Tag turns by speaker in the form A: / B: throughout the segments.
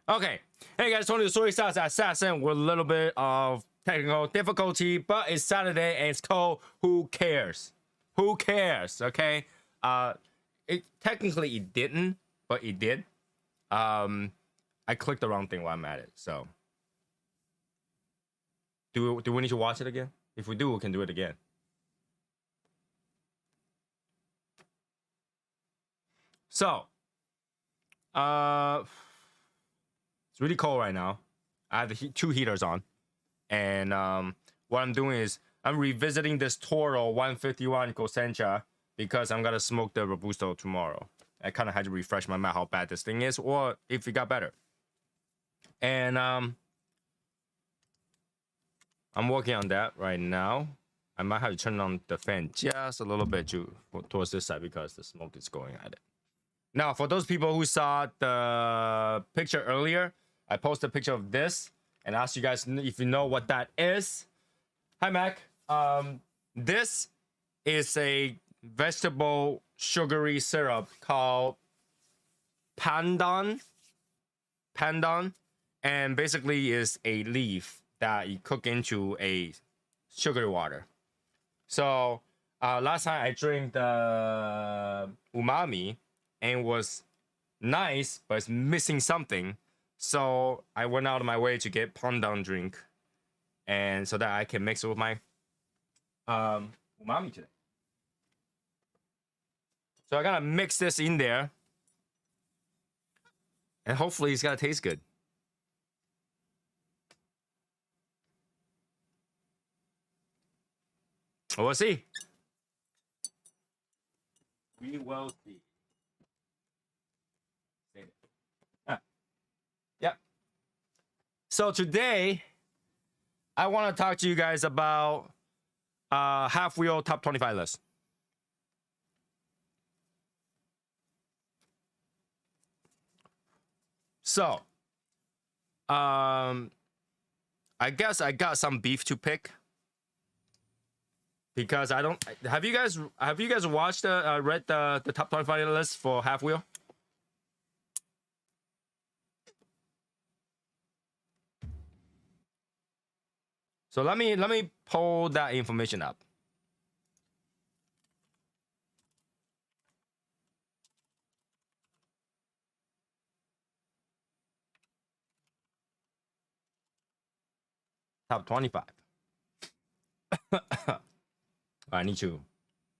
A: Okay. Hey guys, Tony the Soy Sauce Assassin with a little bit of technical difficulty, but it's Saturday and it's cold. Who cares? Who cares? Okay. It technically it didn't, but it did. I clicked the wrong thing while I'm at it. So do we need to watch it again? If we do, we can do it again. So it's really cold right now. I have the two heaters on, and what I'm doing is I'm revisiting this Toro 151 Cosencha because I'm gonna smoke the Robusto tomorrow. I kind of had to refresh my mind how bad this thing is, or if it got better. And I'm working on that right now. I might have to turn on the fan just a little bit towards this side because the smoke is going at it. Now, for those people who saw the picture earlier, I posted a picture of this and asked you guys if you know what that is. Hi, Mac. This is a vegetable sugary syrup called pandan. Pandan, and basically is a leaf that you cook into a sugary water. So last time I drank the umami and it was nice, but it's missing something. So I went out of my way to get pandan drink, and so that I can mix it with my umami today. So I gotta mix this in there, and hopefully it's gonna taste good. We'll see. We will see. Yep. So today, I want to talk to you guys about half wheel top 25 list. So, I guess I got some beef to pick because I don't. Have you guys watched read the top 25 list for half wheel? So let me pull that information up. Top 25. I need to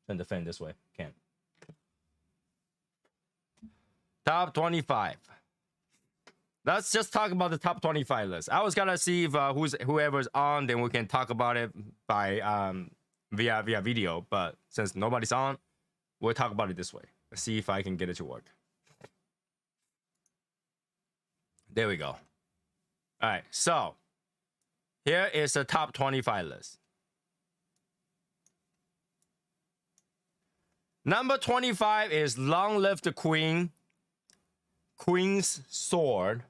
A: turn the fan this way. Can't. Top 25. Let's just talk about the top 25 list. I was gonna see if whoever's on, then we can talk about it by via video. But since nobody's on, we'll talk about it this way. Let's see if I can get it to work. There we go. All right, so here is the top 25 list. Number 25 is Long Live the Queen, Queen's Sword.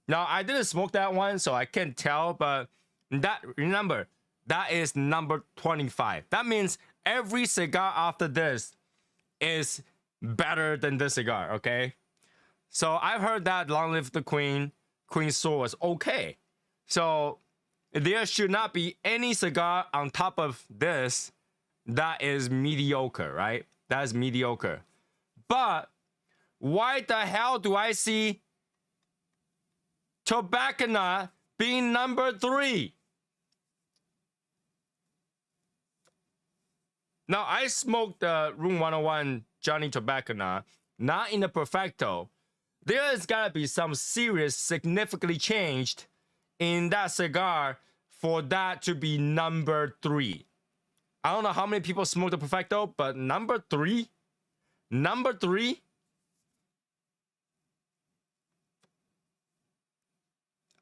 A: Now, I didn't smoke that one, so I can't tell, but remember, that is number 25. That means every cigar after this is better than this cigar, okay? So I've heard that Long Live the Queen, Queen's Sword was okay. So there should not be any cigar on top of this that is mediocre, right? That is mediocre. But why the hell do I see Tobacco being number 3? Now, I smoked the Room 101 Johnny Tobacco, not in the Perfecto. There has got to be some serious, significantly changed in that cigar for that to be number 3. I don't know how many people smoke the Perfecto, but number 3? Number 3?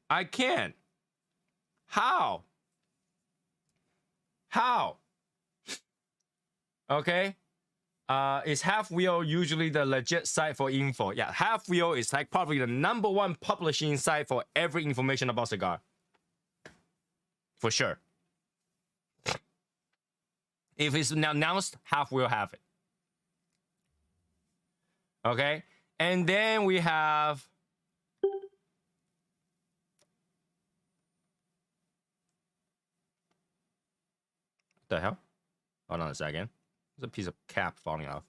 A: I can't. How? How? Okay. Is Half Wheel usually the legit site for info? Yeah, Half Wheel is like probably the #1 publishing site for every information about cigar. For sure. If it's announced, Half Wheel have it. Okay? And then we have the hell? Hold on a second. There's a piece of cap falling off.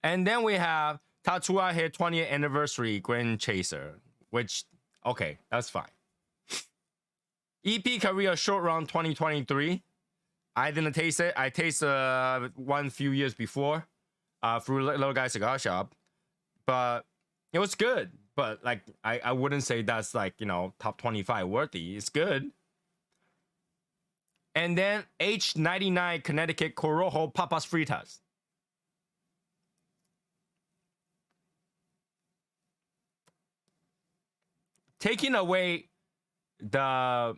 A: And then we have Tatua Hit 20th Anniversary Grand Chaser, which, okay, that's fine. EP Korea Short Run 2023. I didn't taste it. I tasted one few years before through Little Guy Cigar Shop, but it was good. But like, I wouldn't say that's like, you know, top 25 worthy. It's good. And then H99 Connecticut Corojo Papas Fritas. Taking away the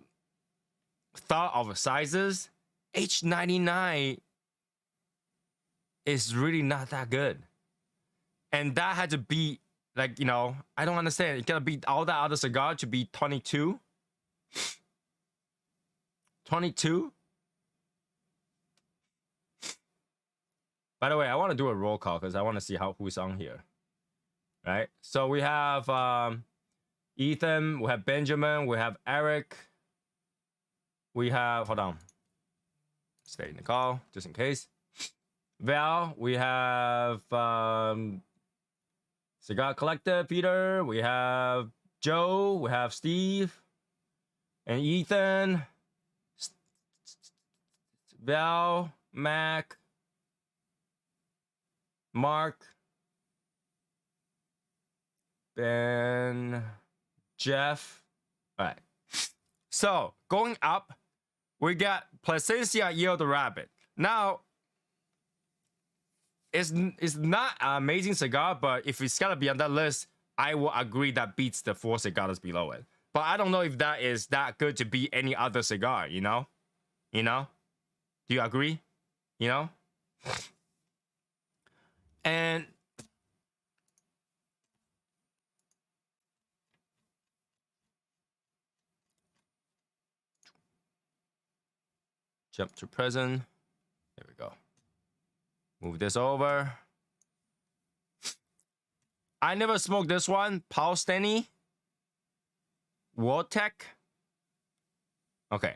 A: thought of sizes, H99 is really not that good. And that had to be, like, you know, I don't understand. It gotta beat all that other cigar to be 22. 22? By the way, I want to do a roll call because I want to see who's on here. Right? So we have Ethan, we have Benjamin, we have Eric. We have, hold on. Stay in the call, just in case. Val, we have Cigar Collector, Peter, we have Joe, we have Steve, and Ethan, Val, Mac, Mark, Ben, Jeff. All right. So going up, we got Placencia Yield Rabbit. Now, it's not an amazing cigar, but if it's gotta be on that list, I will agree that beats the 4 cigars below it. But I don't know if that is that good to beat any other cigar, you know? You know? Do you agree? You know? And jump to present. There we go. Move this over. I never smoked this one. Paul Stanley. Wartech. Okay.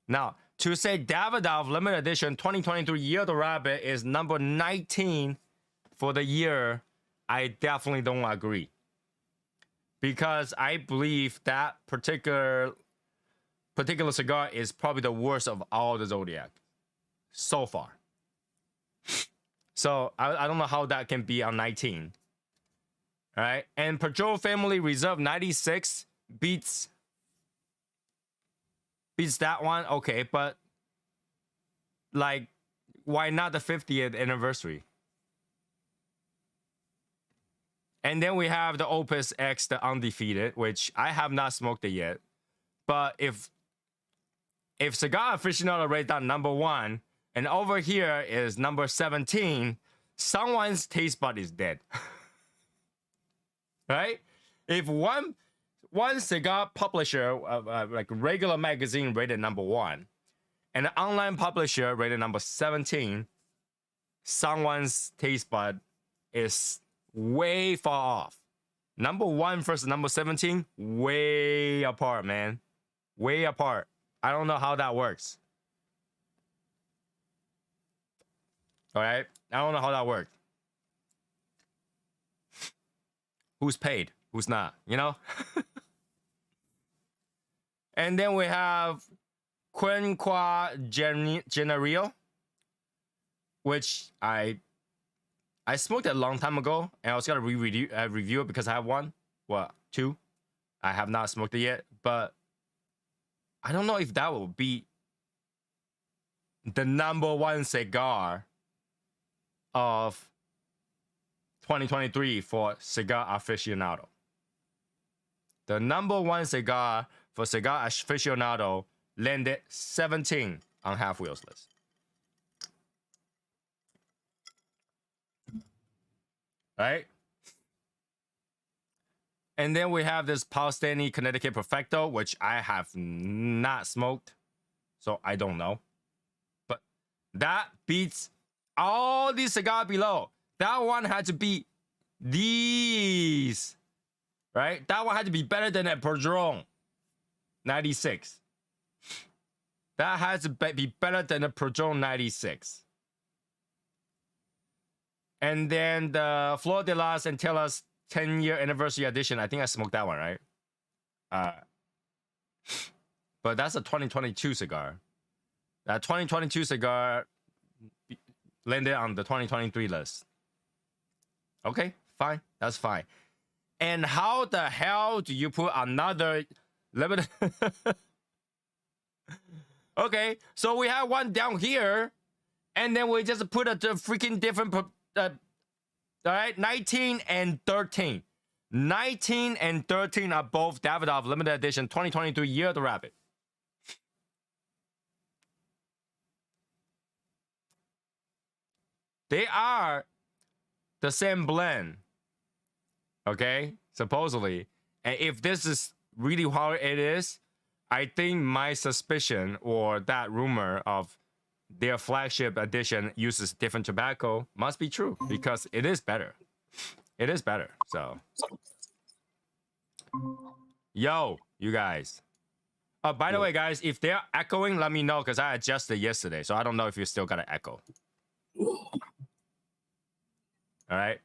A: Now, to say Davidoff Limited Edition 2023 Yield Rabbit is number 19 for the year, I definitely don't agree. Because I believe that particular cigar is probably the worst of all the Zodiac so far. So I don't know how that can be on 19. All right, and Peugeot Family Reserve 96 beats that one. Okay, but like, why not the 50th anniversary? And then we have the Opus X, the Undefeated, which I have not smoked it yet. But if Cigar Aficionado rates that number 1, and over here is number 17, someone's taste bud is dead. Right? If one cigar publisher, like regular magazine, rated number 1, and an online publisher rated number 17, someone's taste bud is way far off. Number 1 versus number 17, way apart, man. Way apart. I don't know how that works. All right? I don't know how that works. Who's paid? Who's not? You know? And then we have Quenqua Generio, which I smoked it a long time ago, and I was gonna review it because I have one. What, 2? I have not smoked it yet, but I don't know if that will be the number 1 cigar of 2023 for Cigar Aficionado. The number 1 cigar for Cigar Aficionado landed 17 on Half-Wheel's list. Right? And then we have this Paul Stanley Connecticut Perfecto, which I have not smoked, so I don't know. But that beats all these cigars below. That one had to be these, right? That one had to be better than a Padron 96. That has to be better than a Padron 96. And then the Flor de las Antillas 10-year anniversary edition. I think I smoked that one, right? But that's a 2022 cigar. That 2022 cigar landed on the 2023 list. Okay, fine. That's fine. And how the hell do you put another limited? Okay, so we have one down here, and then we just put a freaking different. All right, 19 and 13. 19 and 13 are both Davidoff limited edition 2023 Year of the Rabbit. They are the same blend, okay, supposedly. And if this is really how it is, I think my suspicion or that rumor of their flagship edition uses different tobacco must be true, because it is better. It is better. So, yo, you guys. Oh, by the way, guys, if they're echoing, let me know, because I adjusted yesterday, so I don't know if you still got an echo. All right.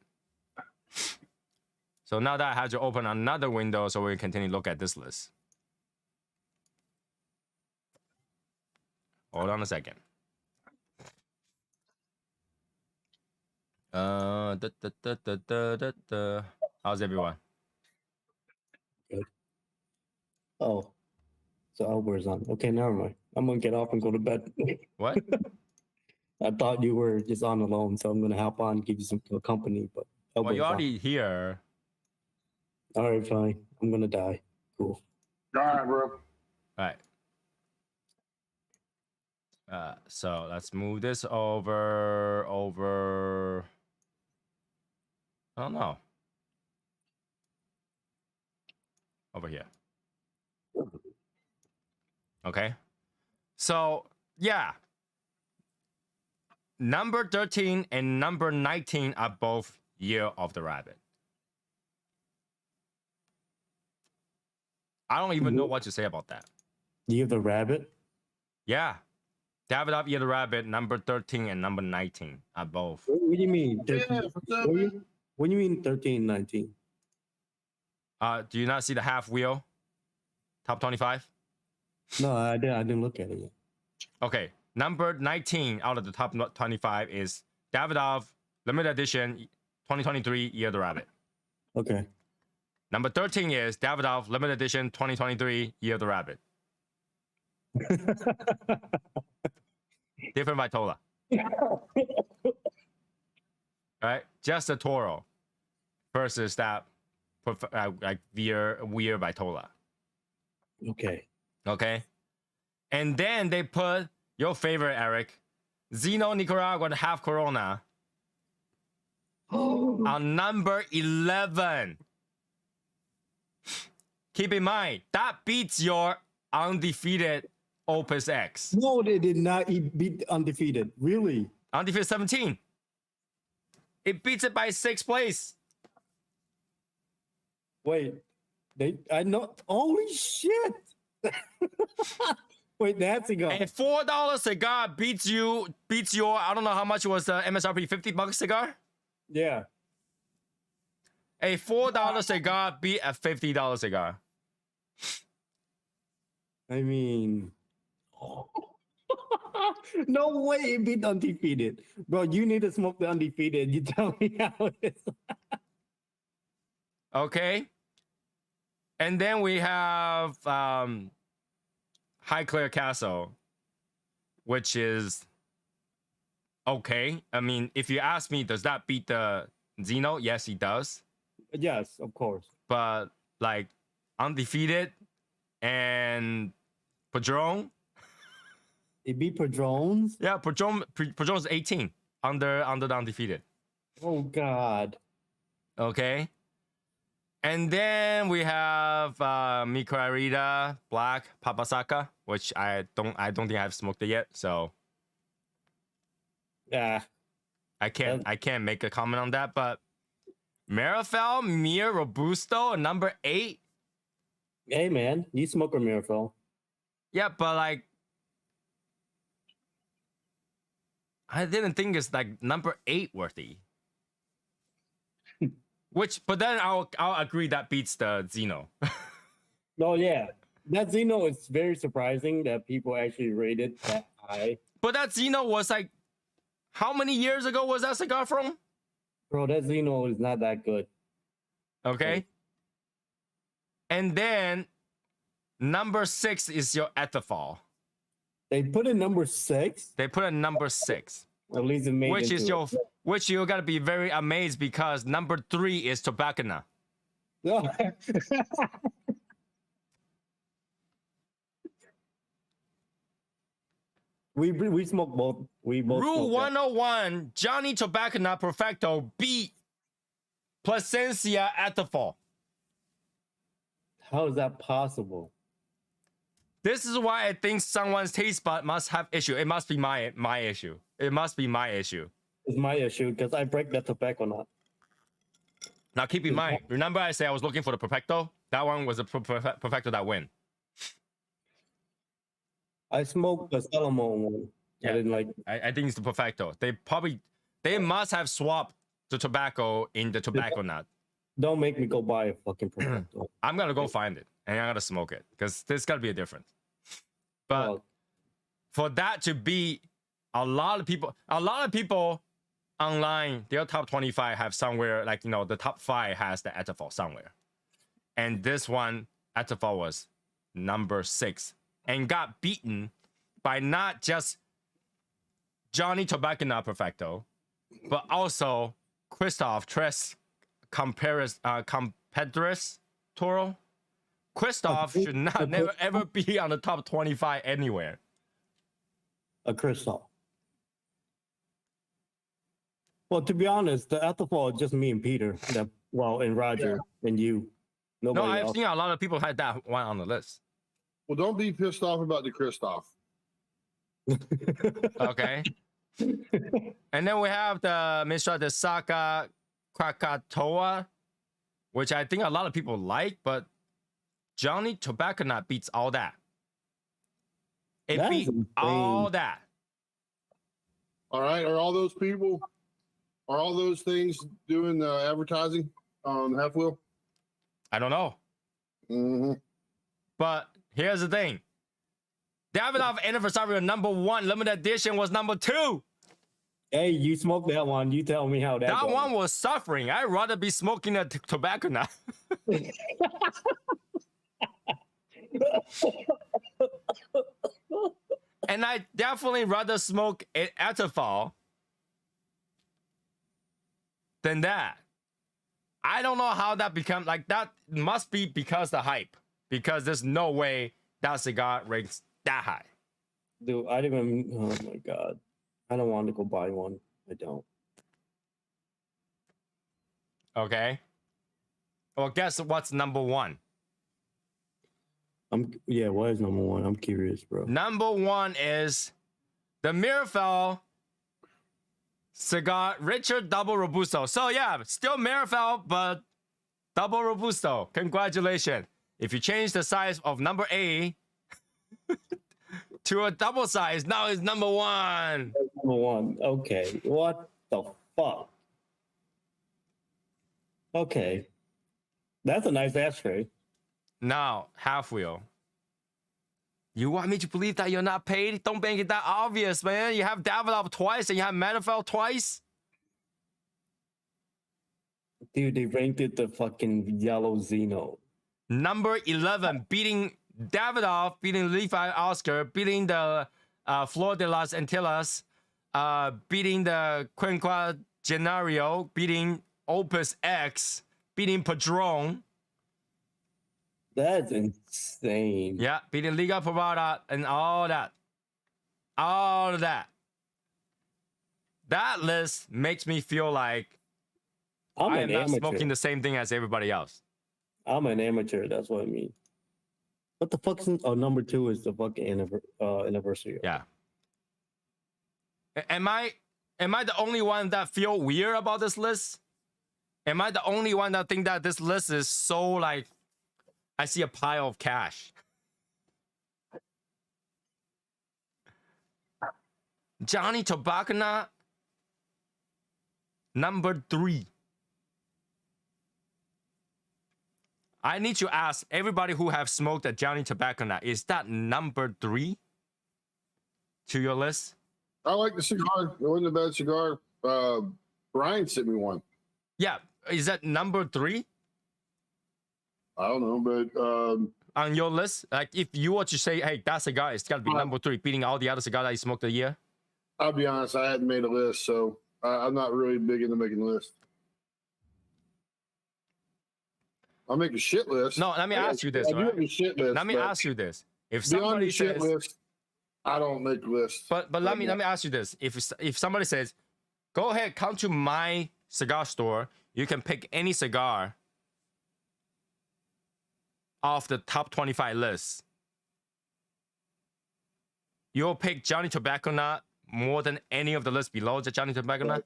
A: So now that I have to open another window so we can continue to look at this list. Hold on a second. How's everyone?
B: Good. Oh, so Albert's on. Okay, never mind. I'm gonna get off and go to bed.
A: What?
B: I thought you were just on alone, so I'm gonna hop on, give you some company. But
A: Well,
B: Albert's
A: you're already
B: on.
A: here.
B: All right, fine. I'm gonna die. Cool.
C: All right, bro.
A: All right. So let's move this over. I don't know. Over here. Okay. So, yeah. Number 13 and number 19 are both Year of the Rabbit. I don't even know what to say about that.
B: Year of the Rabbit?
A: Yeah. Davidoff Year of the Rabbit, number 13 and number 19 are both.
B: What do you mean? 13?
C: Yeah, what's up, man?
B: What do you mean 13, 19?
A: Do you not see the half wheel? Top 25?
B: No, I didn't look at it yet.
A: Okay. Number 19 out of the top 25 is Davidoff Limited Edition 2023 Year of the Rabbit.
B: Okay.
A: Number 13 is Davidoff Limited Edition 2023 Year of the Rabbit. Different Vitola. Right? Just a Toro versus that like weird Vitola.
B: Okay.
A: Okay. And then they put your favorite, Eric, Zeno Nicaraguan half Corona on number 11. Keep in mind, that beats your undefeated Opus X.
B: No, they did not beat undefeated. Really?
A: Undefeated 17. It beats it by 6th place.
B: Wait. I know. Holy shit. Wait, that cigar.
A: A $4 cigar beats your, I don't know how much was the MSRP, $50 cigar?
B: Yeah.
A: A $4 cigar beat a $50 cigar.
B: I mean, no way it beat undefeated. Bro, you need to smoke the undefeated. You tell me how it is.
A: Okay. And then we have High Clare Castle, which is okay. I mean, if you ask me, does that beat the Zeno? Yes, it does.
B: Yes, of course.
A: But like undefeated and Padron.
B: It beat Padrones?
A: Yeah, Padron's 18 under the undefeated.
B: Oh God.
A: Okay. And then we have Mi Clarita Black Papasaka, which I don't think I've smoked it yet. So
B: Yeah.
A: I can't make a comment on that, but Marifel, Mir Robusto, number 8.
B: Hey man, you smoke a Mirafell.
A: Yeah, but like I didn't think it's like number 8 worthy. But then I'll agree that beats the Zeno.
B: Oh yeah, that Zeno is very surprising that people actually rate it that high.
A: But that Zeno was like, how many years ago was that cigar from?
B: Bro, that Zeno is not that good.
A: Okay. And then number 6 is your Etafal.
B: They put in number 6.
A: They put a number 6.
B: At least it made
A: Which you gotta be very amazed because number 3 is Tobacco.
B: No. we smoke both. We both
A: Rule
B: smoke that.
A: 101, Johnny Tobacco Perfecto beat Plasencia Etafal.
B: How is that possible?
A: This is why I think someone's taste bud must have issue. It must be my issue. It must be my issue.
B: It's my issue because I break that tobacco nut.
A: Now keep in mind, remember I said I was looking for the Perfecto? That one was a Perfecto that win.
B: I smoked the Salomon one.
A: Yeah.
B: I didn't like.
A: I think it's the Perfecto. They must have swapped the tobacco in the tobacco nut.
B: Don't make me go buy a fucking Perfecto.
A: I'm gonna go find it and I'm gonna smoke it because there's gotta be a difference. But
B: Well,
A: for that to be a lot of people online, their top 25 have somewhere like the top 5 has the Etafal somewhere, and this one Etafal was number 6 and got beaten by not just Johnny Tobacco Perfecto, but also Christoph Tres Competidores Toro. Christoph should never ever be on the top 25 anywhere.
B: a crystal. Well, to be honest, the Ethelfall is just me and Peter. And Roger and you.
A: No,
B: Nobody
A: I've
B: else.
A: seen a lot of people had that one on the list.
C: Well, don't be pissed off about the Christoph.
A: Okay. And then we have the Mr. de Saka Krakatoa, which I think a lot of people like, but Johnny Tobacco Nut beats all that. It
B: That is
A: beat
B: insane.
A: all that.
C: All right. Are all those things doing advertising on halfwheel?
A: I don't know.
C: Mm-hmm.
A: But here's the thing. Davidoff Anniversary number 1 limited edition was number 2.
B: Hey, you smoked that one. You tell me how that
A: That
B: goes.
A: one was suffering. I'd rather be smoking a tobacco nut. And I definitely rather smoke an Etafal than that. I don't know how that become like that. Must be because the hype. Because there's no way that cigar ranks that high.
B: Dude, I didn't even. Oh my god, I don't want to go buy one. I don't.
A: Okay. Well, guess what's number 1?
B: What is number 1? I'm curious, bro.
A: Number 1 is the Mirafel Cigar Richard Double Robusto. So yeah, still Mirafel, but Double Robusto. Congratulations. If you change the size of number A to a double size, now it's number 1.
B: Number 1. Okay. What the fuck? Okay. That's a nice ashtray.
A: Now, half wheel. You want me to believe that you're not paid? Don't make it that obvious, man. You have Davidoff twice and you have Metafel twice.
B: Dude, they ranked it the fucking yellow Zeno.
A: Number 11, beating Davidoff, beating Levi Oscar, beating the Flor de las Antillas, beating the Quinquagenario, beating Opus X, beating Padron.
B: That's insane.
A: Yeah, beating Liga Privada and all that. All of that. That list makes me feel like I am not smoking the same thing as everybody else.
B: I'm an amateur. That's what I mean. What the fuck is number 2 is the fucking anniversary.
A: Yeah. Am I Am I the only one that feel weird about this list? Am I the only one that think that this list is so like, I see a pile of cash? Johnny Tobacco Nut, number 3. I need to ask everybody who have smoked a Johnny Tobacco Nut, is that number 3 to your list?
C: I like the cigar. It wasn't a bad cigar. Brian sent me one.
A: Yeah, is that number 3
C: I don't know, but
A: on your list? Like, if you were to say, hey, that cigar is got to be number 3, beating all the other cigars that you smoked a year?
C: I'll be honest, I hadn't made a list, so I'm not really big into making lists. I'll make a shit list.
A: No, let me ask you this,
C: I do
A: right?
C: have a shit list.
A: Let me ask you this. If
C: beyond
A: somebody
C: the shit
A: says,
C: list, I don't make lists.
A: but let me ask you this. If somebody says, go ahead, come to my cigar store, you can pick any cigar off the top 25 list. You'll pick Johnny Tobacco Nut more than any of the lists below the Johnny Tobacco Nut?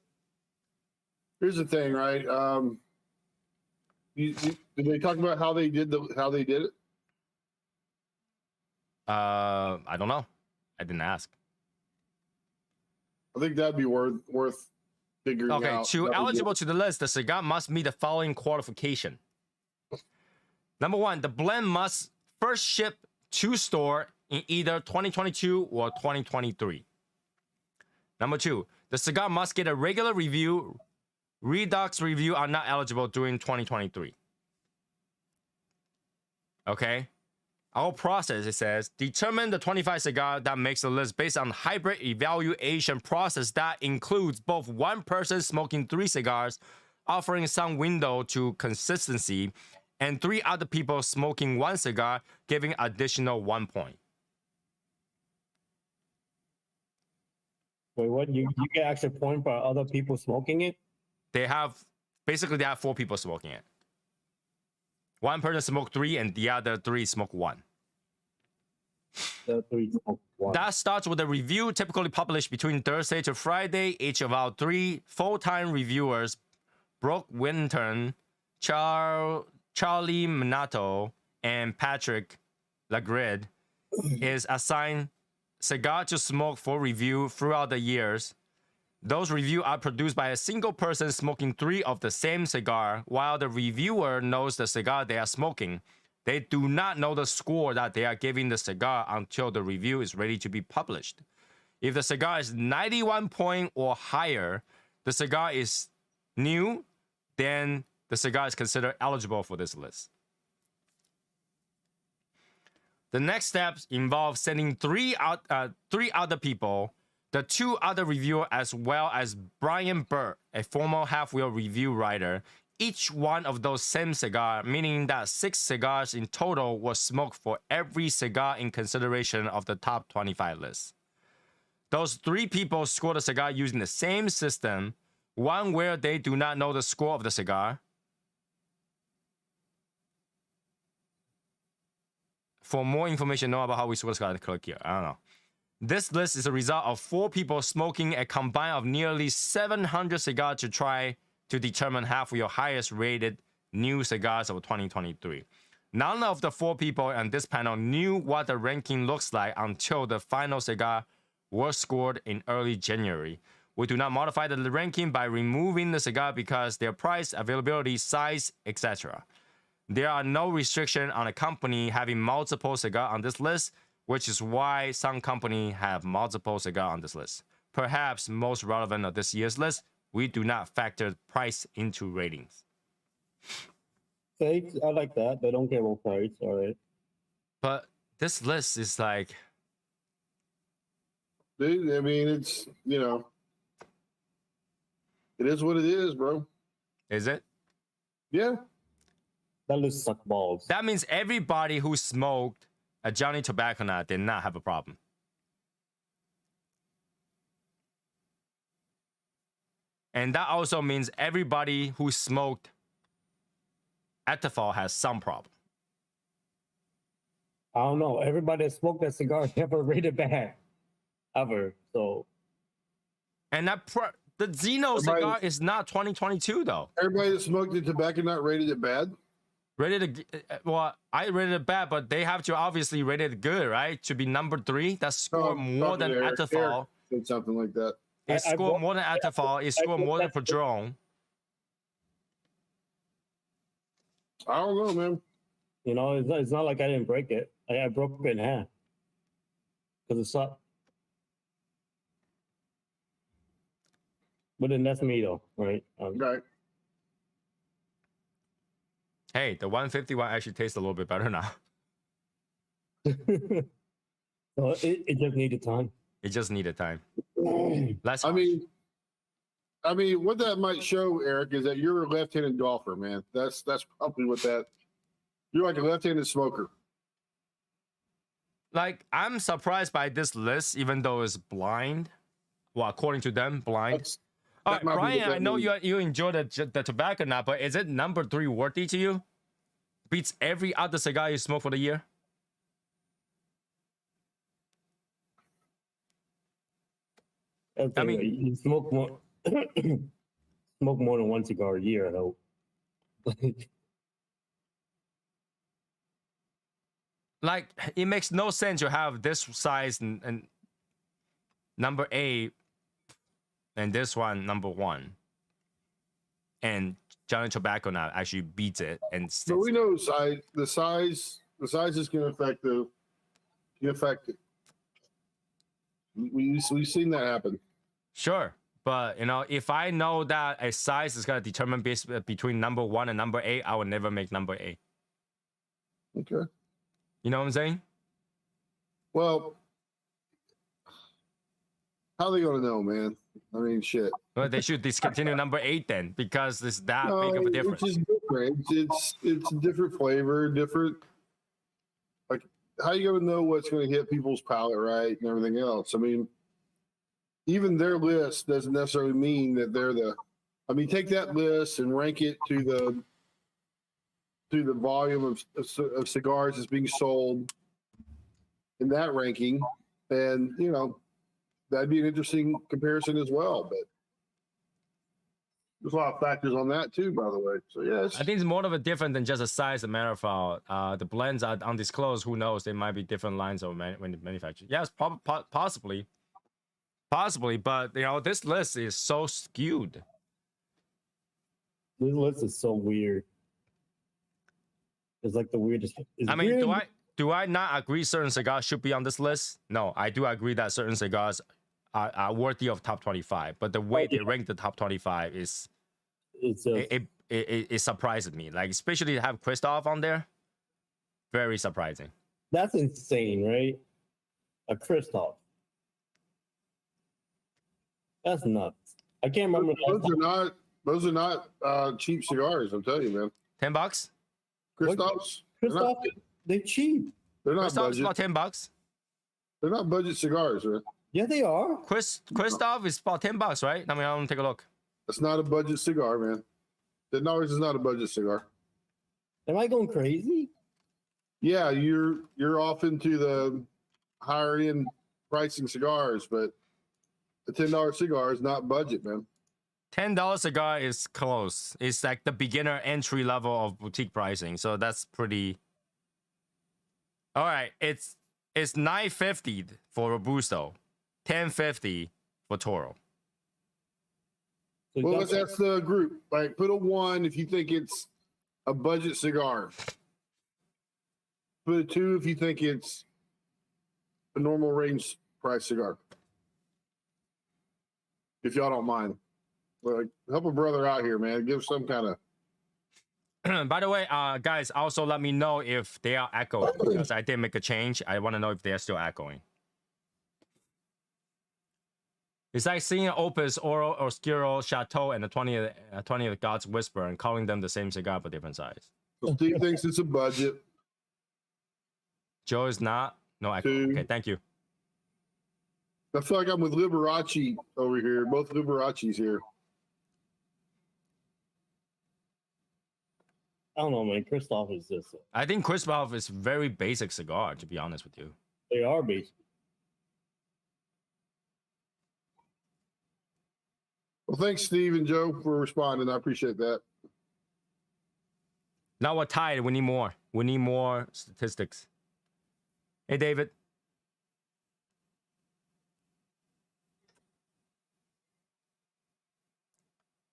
C: Here's the thing, right? Did they talk about how they did it?
A: I don't know. I didn't ask.
C: I think that'd be worth figuring out.
A: Okay, to eligible to the list, the cigar must meet the following qualification. Number 1, the blend must first ship to store in either 2022 or 2023. Number 2, the cigar must get a regular review. Redux review are not eligible during 2023. Okay? Our process, it says, determine the 25 cigar that makes the list based on hybrid evaluation process that includes both one person smoking 3 cigars, offering some window to consistency, and 3 other people smoking 1 cigar, giving additional 1 point.
B: Wait, what? You get extra point for other people smoking it?
A: They have 4 people smoking it. One person smoked 3 and the other 3 smoke 1.
B: The 3 smoke 1.
A: That starts with a review typically published between Thursday to Friday. Each of our 3 full-time reviewers, Brooke Winton, Charlie Minato, and Patrick Lagrid, is assigned cigar to smoke for review throughout the years. Those reviews are produced by a single person smoking 3 of the same cigar, while the reviewer knows the cigar they are smoking. They do not know the score that they are giving the cigar until the review is ready to be published. If the cigar is 91 point or higher, the cigar is new, then the cigar is considered eligible for this list. The next steps involve sending 3 other people, the 2 other reviewers, as well as Brian Burt, a former half-wheel review writer, each one of those same cigar, meaning that 6 cigars in total were smoked for every cigar in consideration of the top 25 list. Those 3 people scored a cigar using the same system, one where they do not know the score of the cigar. For more information, know about how we score the cigar, click here. I don't know. This list is a result of 4 people smoking a combine of nearly 700 cigars to try to determine half of your highest rated new cigars of 2023. None of the 4 people on this panel knew what the ranking looks like until the final cigar was scored in early January. We do not modify the ranking by removing the cigar because their price, availability, size, etc. There are no restrictions on a company having multiple cigars on this list, which is why some companies have multiple cigars on this list. Perhaps most relevant of this year's list, we do not factor price into ratings.
B: Okay, I like that. They don't care about price. All right.
A: But this list is like...
C: Dude, I mean, it's, you know, it is what it is, bro.
A: Is it?
C: Yeah.
B: That list suck balls.
A: That means everybody who smoked a Johnny Tobacco Nut did not have a problem. And that also means everybody who smoked Etafal has some problem.
B: I don't know. Everybody that smoked that cigar never rated bad. Ever. So.
A: And The Zeno
C: Everybody-
A: cigar is not 2022 though.
C: Everybody that smoked the tobacco nut rated it bad.
A: Rated well, I rated it bad, but they have to obviously rate it good, right? To be number 3, that's score more than Atafal.
C: Said something like that.
A: It
B: I
A: scored
B: brought-
A: more than Atafal. It scored more than Padron.
C: I don't know, man.
B: You know, it's not like I didn't break it. I broke it in half because it sucked. But then that's me though, right?
C: Right.
A: Hey, the 151 actually tastes a little bit better now.
B: So it just needed time.
A: It just needed time. Less
C: I
A: harsh.
C: mean, what that might show, Eric, is that you're a left-handed golfer, man. That's probably what that. You're like a left-handed smoker.
A: Like, I'm surprised by this list, even though it's blind. Well, according to them, blind.
C: That's,
A: All
C: that
A: right,
C: might be what
A: Brian, I
C: that
A: know
C: means.
A: you enjoy the tobacco nut, but is it number 3 worthy to you? Beats every other cigar you smoke for the year? I mean-
B: you smoke more, smoke more than one cigar a year. I hope.
A: Like, it makes no sense to have this size and number 8 and this one number 1. And Johnny Tobacco Nut actually beats it. And
C: So we know the size is going to affect it. We've seen that happen.
A: Sure. But, you know, if I know that a size is going to determine between number 1 and number 8, I would never make number 8.
C: Okay.
A: You know what I'm saying?
C: Well, how are they going to know, man? I mean, shit.
A: Well, they should discontinue number 8 then, because it's that
C: No,
A: big of a
C: it's
A: difference.
C: just different. It's a different flavor, different. Like, how you going to know what's going to hit people's palate, right, and everything else? I mean, even their list doesn't necessarily mean that they're the. I mean, take that list and rank it to the volume of cigars that's being sold in that ranking, and you know that'd be an interesting comparison as well. But there's a lot of factors on that too, by the way. So yes,
A: I think it's more of a different than just a size. As a matter of fact, the blends are undisclosed. Who knows? They might be different lines of manufacturing. Yes, possibly. But you know, this list is so skewed.
B: This list is so weird. It's like the weirdest.
A: I mean, do I not agree certain cigars should be on this list? No, I do agree that certain cigars are worthy of top 25. But the way they rank the top 25 is it surprises me. Like, especially to have Christoph on there, very surprising.
B: That's insane, right? A Christoph. That's nuts. I can't remember.
C: those are not cheap cigars. I'm telling you, man.
A: $10?
C: Christophs,
B: Christoph, they're cheap.
C: they're not
A: Christoph's
C: budget.
A: about $10.
C: They're not budget cigars, man.
B: Yeah, they are.
A: Christoph is about $10, right? I mean, I'm gonna take a look.
C: That's not a budget cigar, man. That always is not a budget cigar.
B: Am I going crazy?
C: Yeah, you're off into the higher end pricing cigars, but the $10 cigar is not budget, man.
A: $10 cigar is close. It's like the beginner entry level of boutique pricing. So that's pretty. All right, it's $9.50 for Robusto, $10.50 for Toro.
B: So
C: Well, that's the group. Like, put a 1 if you think it's a budget cigar. Put a 2 if you think it's a normal range price cigar. If y'all don't mind. Like, help a brother out here, man. Give some kind of.
A: By the way, guys, also let me know if they are echoing because I did make a change. I want to know if they are still echoing. It's like seeing Opus, Oro, Oscuro, Chateau, and the 20th God's Whisper and calling them the same cigar but different size.
C: So Steve thinks it's a budget.
A: Joe is not. No echo.
C: 2.
A: Okay, thank you.
C: I feel like I'm with Liberace over here. Both Liberace's here.
B: I don't know, man. Christoph is just.
A: I think Christoph is very basic cigar, to be honest with you.
B: They are basic.
C: Well, thanks, Steve and Joe, for responding. I appreciate that.
A: Now we're tied. We need more. We need more statistics. Hey, David.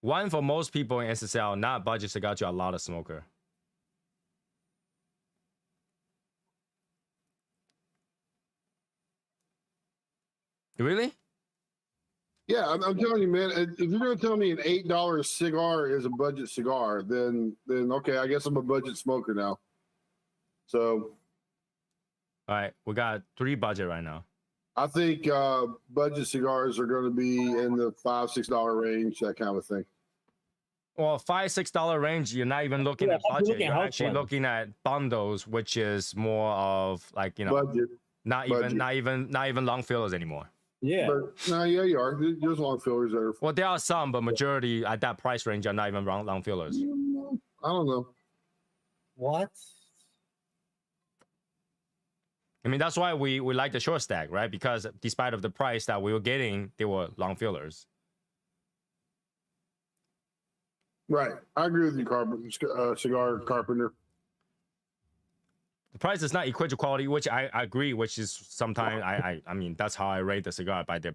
A: One for most people in SSL, not budget cigar to a lot of smoker. Really?
C: Yeah, I'm telling you, man. If you're going to tell me an $8 cigar is a budget cigar, then okay, I guess I'm a budget smoker now. So,
A: All right, we got 3 budget right now.
C: I think budget cigars are going to be in the $5-6 range, that kind of thing.
A: Well, $5-6 range, you're not even looking at budget. You're actually looking at bundles, which is more of like, you know,
C: budget.
A: Not even long fillers anymore.
B: Yeah.
C: But, no, yeah, you are. There's long fillers there.
A: Well, there are some, but majority at that price range are not even long fillers.
C: I don't know.
B: What?
A: I mean, that's why we like the short stack, right? Because despite of the price that we were getting, they were long fillers.
C: Right. I agree with you, Cigar Carpenter.
A: The price is not equal to quality, which I agree, which is sometimes I mean, that's how I rate the cigar by the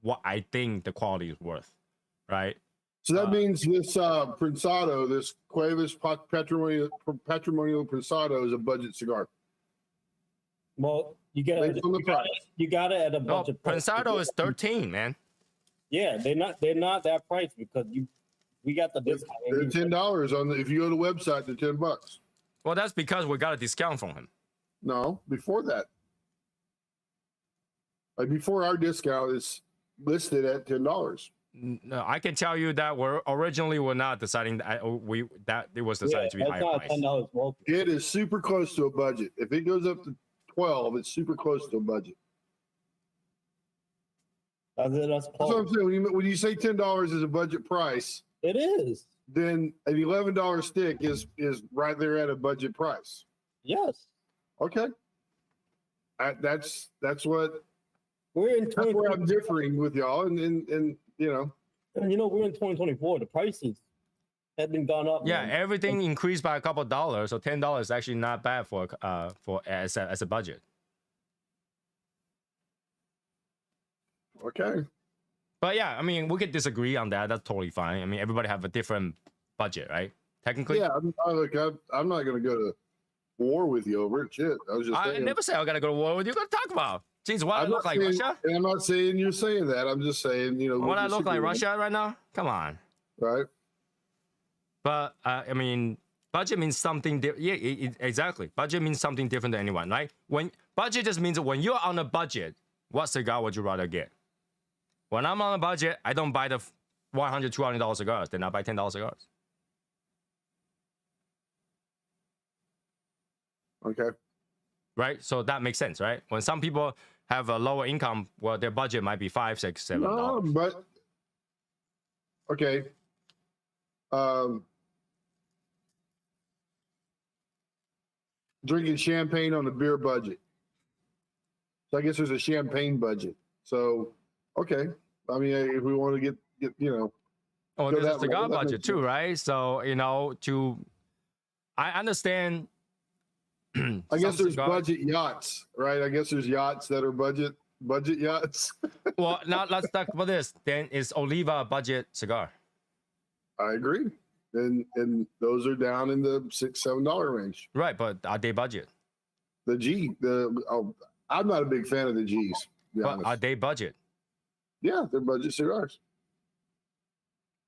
A: what I think the quality is worth, right?
C: So that means this Prensado, this Cuevas Patrimonial Prensado is a budget cigar.
B: Well, you got it at a budget.
A: Prensado is 13, man.
B: Yeah, they're not that price because we got the discount.
C: They're $10 on if you go to the website, they're $10.
A: Well, that's because we got a discount from him.
C: No, before that. Like before our discount is listed at $10.
A: No, I can tell you that we're not deciding that it was decided to be higher price.
B: $10
C: It is super close to a budget. If it goes up to 12, it's super close to a budget.
B: That's
C: That's what I'm saying. When you say $10 is a budget price,
B: it is.
C: Then an $11 stick is right there at a budget price.
B: Yes.
C: Okay. That's what
B: we're in.
C: That's where I'm differing with y'all, and you know.
B: And we're in 2024. The prices have been gone up.
A: Yeah,
B: man.
A: everything increased by a couple of dollars, so $10 is actually not bad for as a budget.
C: Okay.
A: But yeah, I mean, we could disagree on that. That's totally fine. I mean, everybody have a different budget, right? Technically.
C: Yeah, I'm not going to go to war with you over it. Shit,
A: I never said I got to go to war with you. What to talk about? Jeez, what I look like Russia?
C: And I'm not saying you're saying that. I'm just saying,
A: what I look like Russia right now? Come on.
C: Right.
A: But I mean, budget means something. Exactly. Budget means something different than anyone, right? When budget just means when you're on a budget, what cigar would you rather get? When I'm on a budget, I don't buy the $100, $200 cigars. Then I buy $10 cigars.
C: Okay.
A: Right? So that makes sense, right? When some people have a lower income, well, their budget might be $5, $6, $7.
C: No, but okay. Drinking champagne on a beer budget. So I guess there's a champagne budget. So okay. I mean, if we want to get
A: oh, there's a cigar budget too, right? So I understand.
C: I guess there's budget yachts, right? I guess there's yachts that are budget yachts.
A: Well, now let's talk about this. Then is Oliva a budget cigar?
C: I agree, and those are down in the $6-7 range.
A: Right, but are they budget?
C: I'm not a big fan of the G's.
A: But are they budget?
C: Yeah, they're budget cigars.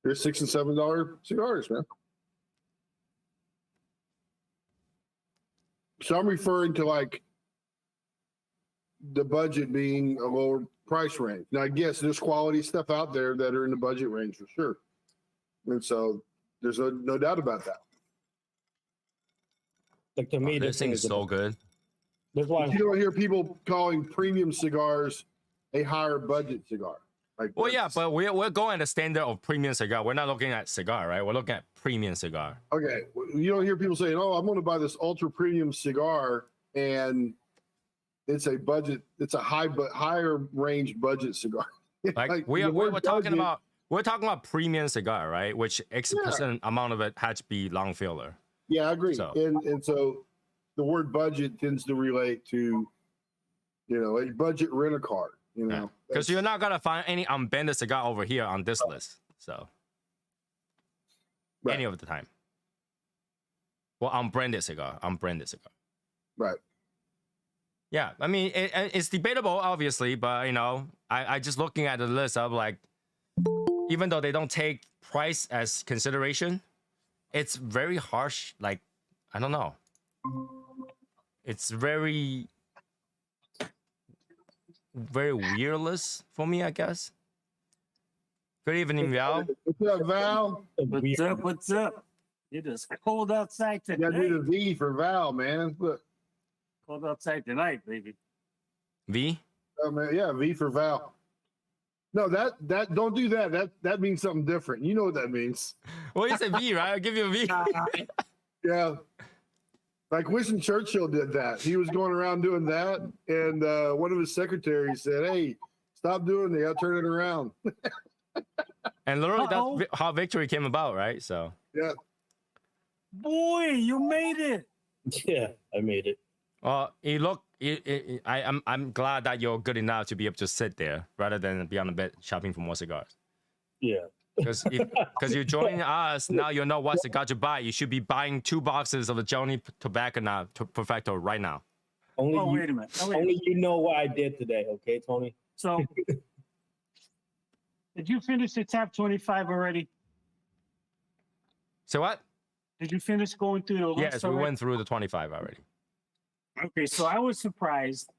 C: They're $6 and $7 cigars, man. So I'm referring to like the budget being a lower price range. Now, I guess there's quality stuff out there that are in the budget range for sure. And so there's no doubt about that.
B: Like to me,
A: this thing is so good.
B: That's why
C: you don't hear people calling premium cigars a higher budget cigar. Like,
A: well, yeah, but we're going at the standard of premium cigar. We're not looking at cigar, right? We're looking at premium cigar.
C: Okay, you don't hear people saying, "Oh, I'm going to buy this ultra premium cigar," and it's a budget. It's a higher range budget cigar.
A: Like we're talking about we're talking about premium cigar, right? Which X% amount of it had to be long filler.
C: Yeah, I agree.
A: So-
C: And so the word budget tends to relate to, a budget rent a car.
A: Because you're not gonna find any unbended cigar over here on this list. So
C: Right.
A: any of the time. Well, unbranded cigar.
C: Right.
A: Yeah, I mean it's debatable, obviously, but I just looking at the list of like, even though they don't take price as consideration, it's very harsh. Like, I don't know. It's very weirdless for me, I guess. Good evening, Val.
C: What's up, Val?
D: What's up? What's up? It is cold outside
C: You gotta
D: today.
C: do the V for Val, man. Look.
D: Cold outside tonight, baby.
A: V.
C: Oh, man. Yeah, V for Val. No, that don't do that. That means something different. You know what that means.
A: Well, you said V, right? I'll give you a V.
C: Yeah. Like Winston Churchill did that. He was going around doing that, and one of his secretaries said, "Hey, stop doing that. I'll turn it around."
A: And literally,
D: Uh-oh.
A: that's how victory came about, right? So
C: Yeah.
D: Boy, you made it.
B: Yeah, I made it.
A: well, I'm glad that you're good enough to be able to sit there rather than be on the bed shopping for more cigars.
B: Yeah.
A: Because you're joining us now, you know what cigar to buy. You should be buying 2 boxes of the Johnny Tobacco now Perfecto right now.
B: Only
D: Oh,
B: you,
D: wait a minute. Oh, wait a
B: only
D: minute.
B: you know what I did today, okay, Tony?
D: So, did you finish the top 25 already?
A: So what?
D: Did you finish going through the list
A: Yes, we
D: already?
A: went through the 25 already.
D: Okay, so I was surprised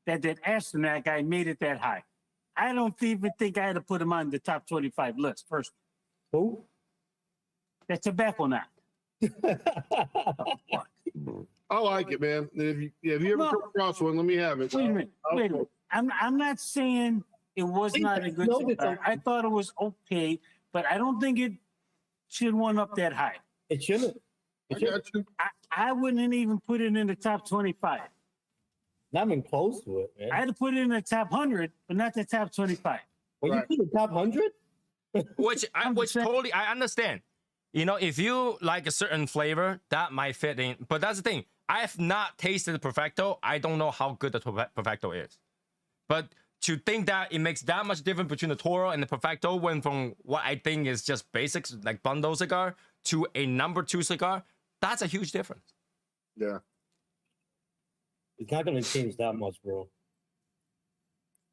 D: that astronaut guy made it that high. I don't even think I had to put him on the top 25 list first.
B: Who?
D: That tobacco nut.
C: I like it, man. If you ever
D: No.
C: come across one, let me have it.
D: Wait a minute.
C: I'll-
D: Wait a minute. I'm not saying it was not a good
B: No, it's
D: cigar.
B: okay.
D: I thought it was okay, but I don't think it should went up that high.
B: It shouldn't.
C: I
B: It shouldn't.
C: got you.
D: I wouldn't even put it in the top 25.
B: Not even close to it, man.
D: I had to put it in the top 100, but not the top 25.
B: When
C: Right.
B: you put the top 100?
A: Which
D: I'm just saying-
A: totally I understand. If you like a certain flavor, that might fit in. But that's the thing. I have not tasted the Perfecto. I don't know how good the Perfecto is. But to think that it makes that much difference between the Toro and the Perfecto, when from what I think is just basics like bundle cigar to a number 2 cigar, that's a huge difference.
C: Yeah.
B: It's not going to change that much, bro.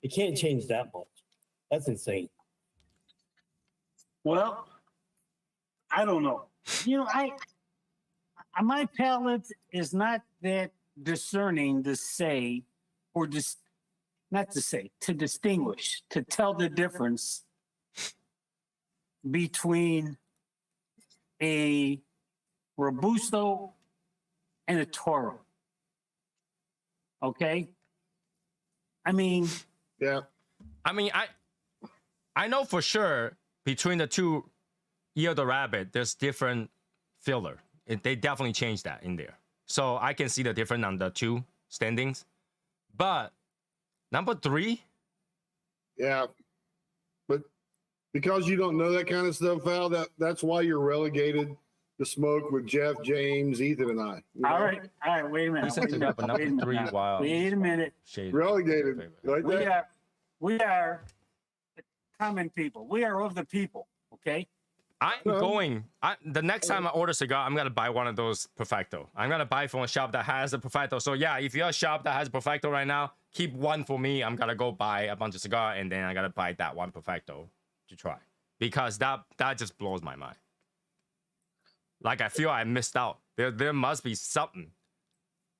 B: It can't change that much. That's insane.
D: Well, I don't know. My palate is not that discerning to say, or just not to say, to distinguish, to tell the difference between a Robusto and a Toro. Okay? I mean,
C: Yeah.
A: I mean, I know for sure between the two Ear of the Rabbit, there's different filler. They definitely changed that in there. So I can see the difference on the 2 standings. But number 3,
C: Yeah. But because you don't know that kind of stuff, Val, that's why you're relegated to smoke with Jeff, James, Ethan, and I. You
D: all
C: know?
D: right, wait a minute.
A: you said you got number 3 while
D: Wait a minute.
A: shade.
C: Relegated. Like that.
D: We are the common people. We are of the people. Okay.
A: I'm going. The next time I order cigar, I'm gonna buy one of those Perfecto. I'm gonna buy from a shop that has a Perfecto. So yeah, if you're a shop that has a Perfecto right now, keep one for me. I'm gonna go buy a bunch of cigar, and then I gotta buy that one Perfecto to try, because that just blows my mind. Like I feel I missed out. There must be something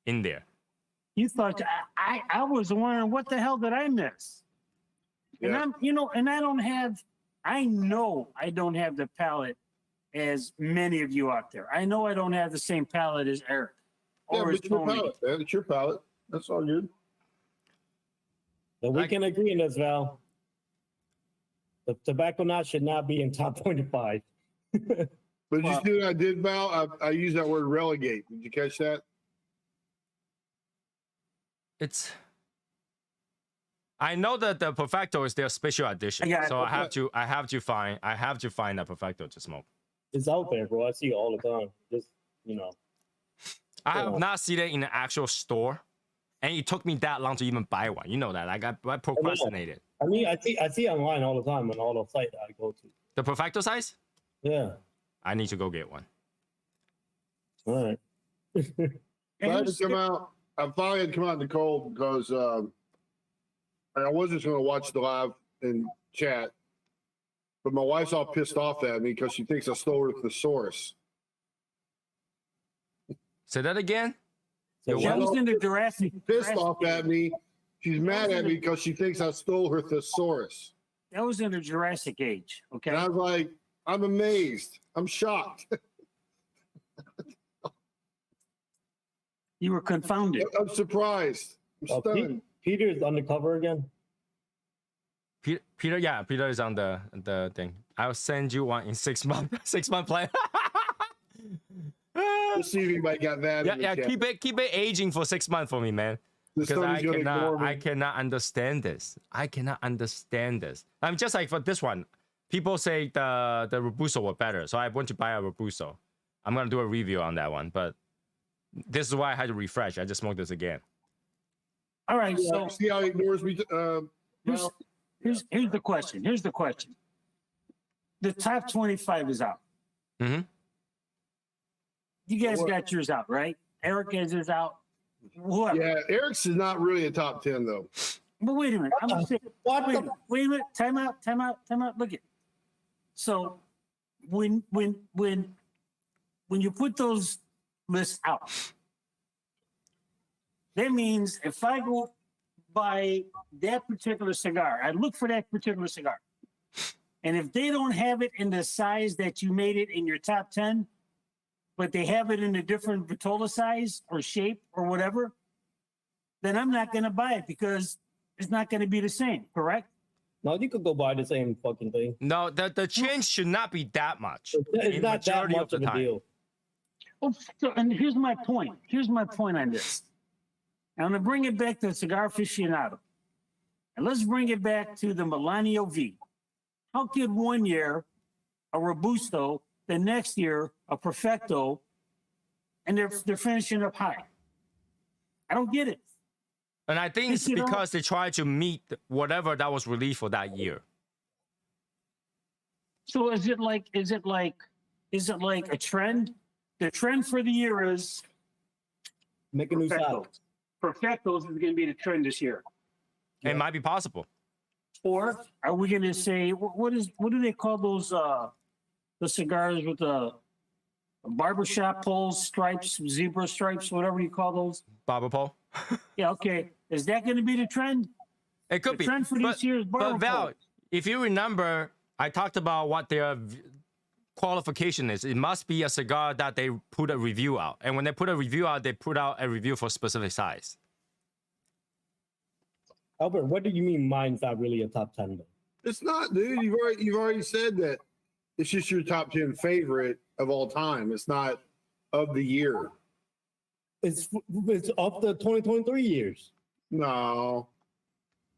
A: in there.
D: You thought I was wondering what the hell did I miss? And
C: Yeah.
D: I know I don't have the palate as many of you out there. I know I don't have the same palate as Eric
C: Yeah,
D: or as
C: but your
D: Tony.
C: palate, man. It's your palate. That's all good.
B: But we can agree on this, Val. The tobacco nut should not be in top 25.
C: But you see what I did, Val? I used that word relegate. Did you catch that?
A: It's I know that the Perfecto is their special edition,
D: Yeah,
A: so I have to find a Perfecto to smoke.
B: It's out there, bro. I see it all the time. Just
A: I have not seen it in the actual store, and it took me that long to even buy one. You know that. I procrastinated.
B: I mean, I see online all the time on all the sites I go to.
A: The Perfecto size?
B: Yeah.
A: I need to go get one.
B: All right.
C: I had to come out. I finally had to come out in the cold because I was just going to watch the live and chat, but my wife's all pissed off at me because she thinks I stole her thesaurus.
A: Say that again.
B: So
D: That was in the Jurassic.
C: Pissed off at me. She's mad at me because she thinks I stole her thesaurus.
D: That was in the Jurassic Age. Okay.
C: And I was like, I'm amazed. I'm shocked.
D: You were confounded.
C: I'm surprised. I'm stunned.
B: Peter's undercover again.
A: Peter, yeah, Peter is on the thing. I'll send you one in 6 months. 6 month plan.
C: Let's see if anybody got that.
A: Yeah,
C: in the
A: yeah.
C: chat.
A: Keep it aging for 6 months for me, man.
C: This
A: Because
C: Tony's gonna ignore me.
A: I cannot understand this. I cannot understand this. I'm just like for this one. People say the Robusto were better, so I want to buy a Robusto. I'm gonna do a review on that one, but this is why I had to refresh. I just smoked this again.
D: All right. So
C: See how he ignores me.
D: here's the question. Here's the question. The top 25 is out.
A: Mm-hmm.
D: You guys got yours out, right? Eric has his out. Whoever.
C: Yeah, Eric's is not really a top 10 though.
D: But wait a minute. I'm just saying, wait a minute. Time out. Look at. So when you put those lists out, that means if I go buy that particular cigar, I look for that particular cigar. And if they don't have it in the size that you made it in your top 10, but they have it in a different Vitola size or shape or whatever, then I'm not going to buy it because it's not going to be the same, correct?
B: No, you could go buy the same fucking thing.
A: No, the change should not be that much.
B: It's
A: in
B: not that
A: majority
B: much of a deal.
D: Oh, so, and here's my point. Here's my point on this. I'm going to bring it back to the Cigar Aficionado. And let's bring it back to the Melanio V. How could 1 year a Robusto, the next year a Perfecto, and they're finishing up high? I don't get it.
A: And I think it's because they try to meet whatever that was released for that year.
D: So is it like a trend? The trend for the year is
B: Make a new style.
D: Perfectos is going to be the trend this year.
A: Yeah. It might be possible.
D: Or are we going to say what do they call those the cigars with the barbershop poles, stripes, zebra stripes, whatever you call those?
A: Barber pole.
D: Yeah, okay. Is that going to be the trend?
A: It could
D: The
A: be.
D: trend for this year is barber
A: But Val,
D: pole.
A: if you remember, I talked about what their qualification is. It must be a cigar that they put a review out. And when they put a review out, they put out a review for specific size.
B: Albert, what do you mean mine's not really a top 10 though?
C: It's not, dude. You've already said that it's just your top 10 favorite of all time. It's not of the year.
B: It's of the 2023 years.
C: No.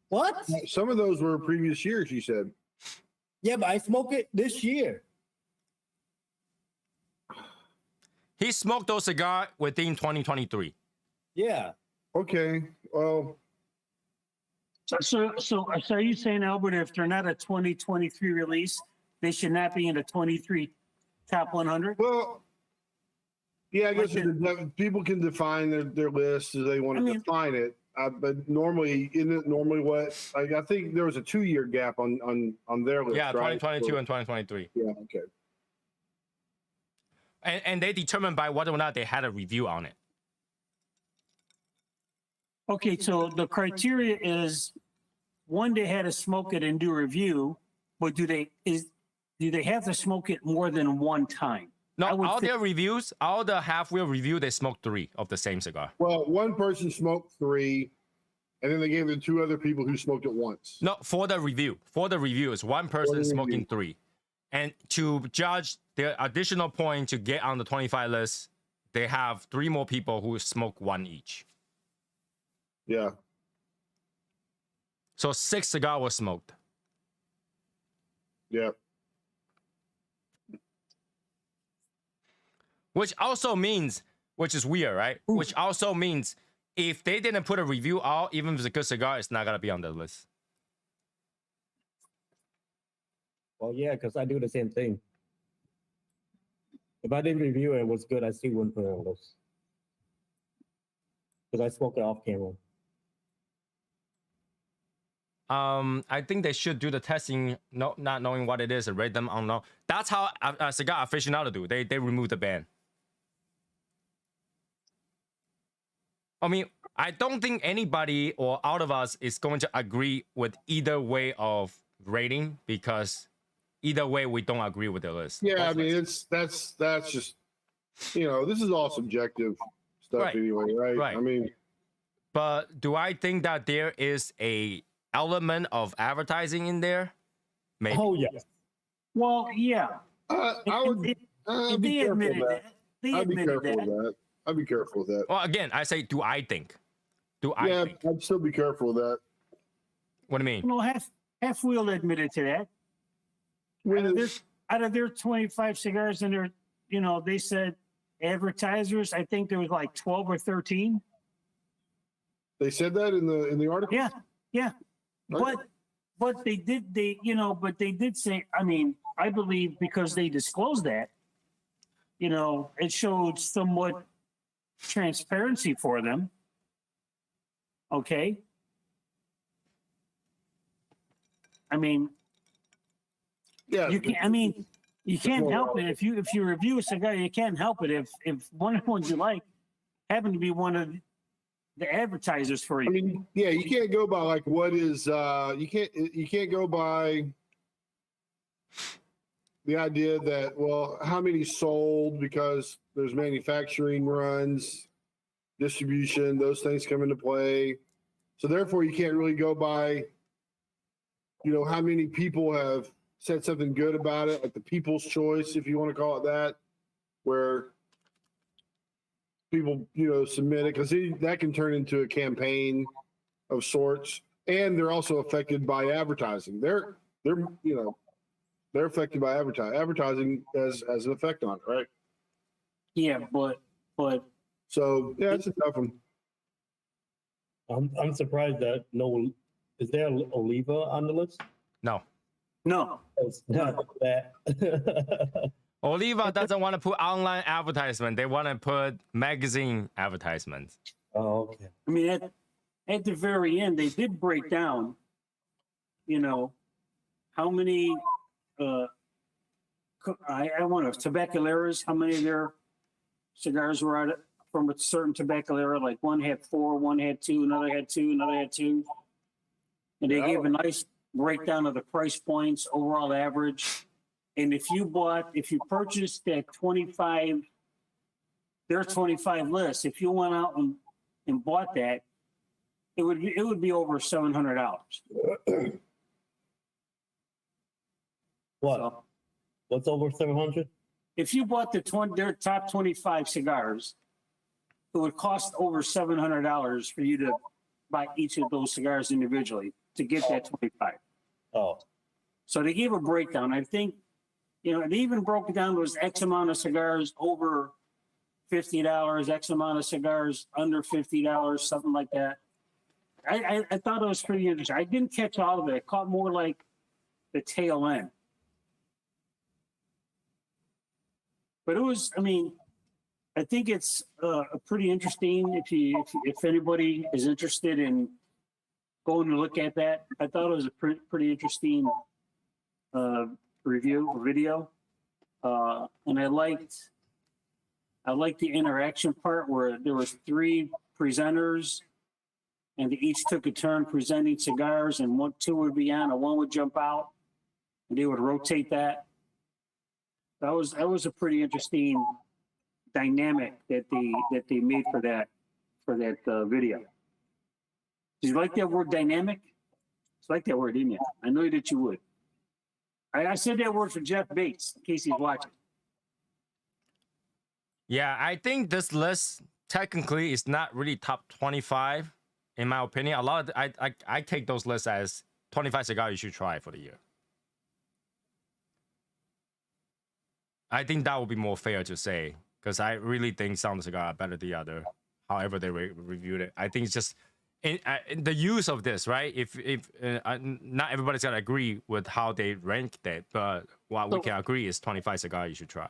B: What?
C: Some of those were previous years, you said.
B: Yeah, but I smoke it this year.
A: He smoked those cigars within 2023.
B: Yeah.
C: Okay. Well,
D: So are you saying, Albert, if they're not a 2023 release, they should not be in the 23 top 100?
C: well, yeah, I guess people can define their list as they want to define it. But normally, isn't it normally what? I think there was a 2-year gap on their list.
A: Yeah,
C: right?
A: 2022 and 2023.
C: Yeah. Okay.
A: And they determined by whether or not they had a review on it.
D: Okay, so the criteria is one, they had to smoke it and do a review, but do they have to smoke it more than one time?
A: No, all their reviews, all the half-wheel review, they smoked 3 of the same cigar.
C: Well, one person smoked 3, and then they gave it to 2 other people who smoked it once.
A: No, for the review. For the review, it's one person smoking 3. And to judge their additional point to get on the 25 list, they have 3 more people who smoke 1 each.
C: Yeah.
A: So 6 cigars were smoked.
C: Yeah.
A: Which also means, which is weird, right?
D: Ooh.
A: Which also means if they didn't put a review out, even if it's a good cigar, it's not gonna be on the list.
B: Well, yeah, because I do the same thing. If I didn't review it, it was good, I still wouldn't put it on the list. Because I smoke it off camera.
A: I think they should do the testing, not knowing what it is, and rate them on no. That's how a cigar aficionado do. They remove the ban. I mean, I don't think anybody or out of us is going to agree with either way of rating, because either way we don't agree with the list.
C: Yeah, I mean, that's just, you know, this is all subjective stuff
A: Right.
C: anyway, right?
A: Right.
C: I mean,
A: But do I think that there is a element of advertising in there? Maybe.
B: Oh, yes.
D: Well, yeah.
C: I would
D: And
C: be
D: they
C: careful
D: admitted
C: with that.
D: that. They
C: I'd be
D: admitted
C: careful
D: that.
C: with that. I'd be careful with that.
A: Well, again, I say, do I think? Do I
C: Yeah,
A: think?
C: I'd still be careful with that.
A: What do you mean?
D: No, half-wheel admitted to that. Out of their 25 cigars in their, you know, they said advertisers, I think there was like 12 or 13.
C: They said that in the article.
D: Yeah, yeah.
C: Okay.
D: But they did say, I mean, I believe because they disclosed that, you know, it showed somewhat transparency for them. Okay. I mean,
C: Yeah.
D: you can. I mean, you can't help it if you review a cigar. You can't help it if one of the ones you like happen to be one of the advertisers for you.
C: I mean, yeah, you can't go by like what is you can't go by the idea that, well, how many sold, because there's manufacturing runs, distribution, those things come into play. So therefore you can't really go by, you know, how many people have said something good about it, like the people's choice, if you want to call it that, where people, you know, submit it, because that can turn into a campaign of sorts. And they're also affected by advertising. They're you know, they're affected by advertising. Advertising has an effect on it, right?
D: Yeah, but
C: So yeah, it's a tough one.
B: I'm surprised that is there Oliva on the list?
A: No.
D: no.
B: It's not that.
A: Oliva doesn't want to put online advertisement. They want to put magazine advertisements.
B: Oh, okay.
D: I mean, at the very end, they did break down, you know, how many I want to tabacaleras, how many of their cigars were out from a certain tabacalera. Like one had 4, one had 2, another had 2, another had 2. And they gave a nice breakdown of the price points, overall average. And if you purchased that 25, their 25 list, if you went out and bought that, it would be over $700.
B: What?
D: So
B: What's over 700?
D: if you bought their top 25 cigars, it would cost over $700 for you to buy each of those cigars individually to get that 25.
B: Oh,
D: So they gave a breakdown. I think, you know, they even broke it down to X amount of cigars over $50, X amount of cigars under $50, something like that. I thought it was pretty interesting. I didn't catch all of it. I caught more like the tail end. But it was, I mean, I think it's pretty interesting if anybody is interested in going to look at that. I thought it was a pretty interesting review or video, and I liked the interaction part where there was 3 presenters, and they each took a turn presenting cigars, and 2 would be on, and 1 would jump out, and they would rotate that. That was a pretty interesting dynamic that they made for that video. Did you like that word, dynamic? You like that word, didn't you? I know that you would. I said that word for Jeff Bates in case he's watching.
A: Yeah, I think this list technically is not really top 25. in my opinion, a lot of I take those lists as 25 cigars you should try for the year. I think that would be more fair to say, because I really think some cigars are better than the other. However they reviewed it, I think it's just in the use of this, right? If not everybody's gonna agree with how they ranked it, but what we can agree is 25 cigars you should try.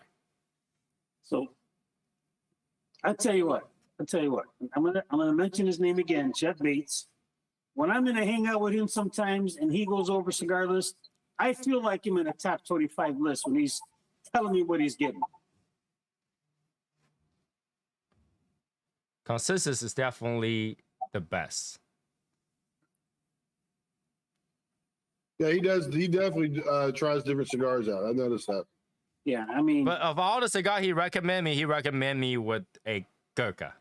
D: So I'll tell you what. I'm gonna mention his name again, Jeff Bates. When I'm gonna hang out with him sometimes and he goes over cigar list, I feel like him in a top 25 list when he's telling me what he's getting.
A: Consensus is definitely the best.
C: Yeah, he does. He definitely tries different cigars out. I noticed that.
D: Yeah, I mean,
A: But of all the cigars he recommend me with a Gurkha.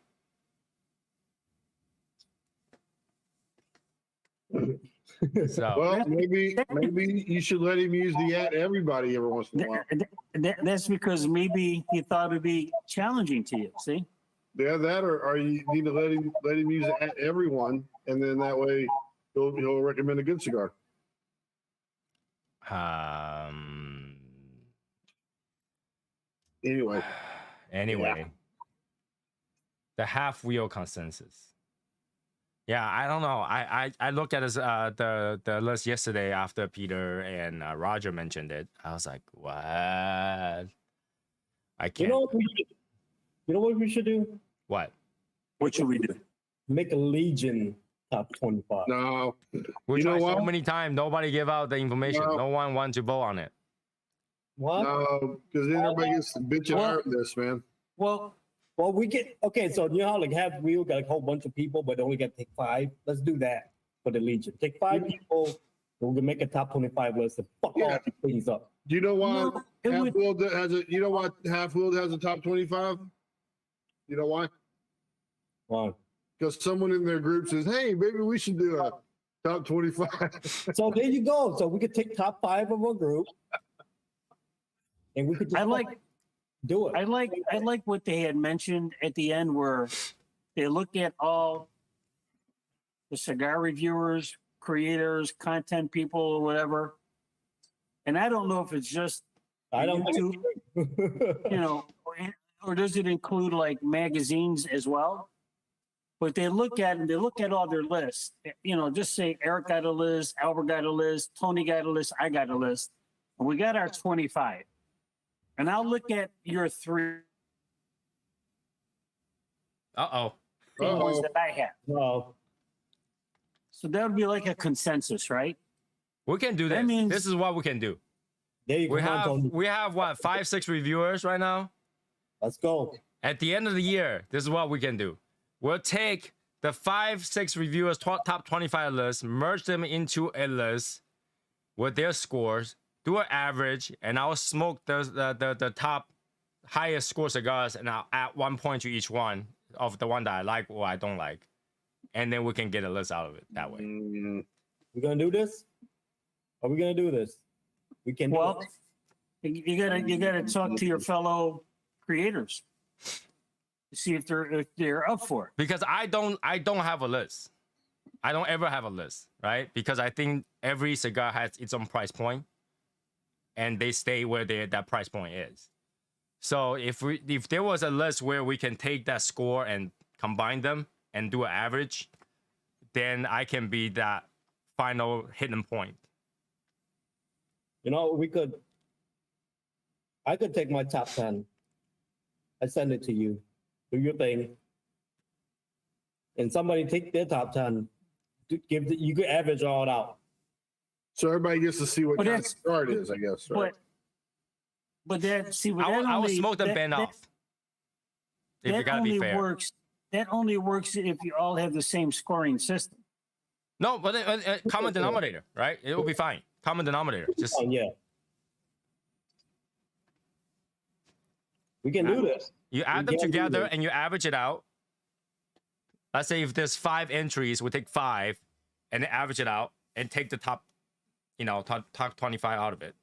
A: So
C: Well, maybe you should let him use the at everybody every once in a while.
D: that's because maybe he thought it'd be challenging to you. See?
C: Yeah, that or you need to let him use it at everyone, and then that way he'll recommend a good cigar. Anyway,
A: the half wheel consensus. Yeah, I don't know. I looked at his, the list yesterday after Peter and Roger mentioned it. I was like, what? I can't.
B: You know what we should do?
A: What?
D: What should we do?
B: Make a Legion top 25.
C: no,
A: We
C: You know
A: tried so
C: what?
A: many times. Nobody gave out the information.
C: No.
A: No one wanted to vote on it.
B: What?
C: no, because then everybody gets bitching out of this, man.
D: Well,
B: Well, we get okay. So you know how like half wheel got like a whole bunch of people, but only got to take 5. Let's do that for the Legion. Take 5 people. And we can make a top 25 list and fuck all
C: Yeah.
B: these things up.
C: Do you know why
D: No, it
C: Half
D: would-
C: Wheeled has a? You know why Half Wheeled has a top 25? You know why?
B: Wow.
C: Because someone in their group says, "Hey, maybe we should do a top 25."
B: So there you go. So we could take top 5 of our group, and we could just
D: I like
B: do it.
D: I like what they had mentioned at the end where they look at all the cigar reviewers, creators, content people, or whatever. And I don't know if it's just
B: I don't
D: YouTube,
B: think
D: you know, or does it include like magazines as well? But they look at all their lists. You know, just say Eric got a list, Albert got a list, Tony got a list, I got a list, and we got our 25. And I'll look at your 3
A: Uh-oh.
D: ones that I have.
B: No.
D: So that would be like a consensus, right?
A: We can do
D: That
A: this.
D: means-
A: This is what we can do.
B: There you
A: We
B: go.
A: we have what, 5-6 reviewers right now?
B: Let's go.
A: At the end of the year, this is what we can do. We'll take the 5-6 reviewers top 25 list, merge them into a list with their scores, do an average, and I'll smoke the top highest score cigars, and I'll add 1 point to each one of the one that I like or I don't like, and then we can get a list out of it that way.
B: We're gonna do this. Are we gonna do this? We can. Do
D: Well,
B: it.
D: you gotta talk to your fellow creators to see if they're up for it.
A: Because I don't have a list. I don't ever have a list, right? Because I think every cigar has its own price point, and they stay where that price point is. So if there was a list where we can take that score and combine them and do an average, then I can be that final hidden point.
B: You know, I could take my top 10. I send it to you. Do your thing. And somebody take their top 10. You could average all it out.
C: So everybody gets to see what
D: But
C: kind of
D: that's-
C: cigar it is, I guess. Right?
D: But that see, but
A: I
D: that
A: will
D: only
A: smoke the
D: that-
A: band
D: that-
A: off. If you
D: That
A: gotta be
D: only
A: fair.
D: works. That only works if you all have the same scoring system.
A: No, but common denominator, right? It will be fine. Common denominator. Just
B: Oh, yeah. We can do this.
A: you add them
B: can do
A: together
B: this.
A: and you average it out. Let's say if there's 5 entries, we take 5 and then average it out and take the top, top 25 out of it.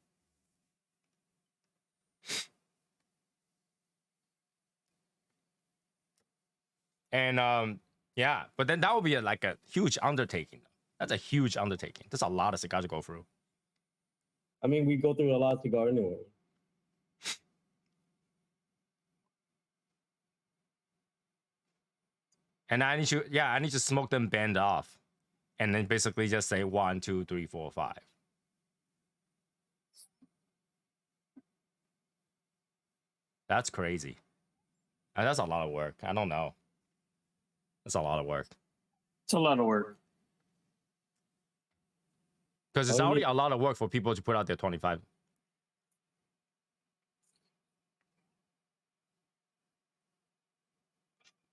A: And Yeah, but then that would be like a huge undertaking. That's a huge undertaking. There's a lot of cigars to go through.
B: I mean, we go through a lot of cigar anyway.
A: And I need to smoke them band off, and then basically just say 1, 2, 3, 4, 5. That's crazy. And that's a lot of work. I don't know. That's a lot of work.
D: It's a lot of work.
A: Because it's already a lot of work for people to put out their 25.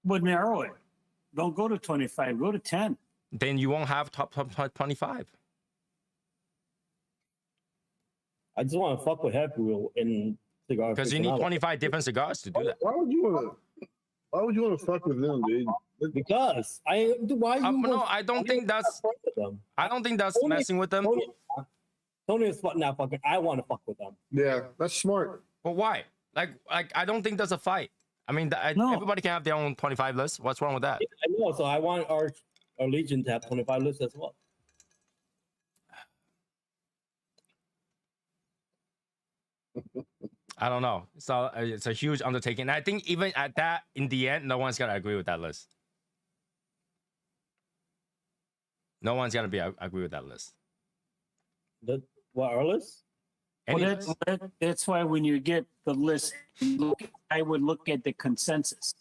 D: But narrow it. Don't go to 25. Go to 10.
A: Then you won't have top 25.
B: I just want to fuck with halfwheel in cigar.
A: Because you need 25 different cigars to do that.
C: Why would you want to fuck with them, dude?
B: Because why you?
A: No, I don't think that's. I don't think that's messing with them.
B: Tony is not fucking. I want to fuck with them.
C: Yeah, that's smart.
A: But why? Like I don't think there's a fight. I mean,
D: No.
A: everybody can have their own 25 list. What's wrong with that?
B: I know. So I want our Legion to have 25 lists as well.
A: I don't know. So it's a huge undertaking. And I think even at that, in the end, no one's gonna agree with that list. No one's gonna agree with that list.
B: What our list?
A: Any
D: Well, that's why when you get the list, I would look at the consensus.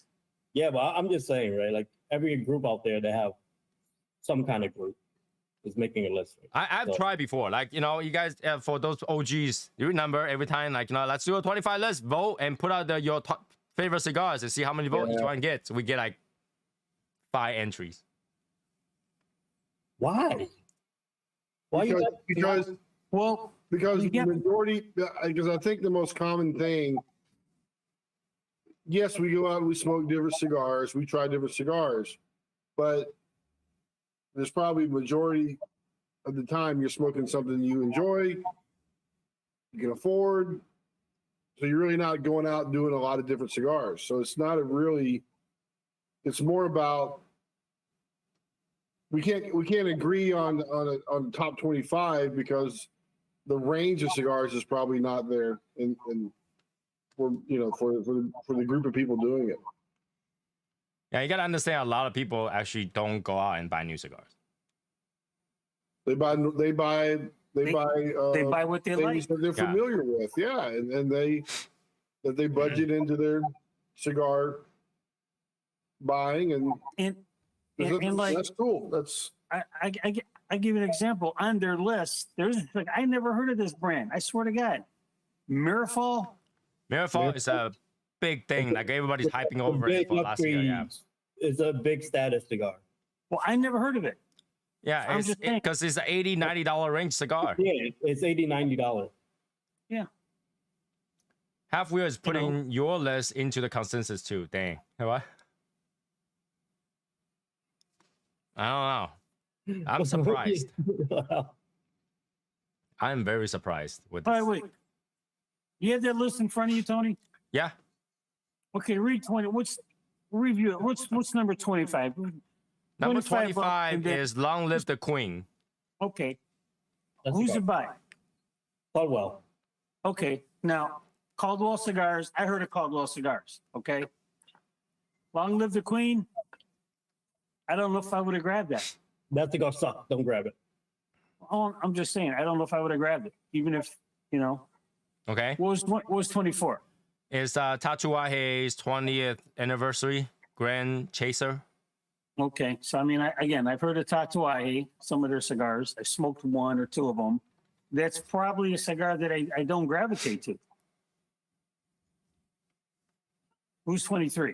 B: Yeah, but I'm just saying, right? Like every group out there, they have some kind of group is making a list. Right?
A: I've
B: So-
A: tried before. Like, you guys, for those OGs, you remember every time, like, let's do a 25 list, vote, and put out your top favorite cigars and see how many votes each one gets. So we get like 5 entries.
B: Why? Why you
C: Because
D: Well,
C: because
D: Yeah.
C: the majority, because I think the most common thing, yes, we go out and we smoke different cigars, we try different cigars, but there's probably majority of the time you're smoking something you enjoy, you can afford, so you're really not going out and doing a lot of different cigars. So it's not it's more about we can't agree on a top 25 because the range of cigars is probably not there in for the group of people doing it.
A: Yeah, you gotta understand. A lot of people actually don't go out and buy new cigars.
C: They buy
D: They buy what they like.
C: things that they're familiar with, yeah, and they budget into their cigar buying, and
D: And like,
C: that's cool. That's
D: I give you an example. On their list, there's like, I never heard of this brand. I swear to God. Mirafol.
A: Mirafol is a big thing. Like everybody's hyping over it for last year. Yeah,
B: It's a big status cigar.
D: Well, I never heard of it.
A: yeah,
D: I'm
A: it's
D: just saying.
A: because it's an $80, $90 range cigar.
B: Yeah, it's $80, $90.
A: Halfwheel is putting your list into the consensus too. Dang, what? I don't know. I'm surprised. I'm very surprised with
D: By
A: this.
D: the way, you have that list in front of you, Tony?
A: Yeah,
D: Okay, read 20. Review it. What's number 25?
A: number
D: 25
A: 25 is Long Live the Queen.
D: Okay.
B: That's
D: Who's
B: cigar.
D: it by?
B: Caldwell.
D: Okay. Now, Caldwell Cigars. I heard of Caldwell Cigars. Okay. Long live the Queen. I don't know if I would have grabbed that.
B: That cigar sucks. Don't grab it.
D: Oh, I'm just saying. I don't know if I would have grabbed it, even if
A: Okay,
D: What was 24?
A: it's Tatuaje's 20th anniversary Grand Chaser.
D: Okay, so I mean, I've heard of Tatuaje, some of their cigars. I smoked 1 or 2 of them. That's probably a cigar that I don't gravitate to. Who's 23?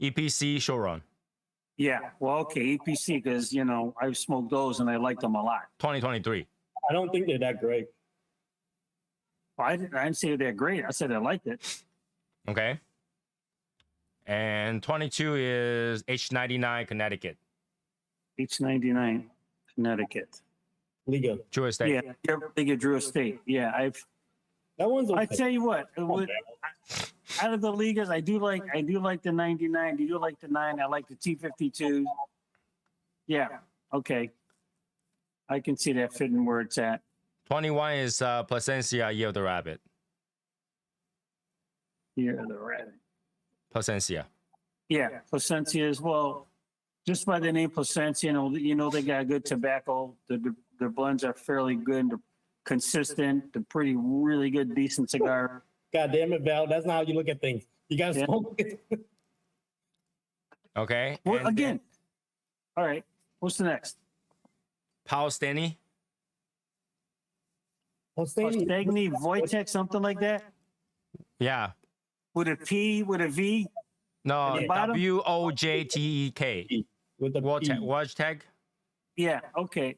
A: EPC Showrun
D: Yeah, well, okay, EPC, because I've smoked those and I like them a lot.
A: 2023.
B: I don't think they're that great.
D: Well, I didn't say they're great. I said I liked it.
A: Okay. And 22 is H99 Connecticut.
D: H99, Connecticut.
B: Liga.
A: True Estate.
D: Yeah, Big Drew Estate. Yeah,
B: That one's okay.
D: I tell you what, out of the Ligas, I do like the 99. I do like the 9. I like the T52. Yeah. Okay. I can see that fitting where it's at.
A: 21 is Plasencia Year of the Rabbit.
D: Year of the Rabbit.
A: Plasencia.
D: Yeah, Plasencia as well. Just by the name Plasencia, you know they got good tobacco. The blends are fairly good. They're consistent. They're pretty, really good, decent cigar.
B: God damn it, Val. That's not how you look at things. You gotta
D: Yeah.
B: smoke it.
A: Okay.
D: Well,
A: and
D: again, all right. What's the next?
A: Paul Stanley.
D: Stagny, Wojtek, something like that?
A: Yeah.
D: With a P, with a V?
A: No,
D: At the bottom?
A: Wojtek.
B: With the
A: Wojtek.
D: Yeah, okay.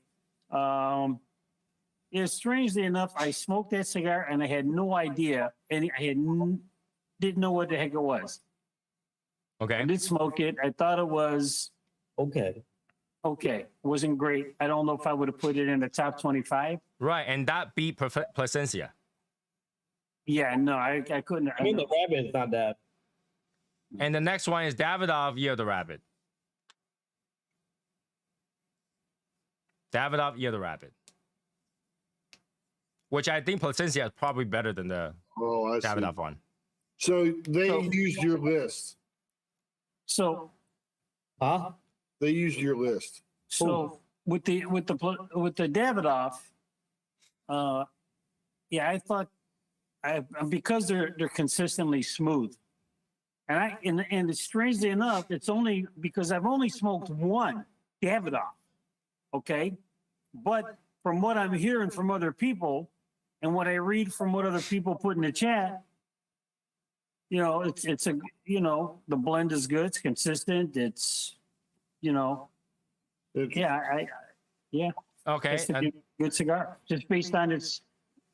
D: Yeah, strangely enough, I smoked that cigar and I had no idea, and I didn't know what the heck it was. I
A: Okay.
D: did smoke it. I thought it was
B: Okay.
D: okay. Wasn't great. I don't know if I would have put it in the top 25.
A: Right, and that beat Plasencia.
D: Yeah, no, I couldn't.
B: I mean, the rabbit is not that.
A: And the next one is Davidoff Year of the Rabbit. Davidoff Year of the Rabbit. Which I think Plasencia is probably better than the
C: Oh, I see.
A: Davidoff one.
C: So they
D: So-
C: used your list.
D: So
B: Huh?
C: They used your list.
D: So with the Davidoff, yeah, I thought because they're consistently smooth, and strangely enough, it's only because I've only smoked one Davidoff, okay, but from what I'm hearing from other people, and what I read from what other people put in the chat, you know, it's a the blend is good, it's consistent, it's
C: It's-
D: yeah,
A: Okay.
D: it's a
A: And,
D: good cigar, just based on its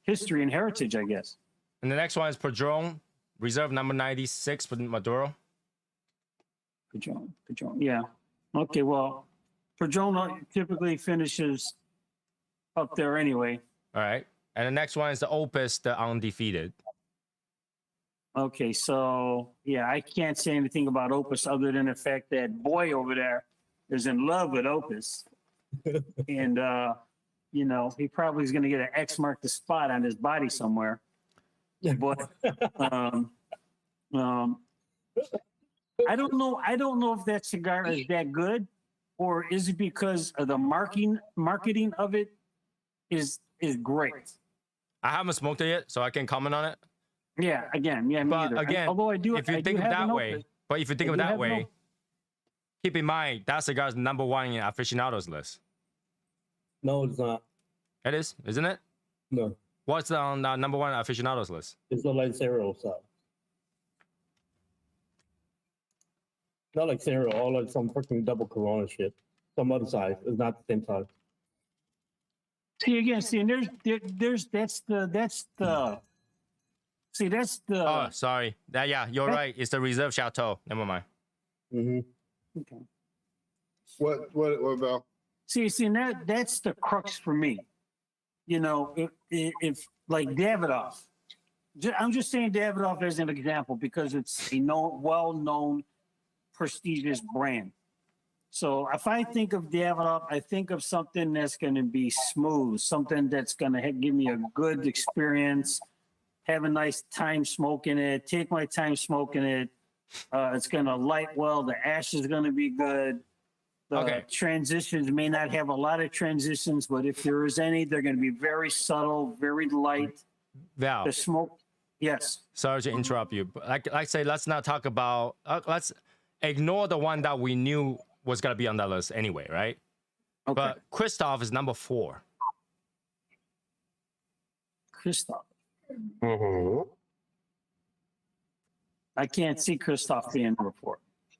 D: history and heritage, I guess.
A: and the next one is Padron Reserve number 96 for Maduro.
D: Padron, yeah. Okay, well, Padron typically finishes up there anyway.
A: All right. And the next one is the Opus, the Undefeated.
D: Okay, so yeah, I can't say anything about Opus other than the fact that boy over there is in love with Opus, and he probably is going to get an X mark the spot on his body somewhere. But I don't know. I don't know if that cigar is that good, or is it because of the marketing of it is great.
A: I haven't smoked it yet, so I can comment on it.
D: Yeah, again, yeah. Me
A: But
D: either.
A: again,
D: although I do,
A: if you
D: I
A: think
D: do
A: of
D: have
A: that
D: an
A: way,
D: Opus.
A: but if you think
D: I
A: of
D: do
A: that
D: have an
A: way,
D: Opus.
A: keep in mind that cigar is number one in aficionados list.
B: No, it's not.
A: It is, isn't it?
B: No,
A: What's on the number one aficionados list?
B: it's not like cereal stuff. Not like cereal, all like some freaking double Corona shit. Some other size. It's not the same size.
D: See again. See, and there's that's the. See, that's the.
A: Oh, sorry. Yeah, you're
D: That-
A: right. It's the Reserve Chateau. Never mind.
B: Mm-hmm.
D: Okay.
C: What about?
D: See, and that's the crux for me. If like Davidoff, I'm just saying Davidoff as an example because it's a well-known, prestigious brand. So if I think of Davidoff, I think of something that's going to be smooth, something that's going to give me a good experience, have a nice time smoking it, take my time smoking it. It's going to light well. The ash is going to be good. The
A: Okay.
D: transitions may not have a lot of transitions, but if there is any, they're going to be very subtle, very light.
A: Val,
D: The smoke, yes.
A: sorry to interrupt you. But like I say, let's not talk about. Let's ignore the one that we knew was gonna be on that list anyway, right?
D: Okay.
A: But Christoph is number 4.
D: Christoph. I can't see Christoph being number 4.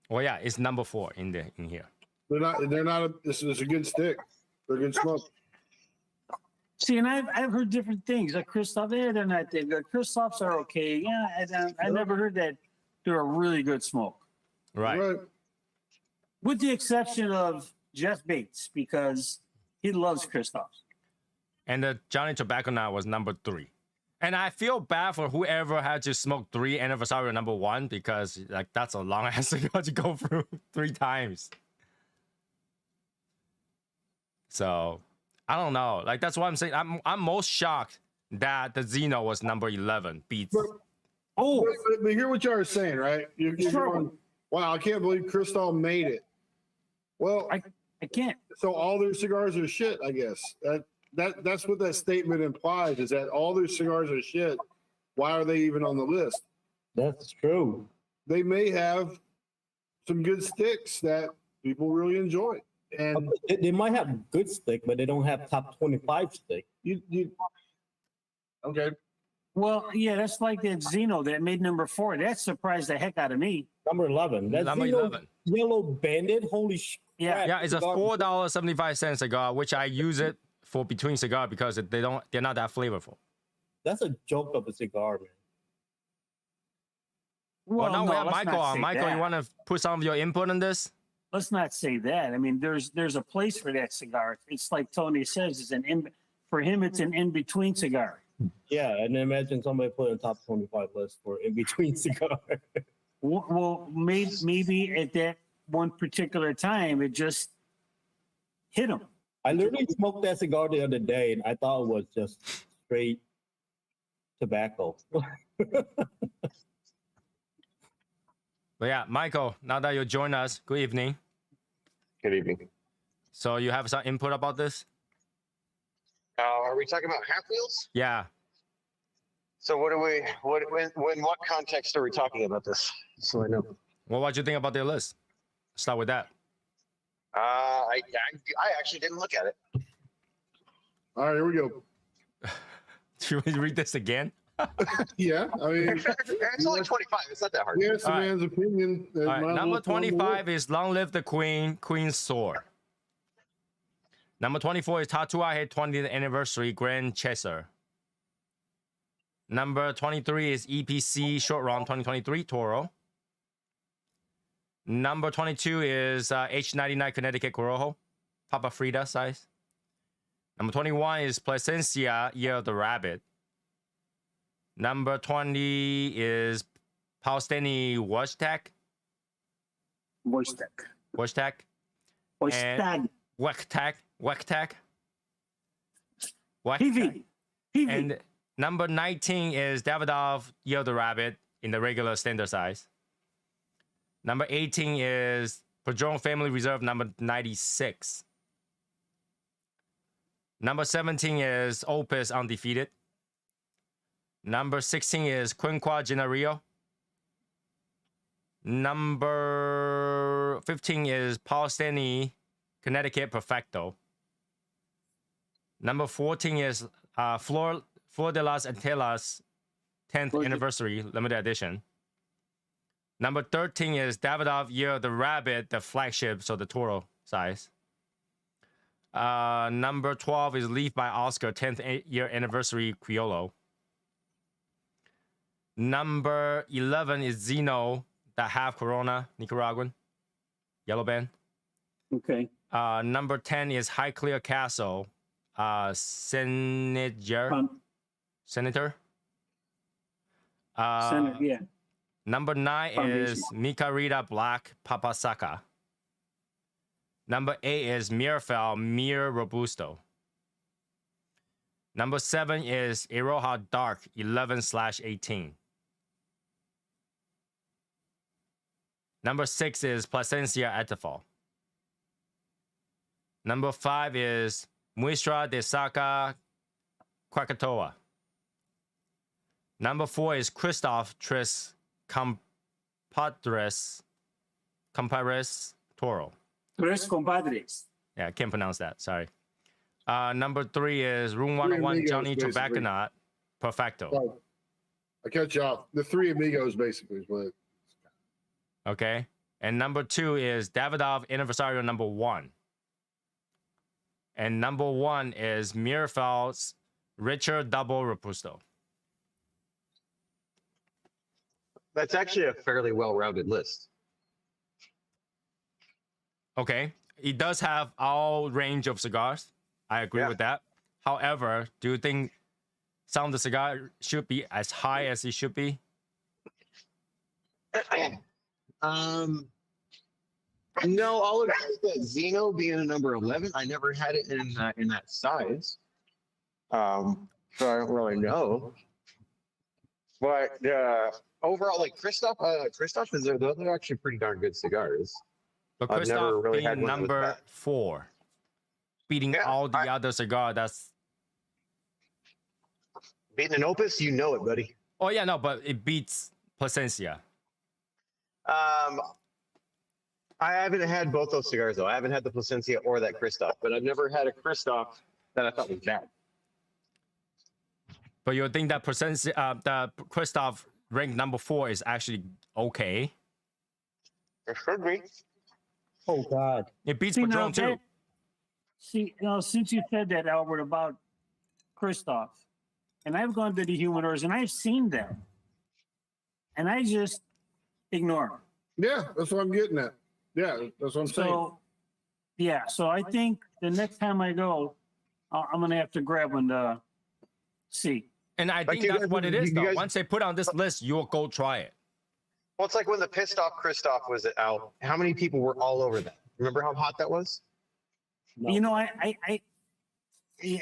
A: Well, yeah, it's number 4 in here.
C: They're not. This is a good stick. They're good smoke.
D: See, and I've heard different things. Like Christoph, they're not that good. Christophs are okay. Yeah, I never heard that they're a really good smoke.
A: Right.
D: With the exception of Jeff Bates, because he loves Christophs.
A: And the Johnny Tobacco now was number 3. And I feel bad for whoever had to smoke 3 Anniversario number 1 because like that's a long ass cigar to go through 3 times. So I don't know. Like that's what I'm saying. I'm most shocked that the Zeno was number 11. Beats.
D: Oh,
C: But hear what y'all are saying, right? You're
D: Sure.
C: going, wow, I can't believe Cristal made it. Well,
D: I can't.
C: so all their cigars are shit, I guess. That's what that statement implies, is that all their cigars are shit. Why are they even on the list?
B: That's true.
C: They may have some good sticks that people really enjoy. And
B: They might have good stick, but they don't have top 25 stick.
C: you okay.
D: Well, yeah, that's like that Zeno that made number 4. That surprised the heck out of me.
B: Number 11. That's
A: Number
B: Zeno
A: 11.
B: Yellow Bandit. Holy shit.
D: Yeah.
A: Yeah, it's a $4.75 cigar, which I use it for between cigar because they're not that flavorful.
B: That's a joke of a cigar, man.
A: Well, now we have
D: let's
A: Michael
D: not
A: on.
D: say
A: Michael,
D: that.
A: you want to put some of your input on this?
D: Let's not say that. I mean, there's a place for that cigar. It's like Tony says, for him, it's an in-between cigar.
B: Yeah, and imagine somebody put a top 25 list for in between cigar.
D: Well, maybe at that one particular time, it just hit him.
B: I literally smoked that cigar the other day, and I thought it was just straight tobacco.
A: But yeah, Michael, now that you join us, good evening.
E: Good evening.
A: So you have some input about this?
E: Are we talking about half wheels?
A: Yeah.
E: So what what context are we talking about this? So I know.
A: Well, what do you think about their list? Start with that.
E: I actually didn't look at it.
C: All right, here we go.
A: Should we read this again?
C: Yeah, I mean,
E: It's only 25. It's not that hard.
C: yes, the
A: All right.
C: man's opinion.
A: All right, number 25 is Long Live the Queen, Queen's Sword. Number 24 is Tattoo Head 20th Anniversary Grand Chaser. Number 23 is EPC Short Run 2023 Toro. Number 22 is H99 Connecticut Corojo, Papa Frida size. Number 21 is Placencia Year of the Rabbit. Number 20 is Pausteni Wojtek.
D: Wojtek.
A: Wojtek.
D: Wojtek.
A: Wektak. Wektak.
D: PV. PV.
A: And number 19 is Davidoff Year of the Rabbit in the regular standard size. Number 18 is Padron Family Reserve number 96. Number 17 is Opus Undefeated. Number 16 is Quinqua Gennario. Number 15 is Pausteni Connecticut Perfecto. Number 14 is Flor de las Antillas 10th Anniversary Limited Edition. Number 13 is Davidoff Year of the Rabbit, the flagship, so the Toro size. Number 12 is Leaf by Oscar 10th year anniversary Criollo. Number 11 is Zeno, the half Corona Nicaraguan, yellow band.
D: Okay.
A: Number 10 is High Clear Castle, Senator.
D: Senator, yeah.
A: Number 9 is Micarita Black Papasaka. Number 8 is Mirafel Mir Robusto. Number 7 is Iroha Dark 11/18. Number 6 is Placencia Etafal. Number 5 is Muestra de Saca Krakatoa. Number 4 is Christoph Tris Compares Toro.
D: Tres compadres.
A: Yeah, I can't pronounce that. Sorry. Number 3 is Room 101
C: Amigos,
A: Johnny
C: basically.
A: Tobacconut Perfecto.
C: Right. I cut you off. The Three Amigos, basically, is what.
A: Okay. And number 2 is Davidoff Anniversario number 1. And number 1 is Mirafel's Richard Double Robusto.
E: That's actually a fairly well-rounded list.
A: Okay. It does have all range of cigars. I agree
E: Yeah.
A: with that. However, do you think sound the cigar should be as high as it should be?
E: No, I'll agree with that. Xeno being a number 11, I never had it in that size. So I don't really know. But overall, like Christoph is those are actually pretty darn good cigars.
A: But
E: I've never
A: Christoph
E: really had
A: being
E: one with
A: number
E: that.
A: 4, beating
E: Yeah,
A: all the other cigar. That's
E: Beating an Opus, you know it, buddy.
A: oh yeah, no, but it beats Plasencia.
E: I haven't had both those cigars though. I haven't had the Plasencia or that Christoph, but I've never had a Christoph that I thought was bad.
A: But you think that Plasencia, the Christoph ranked number 4 is actually okay?
E: It should be.
B: Oh God.
A: It beats
D: See, now
A: Padron too.
D: that- See, since you said that, Albert, about Christoph, and I've gone to the humidors and I've seen them, and I just ignore them.
C: Yeah, that's what I'm getting at. Yeah, that's what I'm saying.
D: So, yeah, so I think the next time I go, I'm gonna have to grab one to see.
A: And I
E: Like
A: think
E: you
A: that's
E: guys-
A: what it is,
E: you
A: though.
E: guys-
A: Once they put on this list, you'll go try it.
E: Well, it's like when the pissed off Christoph was out. How many people were all over that? Remember how hot that was?
B: No.
D: You know, yeah.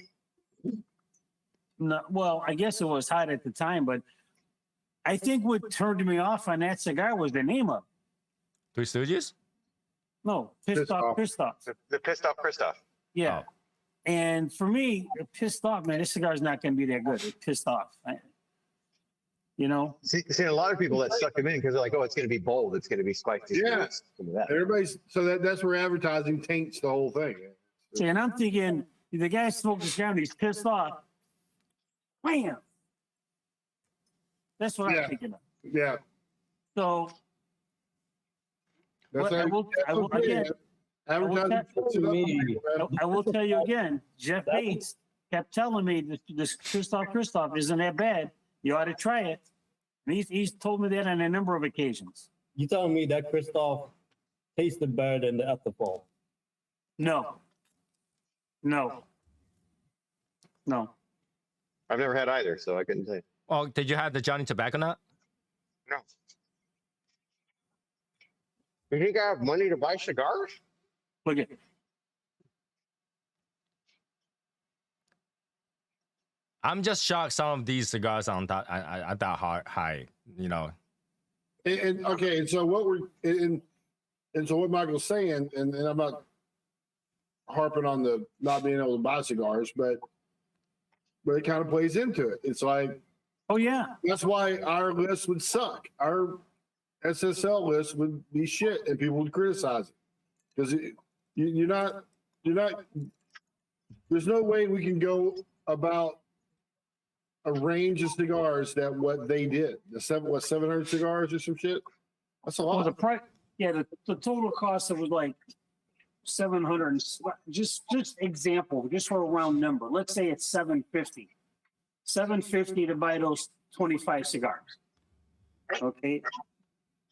D: No, well, I guess it was hot at the time, but I think what turned me off on that cigar was the name of it.
A: Three Stooges?
D: No, pissed
C: Pissed
D: off
C: off.
D: Christoph.
E: The pissed off Christoph.
D: Yeah.
A: Oh.
D: And for me, pissed off, man, this cigar is not going to be that good. It's pissed off. You know?
E: See, a lot of people that suck him in because they're like, oh, it's going to be bold. It's going to be spicy.
C: Yeah.
E: Some of that.
C: Everybody's so that's where advertising taints the whole thing.
D: See, and I'm thinking, the guy smoked this cigar and he's pissed off. Wham! That's what
C: Yeah.
D: I'm thinking of.
C: Yeah,
D: So,
C: that's
D: Well, I
C: how-
D: will-
C: that's
D: I will-
C: what it is.
D: again,
C: Advertising
D: tell-
C: puts it up
B: Me.
C: there,
D: I will tell you again, Jeff Bates kept telling me this Christoph isn't that bad. You ought to try it. And he's told me that on a number of occasions.
B: You telling me that Christoph tasted better than the Ethanol?
D: No. No. No.
E: I've never had either, so I couldn't say.
A: Oh, did you have the Johnny Tobacco Nut?
E: No. You think I have money to buy cigars?
D: Look at
A: I'm just shocked some of these cigars aren't that at that high. You know,
C: and okay, and so what we're and so what Michael's saying, and I'm not harping on the not being able to buy cigars, but it kind of plays into it. It's like
D: Oh yeah.
C: that's why our list would suck. Our SSL list would be shit, and people would criticize it because you're not. There's no way we can go about a range of cigars that what they did. The 700 cigars or some shit. That's a
D: Well,
C: lot.
D: the price, yeah, the total cost of was like 700. Just example, just for a round number. Let's say it's 750. 750 to buy those 25 cigars. Okay.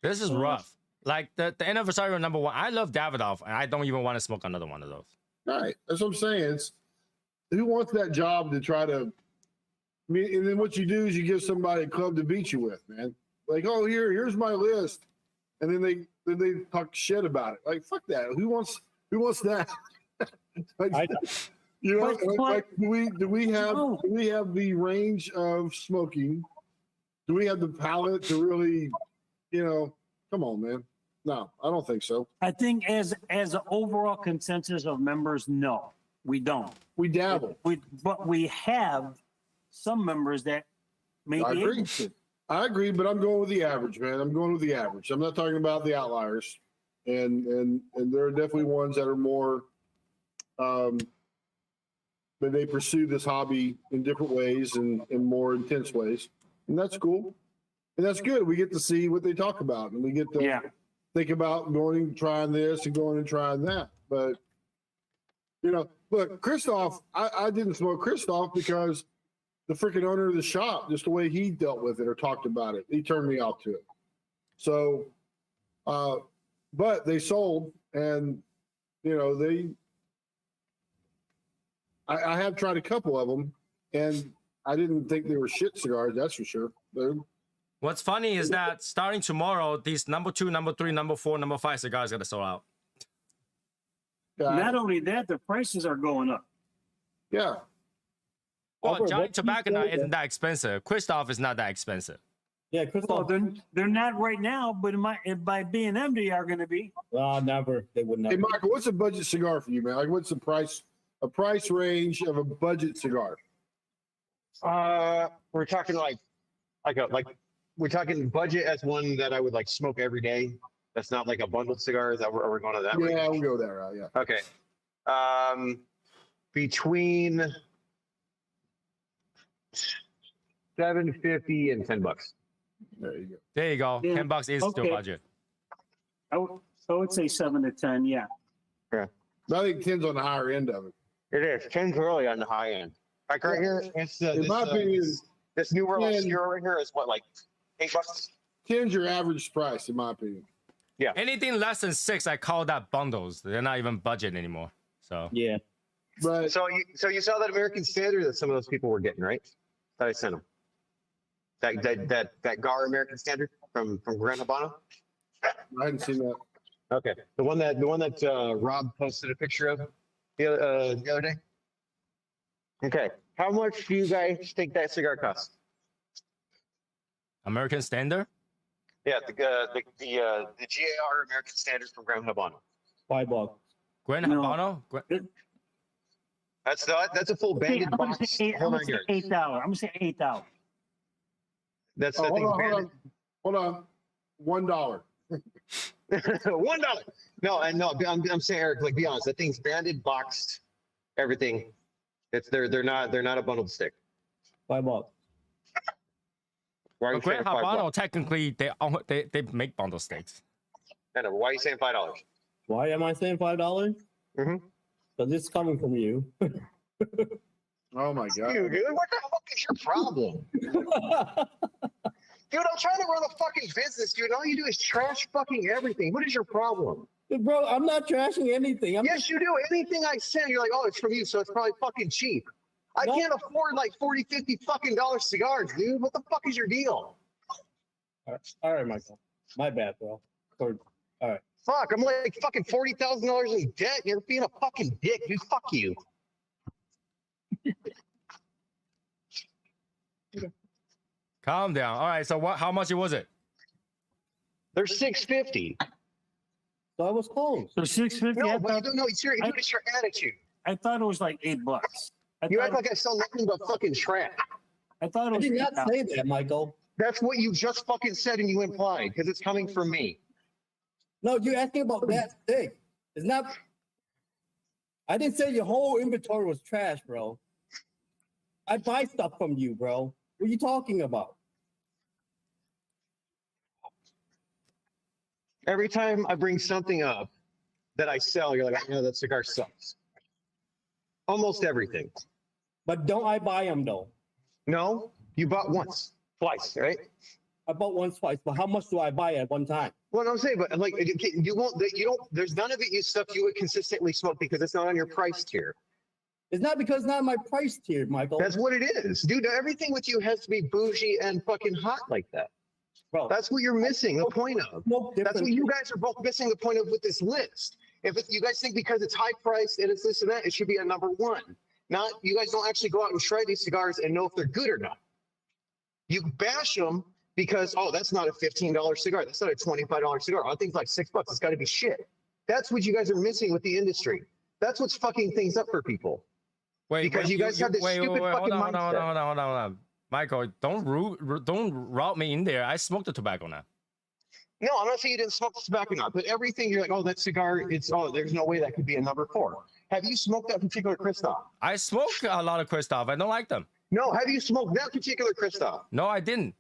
A: this is rough. Like the anniversary number 1. I love Davidoff, and I don't even want to smoke another one of those.
C: Right. That's what I'm saying. It's who wants that job to try to. I mean, and then what you do is you give somebody a club to beat you with, man. Like, oh, here's my list, and then they talk shit about it. Like, fuck that. Who wants that? Like,
B: I,
C: you know,
D: But-
C: like, do we
D: No.
C: have the range of smoking? Do we have the palate to really, come on, man? No, I don't think so.
D: I think as an overall consensus of members, no, we don't.
C: We dabble.
D: But we have some members that may
C: I
D: be
C: agree.
D: able to.
C: I agree, but I'm going with the average, man. I'm going with the average. I'm not talking about the outliers, and there are definitely ones that are more, but they pursue this hobby in different ways and in more intense ways, and that's cool, and that's good. We get to see what they talk about, and we get to
D: Yeah.
C: think about going and trying this and going and trying that. But look, Christoph, I didn't smoke Christoph because the freaking owner of the shop, just the way he dealt with it or talked about it, he turned me off to it. So, but they sold, and I have tried a couple of them, and I didn't think they were shit cigars. That's for sure.
A: What's funny is that starting tomorrow, these number 2, number 3, number 4, number 5 cigars gonna sell out.
D: Not only that, the prices are going up.
C: Yeah.
A: Well,
B: Albert,
A: Johnny
B: what
A: Tobacco
B: you
A: Nut
B: say
A: isn't that expensive. Christoph is not that expensive.
B: Yeah,
D: Well,
B: Christoph.
D: they're not right now, but by B&M they are going to be.
B: Never. They would
C: Hey,
B: never.
C: Michael, what's a budget cigar for you, man? Like, what's the price? A price range of a budget cigar?
E: We're talking like we're talking budget as one that I would like smoke every day. That's not like a bundled cigar. Is that are we going to that?
C: Yeah,
E: range?
C: we'll go there. Yeah.
E: Okay. Between $7.50 and $10.
C: There you go.
A: There you go.
D: Yeah,
A: $10 is still
D: okay.
A: budget.
D: I would say 7 to 10. Yeah.
C: I think 10's on the higher end of it.
E: It is. 10's really on the high end. Like right here, it's
C: In my opinion,
E: this new world
C: 10
E: obscure right here is what, like $8?
C: 10's your average price, in my opinion.
A: Anything less than 6, I call that bundles. They're not even budget anymore. So
B: Yeah.
C: But
E: So you saw that American Standard that some of those people were getting, right? That I sent them. That GAR American Standard from Grand Habano.
C: I hadn't seen that.
E: Okay, the one that Rob posted a picture of the other day. Okay, how much do you guys think that cigar costs?
A: American Standard?
E: Yeah, the GAR American Standard from Grand Habano.
B: $5.
A: Grand
D: No.
A: Habano?
E: That's a full banded
D: I'm gonna
E: box.
D: say
E: Whole nine
D: $8.
E: yards.
D: I'm gonna say $8.
E: That's
C: Oh,
E: that
C: hold
E: thing's
C: on,
E: banded.
C: hold on. $1.
E: $1. No, I'm saying, Eric, like, be honest, that thing's banded, boxed, everything. They're not a bundled stick.
B: $5.
E: Why are you
A: But Grand
E: saying $5?
A: Habano, technically, they make bundle sticks.
E: I know. Why are you saying $5?
B: Why am I saying $5?
E: Mhm.
B: Because it's coming from you.
C: Oh my god.
E: Dude, what the fuck is your problem? Dude, I'm trying to run a fucking business, dude. And all you do is trash fucking everything. What is your problem?
B: Bro, I'm not trashing anything.
E: Yes, you do. Anything I send, you're like, oh, it's from you, so it's probably fucking cheap. I
B: No.
E: can't afford like 40, 50 fucking dollar cigars, dude. What the fuck is your deal?
B: All right, Michael. My bad, bro.
E: Fuck, I'm like fucking $40,000 in debt. You're being a fucking dick, dude. Fuck you.
A: Calm down. All right, so how much was it?
E: They're $6.50.
B: So I was close.
D: So 650.
E: No,
D: I
E: but you
D: thought,
E: don't know. It's your attitude.
D: I thought it was like $8.
E: You act like I sell nothing but fucking trash.
D: I thought it
B: I
D: was
B: did not
D: $8.
B: say that, Michael.
E: That's what you just fucking said and you implied because it's coming from me.
B: No, you're asking about that thing. It's not. I didn't say your whole inventory was trash, bro. I buy stuff from you, bro. What are you talking about?
E: Every time I bring something up that I sell, you're like, I know that cigar sucks. Almost everything.
B: But don't I buy them though?
E: No, you bought once, twice, right?
B: I bought once, twice, but how much do I buy at one time?
E: Well, I'm saying, but like, you won't, you don't, there's none of it you stuff you would consistently smoke because it's not on your price tier.
B: It's not because it's not my price tier, Michael.
E: That's what it is. Dude, everything with you has to be bougie and fucking hot like that.
B: bro.
E: That's what you're missing the point of.
B: No
E: That's
B: different.
E: what you guys are both missing the point of with this list. If you guys think because it's high priced and it's this and that, it should be a number one. Not, you guys don't actually go out and try these cigars and know if they're good or not. You bash them because, oh, that's not a $15 cigar. That's not a $25 cigar. Oh, that thing's like $6. It's got to be shit. That's what you guys are missing with the industry. That's what's fucking things up for people.
A: Wait,
E: Because you guys have this stupid fucking
A: hold on,
E: mindset.
A: hold on. Michael, don't route me in there. I smoke the tobacco now.
E: No, I'm not saying you didn't smoke the tobacco nut, but everything you're like, oh, that cigar, it's, oh, there's no way that could be a number 4. Have you smoked that particular Christoph?
A: I smoke a lot of Christoph. I don't like them.
E: No, have you smoked that particular Christoph?
A: No, I didn't.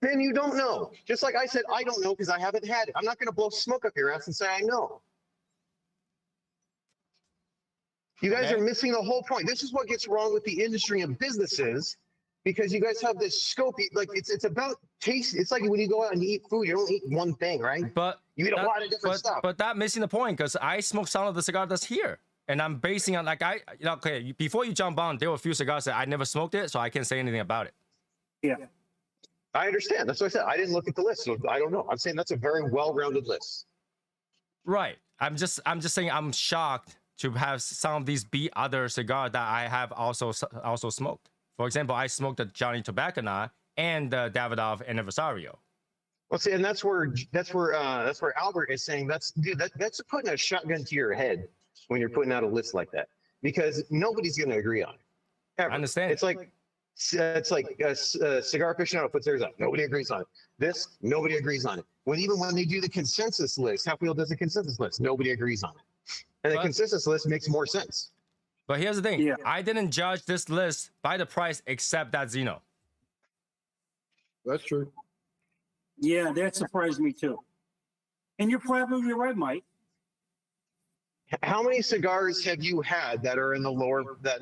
E: Then you don't know. Just like I said, I don't know because I haven't had it. I'm not going to blow smoke up your ass and say I know. You guys
A: Okay.
E: are missing the whole point. This is what gets wrong with the industry and businesses because you guys have this scope. Like it's about taste. It's like when you go out and you eat food, you don't eat one thing, right?
A: But
E: You eat a lot of different stuff.
A: But that missing the point because I smoke some of the cigar that's here. And I'm basing on like okay, before you jump on, there were a few cigars that I never smoked it, so I can't say anything about it.
D: Yeah.
E: I understand. That's what I said. I didn't look at the list, so I don't know. I'm saying that's a very well-rounded list.
A: Right. I'm just saying I'm shocked to have some of these be other cigars that I have also smoked. For example, I smoked the Johnny Tobacco and the Davidoff Anniversario.
E: Well, see, and that's where Albert is saying that's putting a shotgun to your head when you're putting out a list like that, because nobody's going to agree on it. Ever.
A: I understand.
E: It's like Cigar Aficionado puts theirs up. Nobody agrees on it. This, nobody agrees on it. Even when they do the consensus list, Halfwheel does a consensus list. Nobody agrees on it. And the consensus list makes more sense.
A: But here's the thing.
D: Yeah.
A: I didn't judge this list by the price except that Zeno.
C: That's true.
D: Yeah, that surprised me too. And you're probably right, Mike.
E: How many cigars have you had that are in the lower that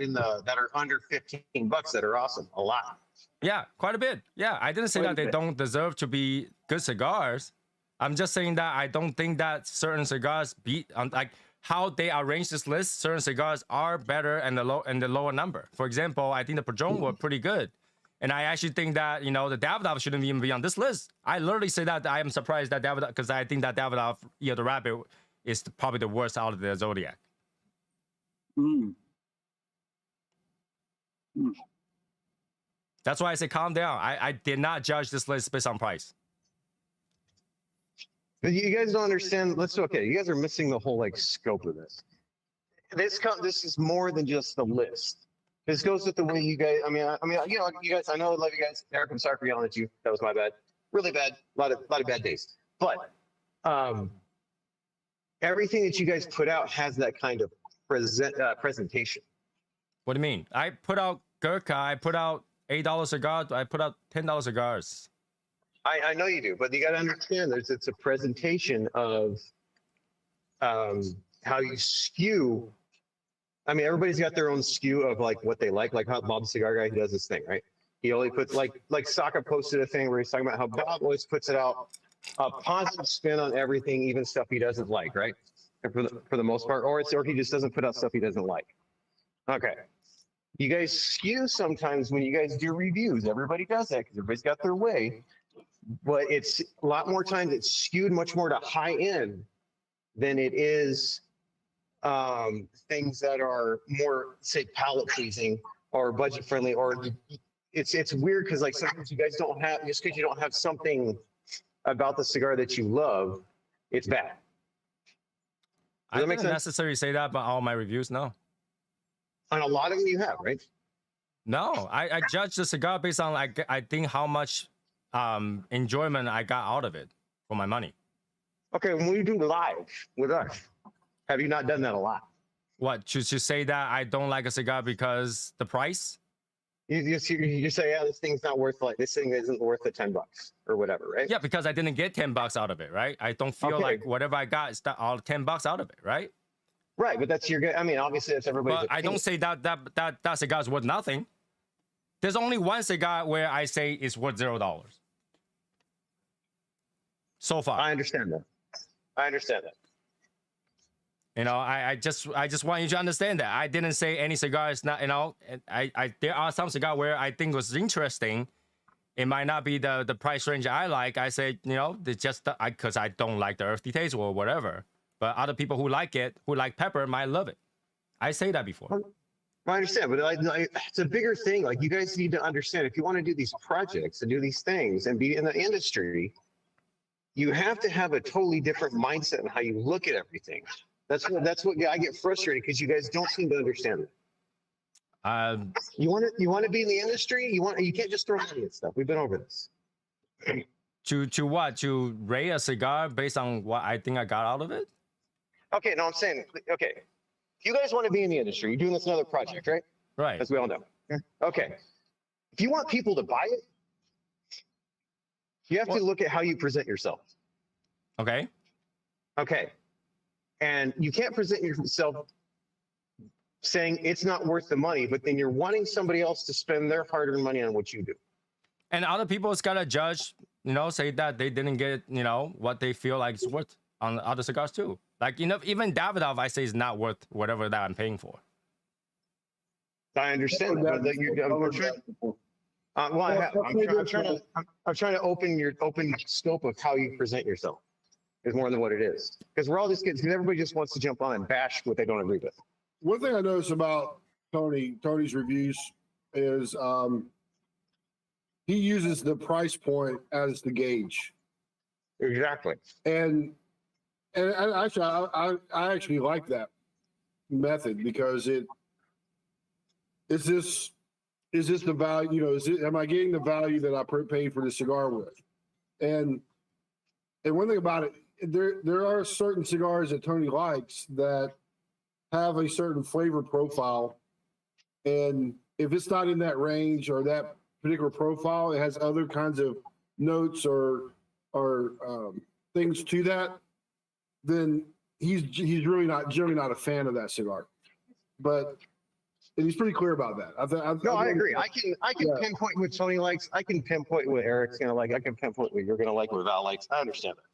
E: are under $15 that are awesome? A lot.
A: Yeah, quite a bit. Yeah, I didn't say
D: Quite a
A: that they
D: bit.
A: don't deserve to be good cigars. I'm just saying that I don't think that certain cigars beat on like how they arrange this list. Certain cigars are better and the lower number. For example, I think the Padron were pretty good. And I actually think that, the Davidoff shouldn't even be on this list. I literally say that I am surprised that Davidoff, because I think that Davidoff, the Rabbit, is probably the worst out of the Zodiac.
D: Mm.
A: That's why I say calm down. I did not judge this list based on price.
E: But you guys don't understand. You guys are missing the whole scope of this. This is more than just the list. This goes with the way you guys. You guys. I know I love you guys. Eric, I'm sorry for yelling at you. That was my bad. Really bad. A lot of bad days. But everything that you guys put out has that kind of presentation.
A: What do you mean? I put out Gurkha. I put out $8 cigars. I put out $10 cigars.
E: I know you do, but you got to understand. It's a presentation of how you skew. I mean, everybody's got their own skew of what they like. Like how Bob Cigar Guy, he does this thing, right? He only puts like Sokka posted a thing where he's talking about how Bob always puts it out a positive spin on everything, even stuff he doesn't like, right? For the most part, or he just doesn't put out stuff he doesn't like. Okay, you guys skew sometimes when you guys do reviews. Everybody does that because everybody's got their way, but it's a lot more times it's skewed much more to high end than it is things that are more, say, palate pleasing or budget friendly, or it's weird because sometimes you guys don't have, just because you don't have something about the cigar that you love, it's bad.
A: I don't necessarily say that about all my reviews. No.
E: On a lot of them you have, right?
A: No, I judge the cigar based on I think how much enjoyment I got out of it for my money.
E: Okay, when we do live with us, have you not done that a lot?
A: What, to say that I don't like a cigar because the price?
E: You say, yeah, this thing's not worth this thing isn't worth the $10 or whatever, right?
A: Yeah, because I didn't get $10 out of it, right? I don't feel like whatever I got is all $10 out of it, right?
E: Right, but that's your. I mean, obviously that's everybody's.
A: But I don't say that cigar is worth nothing. There's only one cigar where I say it's worth $0. So far,
E: I understand that.
A: I just want you to understand that I didn't say any cigar is not. There are some cigar where I think was interesting. It might not be the price range I like. I say, it's just because I don't like the earthy taste or whatever. But other people who like it, who like pepper, might love it. I say that before.
E: I understand, but it's a bigger thing. You guys need to understand, if you want to do these projects and do these things and be in the industry, you have to have a totally different mindset in how you look at everything. That's what I get frustrated because you guys don't seem to understand it. You want to be in the industry. You can't just throw money at stuff. We've been over this.
A: To what? To rate a cigar based on what I think I got out of it?
E: Okay, no, I'm saying, okay, if you guys want to be in the industry, you're doing this another project, right?
A: Right.
E: As we all know. Okay. If you want people to buy it, you have to look at how you present yourself.
A: Okay.
E: Okay. And you can't present yourself saying it's not worth the money, but then you're wanting somebody else to spend their hard-earned money on what you do.
A: And other people's gotta judge, say that they didn't get, what they feel like it's worth. on other cigars too. Like, you know, even Davidoff, I say is not worth whatever that I'm paying for.
E: I understand that, but I'm trying to open scope of how you present yourself is more than what it is, because we're all just kids. Because everybody just wants to jump on and bash what they don't agree with.
C: One thing I noticed about Tony's reviews is he uses the price point as the gauge.
E: Exactly.
C: And actually, I actually like that method because is this the value? You know, am I getting the value that I paid for the cigar with? And one thing about it, there are certain cigars that Tony likes that have a certain flavor profile, and if it's not in that range or that particular profile, it has other kinds of notes or things to that, then he's generally not a fan of that cigar. But and he's pretty clear about that.
E: I agree. I can pinpoint what Tony likes. I can pinpoint what Eric's gonna like. I can pinpoint what you're gonna like, what Val likes. I understand that.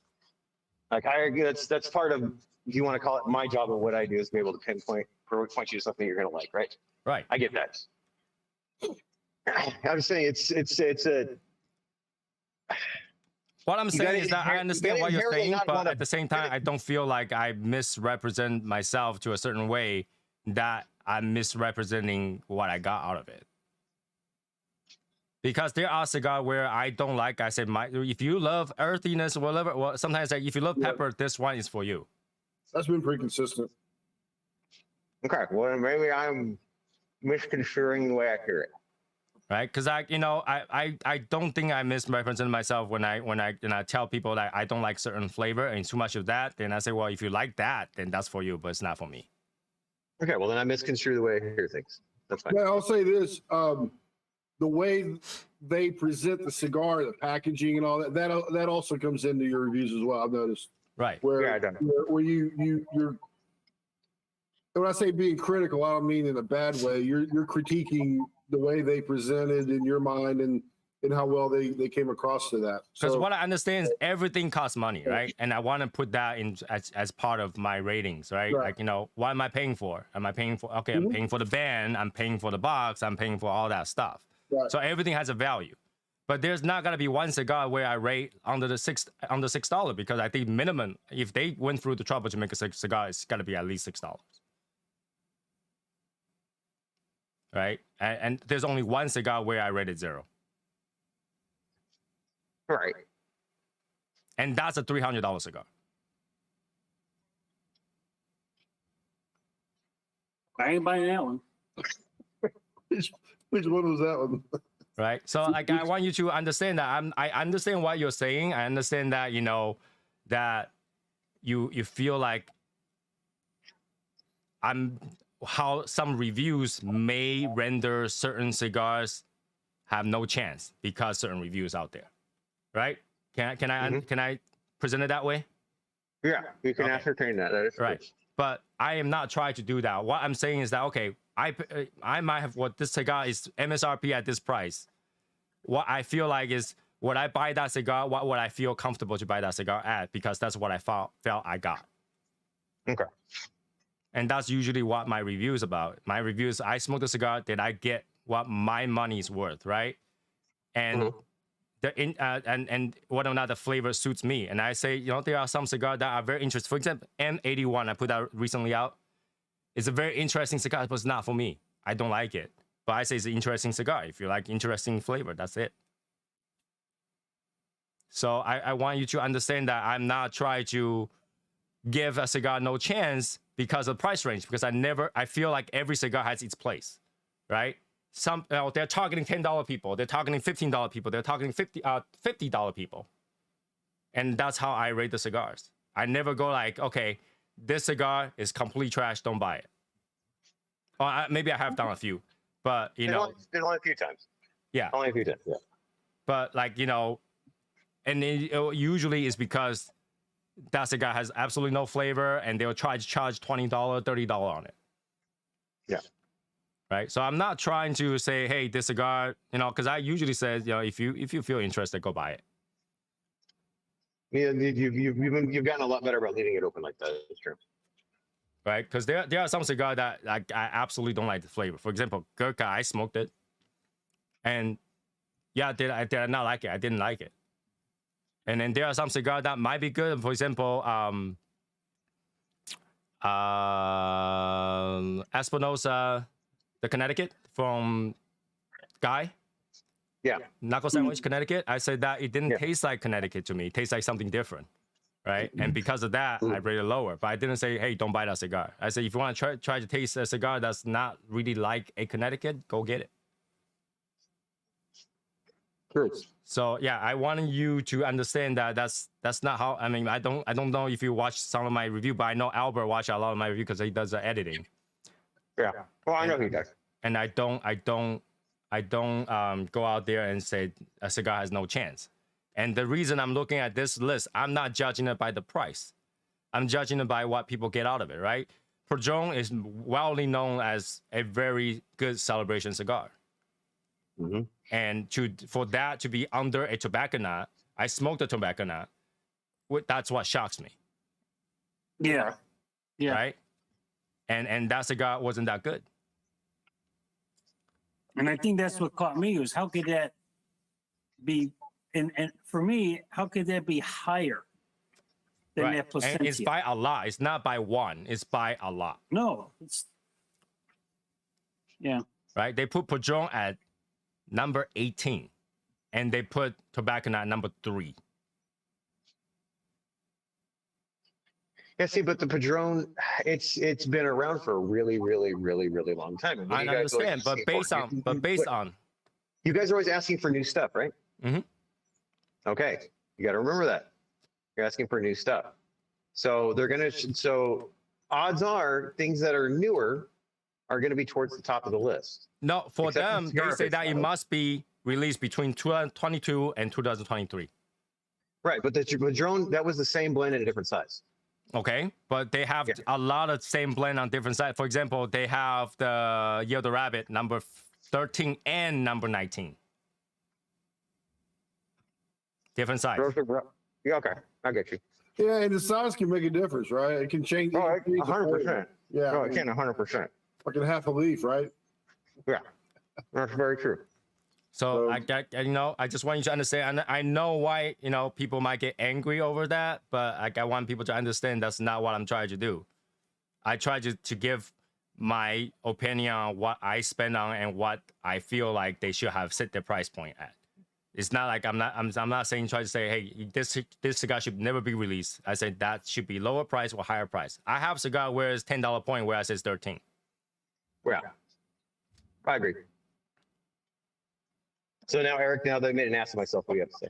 E: Like I agree. That's part of, if you want to call it, my job, or what I do is be able to point you to something you're gonna like, right?
A: Right.
E: I get that. I'm just saying it's a.
A: What I'm saying is that I understand what you're saying, but at the same time,
E: gotta-
A: I don't feel like I misrepresent myself to a certain way that I'm misrepresenting what I got out of it. Because there are cigars where I don't like. I said, if you love earthiness or whatever, well, sometimes like, if you love pepper, this one is for you.
C: That's been pretty consistent.
E: Okay, well maybe I'm misconstruing the way I hear it.
A: Right? Because I don't think I misrepresent myself when I tell people that I don't like certain flavor and too much of that. Then I say, well, if you like that, then that's for you, but it's not for me.
E: Okay, well then I misconstrue the way I hear things. That's fine.
C: Yeah, I'll say this: the way they present the cigar, the packaging, and all that also comes into your reviews as well. I've noticed.
A: Right.
C: Where
E: Yeah, I don't
C: where you're when I say being critical, I don't mean in a bad way. You're critiquing the way they presented in your mind and how well they came across to that.
A: Because
C: So,
A: what I understand is everything costs money, right? And I want to put that in as part of my ratings, right?
C: Right.
A: Like, you know, what am I paying for? Am I paying for, okay, I'm paying for the band, I'm paying for the box, I'm paying for all that stuff.
C: Right.
A: So everything has a value. But there's not gonna be one cigar where I rate under $6 because I think minimum, if they went through the trouble to make a cigar, it's gotta be at least $6. Right? And there's only one cigar where I rated 0.
E: Right.
A: And that's a $300 cigar.
D: I ain't buying that one.
C: which one was that one?
A: Right. So like I want you to understand that I understand what you're saying. I understand that, you know, that you feel like how some reviews may render certain cigars have no chance because certain reviews out there. Right? Can I present it that way?
E: Yeah, you can
A: Okay.
E: ascertain that. That is
A: Right.
E: true.
A: But I am not trying to do that. What I'm saying is that, okay, I might have what this cigar is MSRP at this price. What I feel like is, would I buy that cigar? What would I feel comfortable to buy that cigar at? Because that's what I felt I got.
E: Okay.
A: And that's usually what my review is about. My review is, I smoked a cigar, did I get what my money's worth, right? And and whether or not the flavor suits me. And I say, you know, there are some cigars that are very interesting. For example, M81 I put that recently out. It's a very interesting cigar, but it's not for me. I don't like it. But I say it's an interesting cigar. If you like interesting flavor, that's it. So I want you to understand that I'm not trying to give a cigar no chance because of price range, because I feel like every cigar has its place, right? Some, you know, they're targeting $10 people, they're targeting $15 people, they're targeting $50 people. And that's how I rate the cigars. I never go like, okay, this cigar is complete trash, don't buy it. Or maybe I have done a few, but you know.
E: Only a few times.
A: Yeah.
E: Only a few times, yeah.
A: But like, you know, and it usually is because that cigar has absolutely no flavor and they'll try to charge $20, $30 on it.
E: Yeah.
A: Right. So I'm not trying to say, hey, this cigar, you know, because I usually say, you know, if you feel interested, go buy it.
E: You've gotten a lot better about leaving it open like that. It's true.
A: Right? Because there are some cigars that I absolutely don't like the flavor. For example, Gurkha, I smoked it, and yeah, did I not like it? I didn't like it. And then there are some cigars that might be good. For example, Espinosa, the Connecticut from Guy.
E: Yeah.
A: Knuckle sandwich, Connecticut. I said that it didn't taste like Connecticut to me. It tastes like something different, right? And because of that, I rated it lower. But I didn't say, hey, don't buy that cigar. I said, if you want to try to taste a cigar that's not really like a Connecticut, go get it.
E: True.
A: So yeah, I wanted you to understand that that's not how. I mean, I don't know if you watched some of my review, but I know Albert watched a lot of my review because he does the editing.
E: Yeah. Well, I know he does.
A: And I don't go out there and say a cigar has no chance. And the reason I'm looking at this list, I'm not judging it by the price. I'm judging it by what people get out of it, right? Padron is widely known as a very good celebration cigar.
E: Mm-hmm.
A: And for that to be under a tobacco nut, I smoked a tobacco nut. That's what shocks me.
D: Yeah. Yeah.
A: Right? And that cigar wasn't that good.
D: And I think that's what caught me was how could that be, and for me, how could that be higher than
A: Right.
D: that percentage?
A: And it's by a lot. It's not by one. It's by a lot.
D: No, it's, yeah.
A: Right? They put Padron at number 18, and they put tobacco nut number 3.
E: Yeah, see, but the Padron, it's been around for a really, really, really, really long time. And
A: I
E: you guys always
A: understand, but
E: asking for-
A: based on
E: you guys are always asking for new stuff, right?
A: Mhm.
E: Okay, you got to remember that you're asking for new stuff. So they're gonna. So odds are things that are newer are going to be towards the top of the list.
A: no, for
E: Except for
A: them, they
E: cigar
A: say that it
E: style.
A: must be released between 2022 and 2023.
E: Right, but the Padron, that was the same blend in a different size.
A: Okay, but they have
E: Yeah.
A: a lot of same blend on different sides. For example, they have the Yield the Rabbit number 13 and number 19. Different size.
E: Yeah, okay, I get you.
C: Yeah, and the size can make a difference, right? It can change.
E: Oh,
C: it can change the
E: 100%.
C: flavor. Yeah,
E: No, it can 100%.
C: fucking half a leaf, right?
E: Yeah, that's very true.
A: So I just want you to understand. I know why people might get angry over that, but I want people to understand that's not what I'm trying to do. I try to give my opinion on what I spend on and what I feel like they should have set their price point at. It's not like I'm not saying try to say, hey, this cigar should never be released. I say that should be lower price or higher price. I have cigar where it's $10 point where I say it's 13.
E: Yeah, I agree. So now, Eric, now that I made an ass of myself, what do you have to say?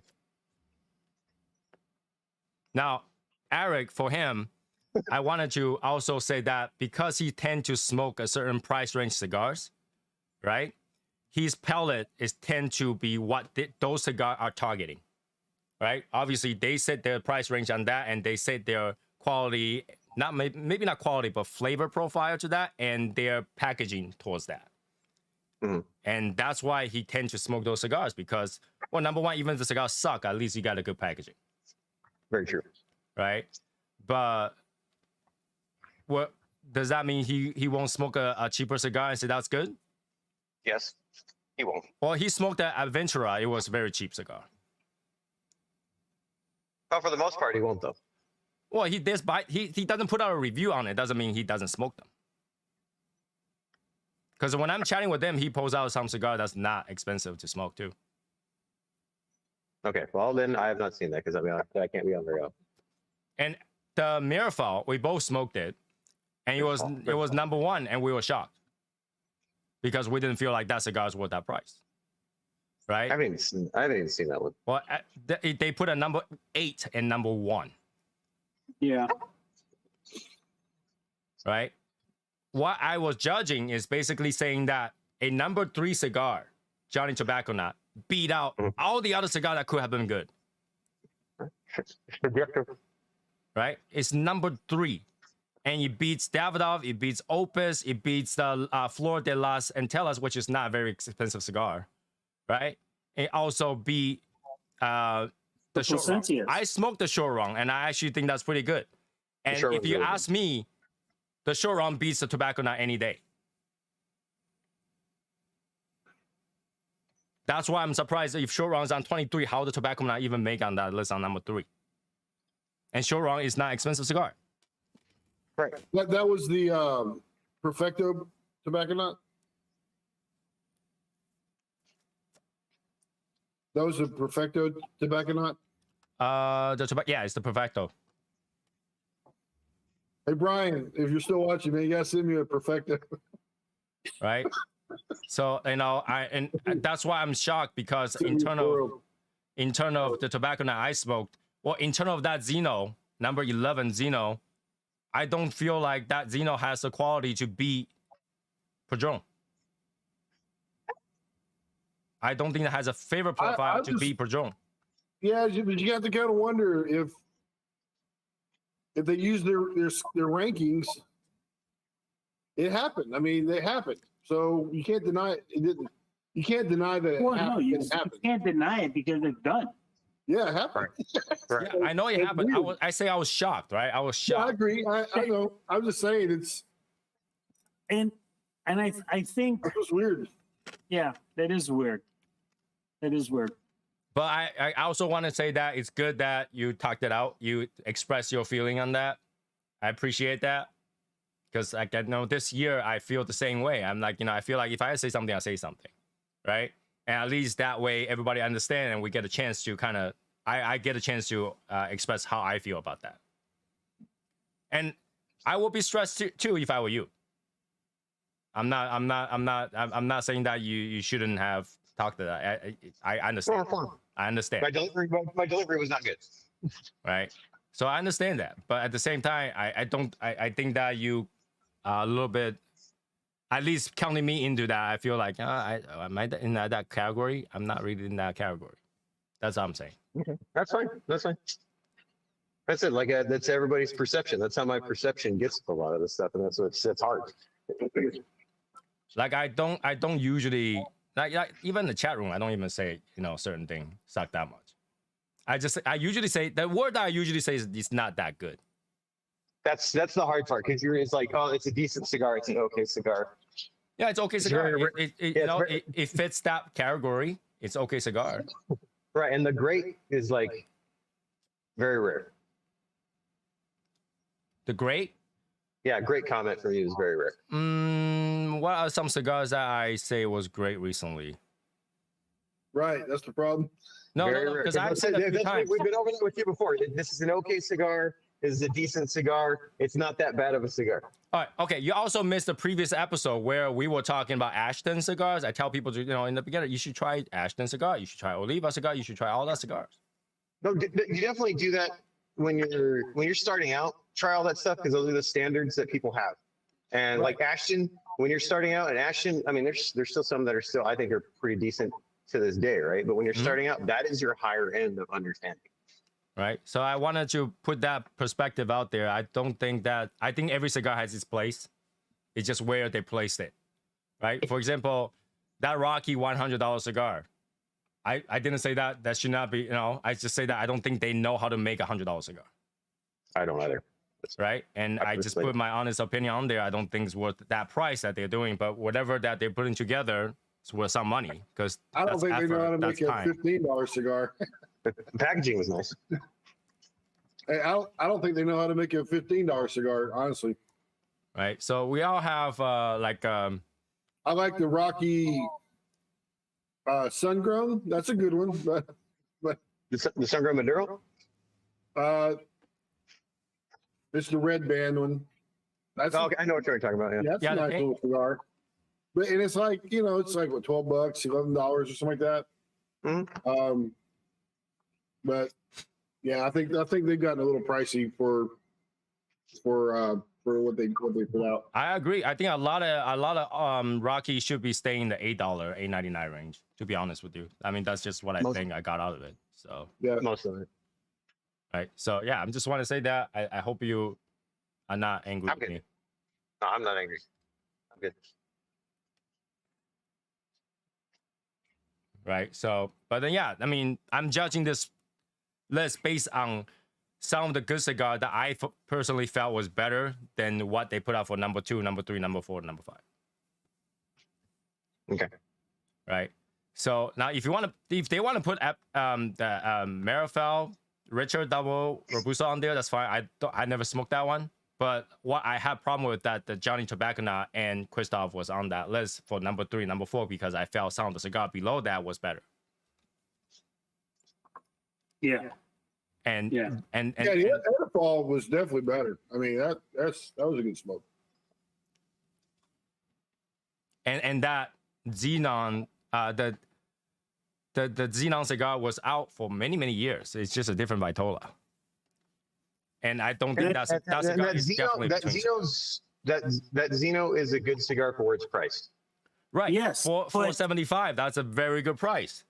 A: Now, Eric, for him, I wanted to also say that because he tend to smoke a certain price range cigars, right? His palate is tend to be what those cigars are targeting, right? Obviously, they set their price range on that, and they set their quality, maybe not quality, but flavor profile to that, and their packaging towards that.
E: Mm-hmm.
A: And that's why he tends to smoke those cigars because, well, number one, even if the cigars suck, at least you got a good packaging.
E: Very true.
A: Right? But what does that mean? He won't smoke a cheaper cigar and say that's good?
E: Yes, he won't.
A: Well, he smoked that Aventura. It was a very cheap cigar.
E: But for the most part, he won't, though.
A: Well, he doesn't put out a review on it. Doesn't mean he doesn't smoke them. Because when I'm chatting with him, he pulls out some cigar that's not expensive to smoke too.
E: Okay, well then I have not seen that because I can't be on very often.
A: And the Mirafal, we both smoked it, and it was number one, and we were shocked because we didn't feel like that cigar was worth that price, right?
E: I haven't even seen that one.
A: Well, they put a number 8 and number 1,
D: Yeah.
A: right? What I was judging is basically saying that a number 3 cigar, Johnny Tobacco Nut, beat out all the other cigars that could have been good.
E: Subjective.
A: Right? It's number 3. And it beats Davidoff, it beats Opus, it beats the Flor de las Antillas, which is not a very expensive cigar. Right? It also beat the short run.
D: Placencias.
A: I smoked the short run, and I actually think that's pretty good. And
E: short
A: if
E: run's
A: you
E: really
A: ask me, the short run beats the tobacco nut any day. That's why I'm surprised if short run is on 23, how the tobacco nut even make on that list on number 3. And short run is not expensive cigar.
E: Right.
C: That was the Perfecto tobacco nut. That was the Perfecto tobacco nut.
A: It's the Perfecto.
C: Hey Brian, if you're still watching, man, you gotta send me a Perfecto.
A: Right. So and that's why I'm shocked, because in terms of the tobacco that I smoked, well, in terms of that Xeno number 11 Xeno, I don't feel like that Xeno has the quality to beat Padron. I don't think it has a favorite profile to beat Padron.
C: Yeah, but you have to kind of wonder if they use their rankings. It happened. I mean, they happened. So you can't deny it. It didn't. You can't deny that it
D: Well, no,
C: happened.
D: you
C: It happened.
D: can't deny it because it's done.
C: Yeah, it happened.
E: Right.
A: Yeah, I know it
C: It's
A: happened.
C: weird.
A: I say I was shocked, right? I was
C: Yeah, I
A: shocked.
C: agree. I know. I'm just saying it's
D: And I think,
C: weird.
D: yeah, that is weird. That is weird.
A: But I also want to say that it's good that you talked it out. You express your feeling on that. I appreciate that. Because like, I know this year I feel the same way. I'm like, I feel like if I say something, I say something, right? And at least that way everybody understand, and we get a chance to kind of, I get a chance to express how I feel about that. And I would be stressed too if I were you. I'm not saying that you shouldn't have talked to that. I understand. I understand.
E: My delivery was not good.
A: Right. So I understand that, but at the same time, I think that you a little bit, at least counting me into that. I feel like am I in that category? I'm not really in that category. That's what I'm saying.
E: Okay. That's fine. That's fine. That's it. Like that's everybody's perception. That's how my perception gets a lot of this stuff, and that's hard.
A: Like I don't usually like even in the chat room, I don't even say certain thing suck that much. I usually say the word that I usually say is it's not that good.
E: That's the hard part, because it's like, oh, it's a decent cigar, it's an okay cigar.
A: Yeah, it's okay cigar. It fits that category. It's okay cigar.
E: Right, and the great is like very rare.
A: The great?
E: Yeah, great comment from you is very rare.
A: What are some cigars that I say was great recently?
C: Right, that's the problem.
A: No,
E: Very
A: no,
E: rare.
A: because I've said a few times.
E: We've been over that with you before. This is an okay cigar. This is a decent cigar. It's not that bad of a cigar.
A: All right, okay. You also missed the previous episode where we were talking about Ashton cigars. I tell people to, in the beginning, you should try Ashton cigar. You should try Oliva cigar. You should try all that cigars.
E: No, you definitely do that when you're starting out. Try all that stuff, because those are the standards that people have. And
A: Right.
E: like Ashton, when you're starting out, and Ashton, I mean, there's still some that are still, I think, are pretty decent to this day, right? But when you're starting out, that is your higher end of understanding.
A: Right. So I wanted to put that perspective out there. I think every cigar has its place. It's just where they placed it. Right. For example, that Rocky $100 cigar. I didn't say that should not be, I just say that I don't think they know how to make $100 cigar.
E: I don't either.
A: Right. And I just put my honest opinion on there. I don't think it's worth that price that they're doing, but whatever that they're putting together, it's worth some money, because
C: I don't think they know how to make a
A: time.
C: $15 cigar.
E: The packaging was nice.
C: Hey, I don't think they know how to make a $15 cigar, honestly.
A: Right. So we all have
C: I like the Rocky Sun-Grown. That's a good one. But
E: The Sun-Grown Maduro?
C: it's the red band one. That's
E: Okay, I know what you're talking about. Yeah.
C: that's a nice little cigar. But and it's like, it's like what, $12, $11 or something like that.
E: Mhm.
C: But yeah, I think they've gotten a little pricey for what they put out.
A: I agree. I think a lot of Rocky should be staying in the $8, $8.99 range, to be honest with you. I mean, that's just what I think I got out of it. So
C: Yeah.
E: Most of it.
A: right. So yeah, I'm just want to say that I hope you are not angry
E: I'm
A: with
E: good.
A: me.
E: No, I'm not angry. I'm good.
A: Right. So, but then yeah, I mean, I'm judging this list based on some of the good cigar that I personally felt was better than what they put out for number 2, number 3, number 4, number 5.
E: Okay.
A: Right. So now, if they want to put the Marifel Richard Double Robusto on there, that's fine. I never smoked that one. But what I have problem with that, the Johnny Tobacco and Christoph was on that list for number 3, number 4, because I felt some of the cigar below that was better.
D: Yeah.
A: And
D: Yeah.
A: and
C: the Etafall was definitely better. I mean, that was a good smoke.
A: and that Xenon, the Xenon cigar was out for many years. It's just a different Vitola. And I don't think that cigar is definitely
E: that Xeno is a good cigar for where it's priced.
A: right.
D: Yes,
A: for
D: but-
A: $475, that's a very good price.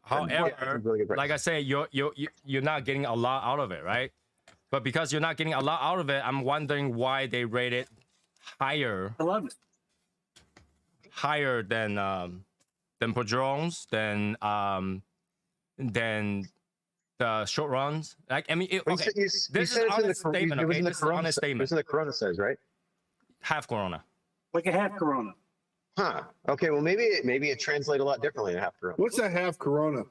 A: However,
E: a really good price.
A: like I say, you're not getting a lot out of it, right? But because you're not getting a lot out of it, I'm wondering why they rate it higher
D: I love it.
A: Padrones, than the short runs. Like, I mean, okay, this is an honest statement. Okay, this is an honest statement.
E: This is the Corona says, right?
A: Half Corona.
D: Like a half Corona.
E: Huh. Okay. Well, maybe it translates a lot differently in half Corona.
C: What's a half Corona?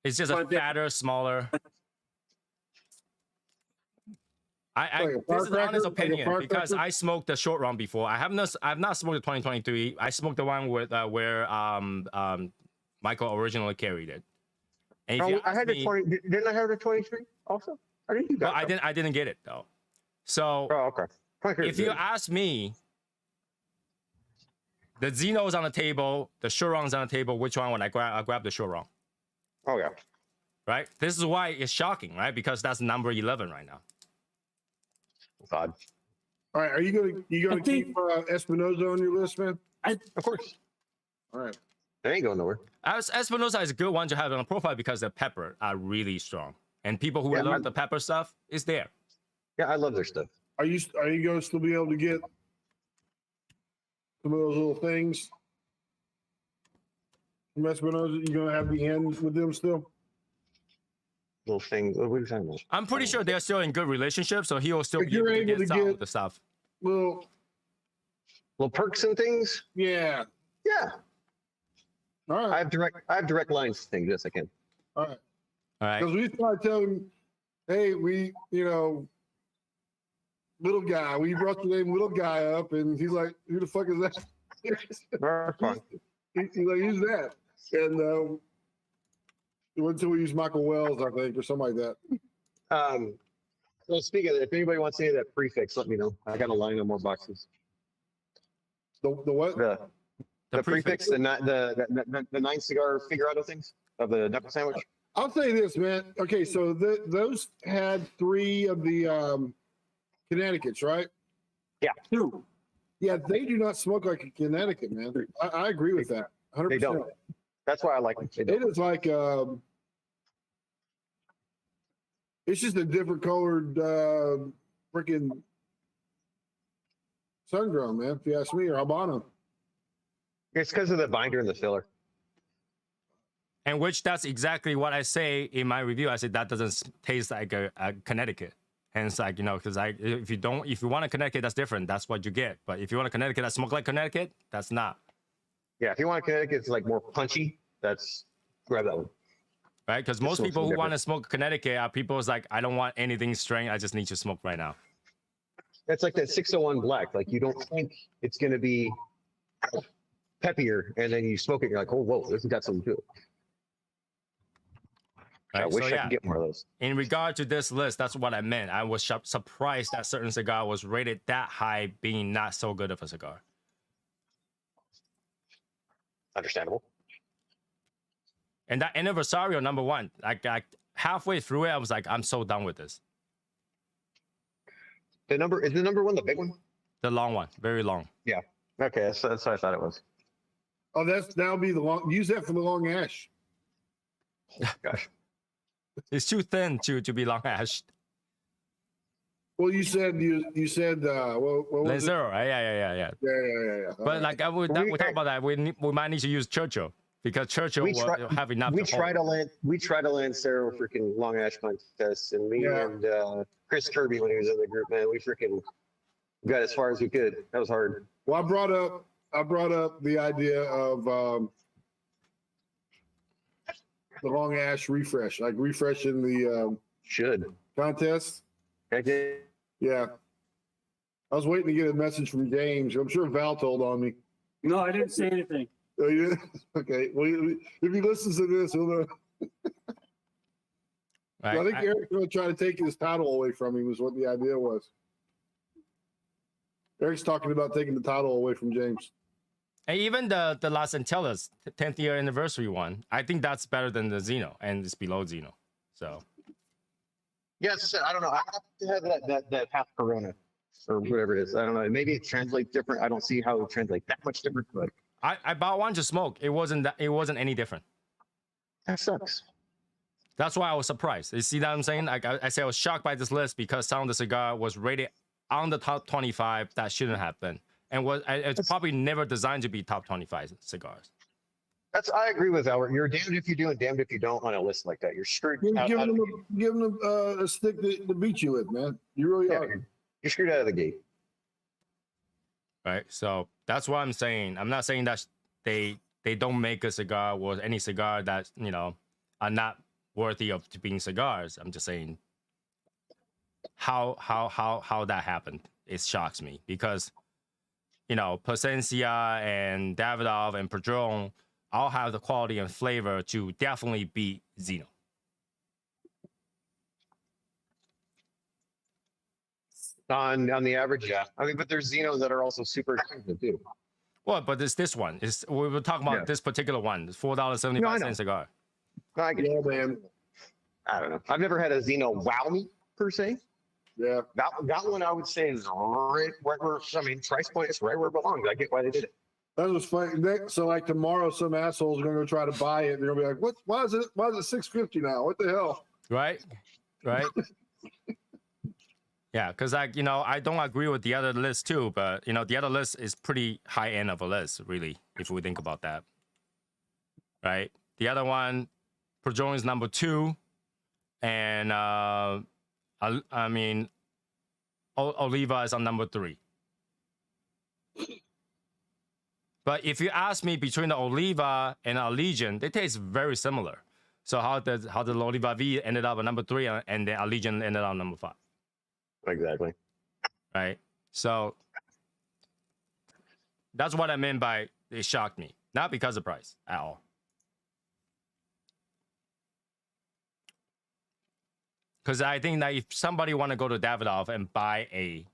A: It's just a
D: But the-
A: fatter, smaller.
C: Like a
A: This is an
C: firecracker?
A: honest
C: Like a
A: opinion because
C: firecracker?
A: I smoked the short run before. I've not smoked the 2023. I smoked the one with where Michael originally carried it. And if you
E: I
A: ask
E: had
A: me,
E: the 20. Didn't I have the 23 also? I didn't do that.
A: well, I didn't get it though. So
E: Oh, okay. 23
A: if
E: is
A: you
E: good.
A: ask me, the Xeno is on the table, the short run is on the table. Which one would I grab? I grab the short run.
E: Oh yeah.
A: Right. This is why it's shocking, right? Because that's number 11 right now.
E: It's odd.
C: All right, are you gonna
D: I think-
C: keep Espinosa on your list, man?
E: Of course.
C: All right.
E: They ain't going nowhere.
A: Espinosa is a good one to have on a profile because the pepper are really strong, and people who
E: Yeah,
A: love the pepper stuff is there.
E: Yeah, I love their stuff.
C: Are you gonna still be able to get some of those little things from Espinosa? You gonna have the end with them still?
E: Little things. What are you talking about?
A: I'm pretty sure they're still in good relationship, so he will still
C: If
A: be able
C: you're
A: to
C: able
A: get
C: to
A: some
C: get-
A: of the stuff.
C: Well,
E: Little perks and things.
C: yeah.
E: Yeah.
C: All
E: I
C: right.
E: have direct lines to things. Yes, I can.
C: All right.
A: All right.
C: Because we started telling, hey, little guy. We brought the name little guy up, and he's like, who the fuck is that?
E: That's fine.
C: He's like, who's that? And it wasn't until we used Michael Wells, I think, or something like that.
E: Well, speaking of that, if anybody wants any of that prefix, let me know. I got a line of more boxes.
C: The what?
E: The prefix, the 9 cigar figurado things of the knuckle sandwich.
C: I'll say this, man. Okay, so those had 3 of the Connecticut's, right?
D: Two.
C: Yeah, they do not smoke like a Connecticut, man. I agree with that. 100%.
E: They don't. That's why I like them. They
C: It
E: don't.
C: is like it's just a different colored freaking sun-grown, man. If you ask me, or Habano.
E: It's because of the binder and the filler.
A: And which that's exactly what I say in my review. I said that doesn't taste like a Connecticut. Hence, like, because if you want a Connecticut, that's different. That's what you get. But if you want a Connecticut that smoke like Connecticut, that's not.
E: Yeah, if you want a Connecticut, it's like more punchy. Grab that one.
A: Right? Because most
E: smells
A: people who want to
E: different.
A: smoke Connecticut are people who's like, I don't want anything strange. I just need to smoke right now.
E: That's like that 601 black. Like you don't think it's gonna be peppier, and then you smoke it, you're like, oh whoa, this has got something to it. I
A: Right?
E: wish
A: So
E: I
A: yeah,
E: could get more of those.
A: in regard to this list, that's what I meant. I was surprised that certain cigar was rated that high, being not so good of a cigar.
E: Understandable.
A: And that Anniversario number 1, like halfway through it, I was like, I'm so done with this.
E: Is the number 1 the big one?
A: The long one, very long.
E: Okay, that's what I thought it was.
C: Oh, that'll be the long. Use that for the long ash.
E: Gosh.
A: It's too thin to be long ashed.
C: Well, you said what was it?
A: Lancero, right? Yeah.
C: Yeah.
A: But like we talk about that, we might need to use Churchill because Churchill
E: We
A: will
E: try-
A: have enough.
E: we
A: to
E: try
A: hold.
E: to land Sarah freaking Long Ash contest, and me
C: Yeah.
E: and Chris Kirby when he was in the group, man, we freaking got as far as we could. That was hard.
C: Well, I brought up the idea of the Long Ash refresh, like refreshing the
E: Should.
C: contest.
E: Heck yeah.
C: Yeah. I was waiting to get a message from James. I'm sure Val told on me.
D: No, I didn't say anything.
C: Oh, you did? Okay. Well, if he listens to this, he'll know.
A: Right?
C: I think Eric's going to try to take his title away from him, was what the idea was. Eric's talking about taking the title away from James.
A: And even the Las Antillas 10th year anniversary one, I think that's better than the Xeno, and it's below Xeno. So
E: Yes, I don't know. I have to have that half Corona or whatever it is. I don't know. Maybe it translates different. I don't see how it translates that much different, but
A: I bought one to smoke. It wasn't any different.
E: that sucks.
A: That's why I was surprised. You see that I'm saying? Like I say, I was shocked by this list because some of the cigar was rated on the top 25 that shouldn't have been, and it's probably never designed to be top 25 cigars.
E: I agree with Albert. You're damned if you do and damned if you don't on a list like that. You're screwed.
C: Give him a stick to beat you with, man. You really are.
E: You're screwed out of the gate.
A: Right. So that's what I'm saying. I'm not saying that they don't make a cigar or any cigar that are not worthy of being cigars. I'm just saying how that happened. It shocks me because Plasencia and Davidoff and Padron all have the quality and flavor to definitely beat Xeno.
E: On the average, yeah. I mean, but there's Xenos that are also super expensive too.
A: Well, but it's this one. We were talking about this particular one. It's $4.75 cigar.
E: I get
C: Yeah,
E: it.
C: man.
E: I don't know. I've never had a Xeno wow me per se.
C: Yeah.
E: That one I would say is right where I mean, price point is right where it belongs. I get why they did it.
C: That was funny. So like tomorrow, some asshole's gonna go try to buy it. They're gonna be like, "What? Why is it $6.50 now? What the hell?"
A: Right. Yeah, because I don't agree with the other list too, but the other list is pretty high end of a list, really, if we think about that. Right. The other one, Padron is number 2, and I mean, Oliva is on number 3. But if you ask me between the Oliva and Allegiant, they taste very similar. So how the Oliva V ended up at number 3 and the Allegiant ended up number 5.
E: Exactly.
A: Right. So that's what I meant by it shocked me. Not because of price at all. Because I think that if somebody want to go to Davidoff and buy a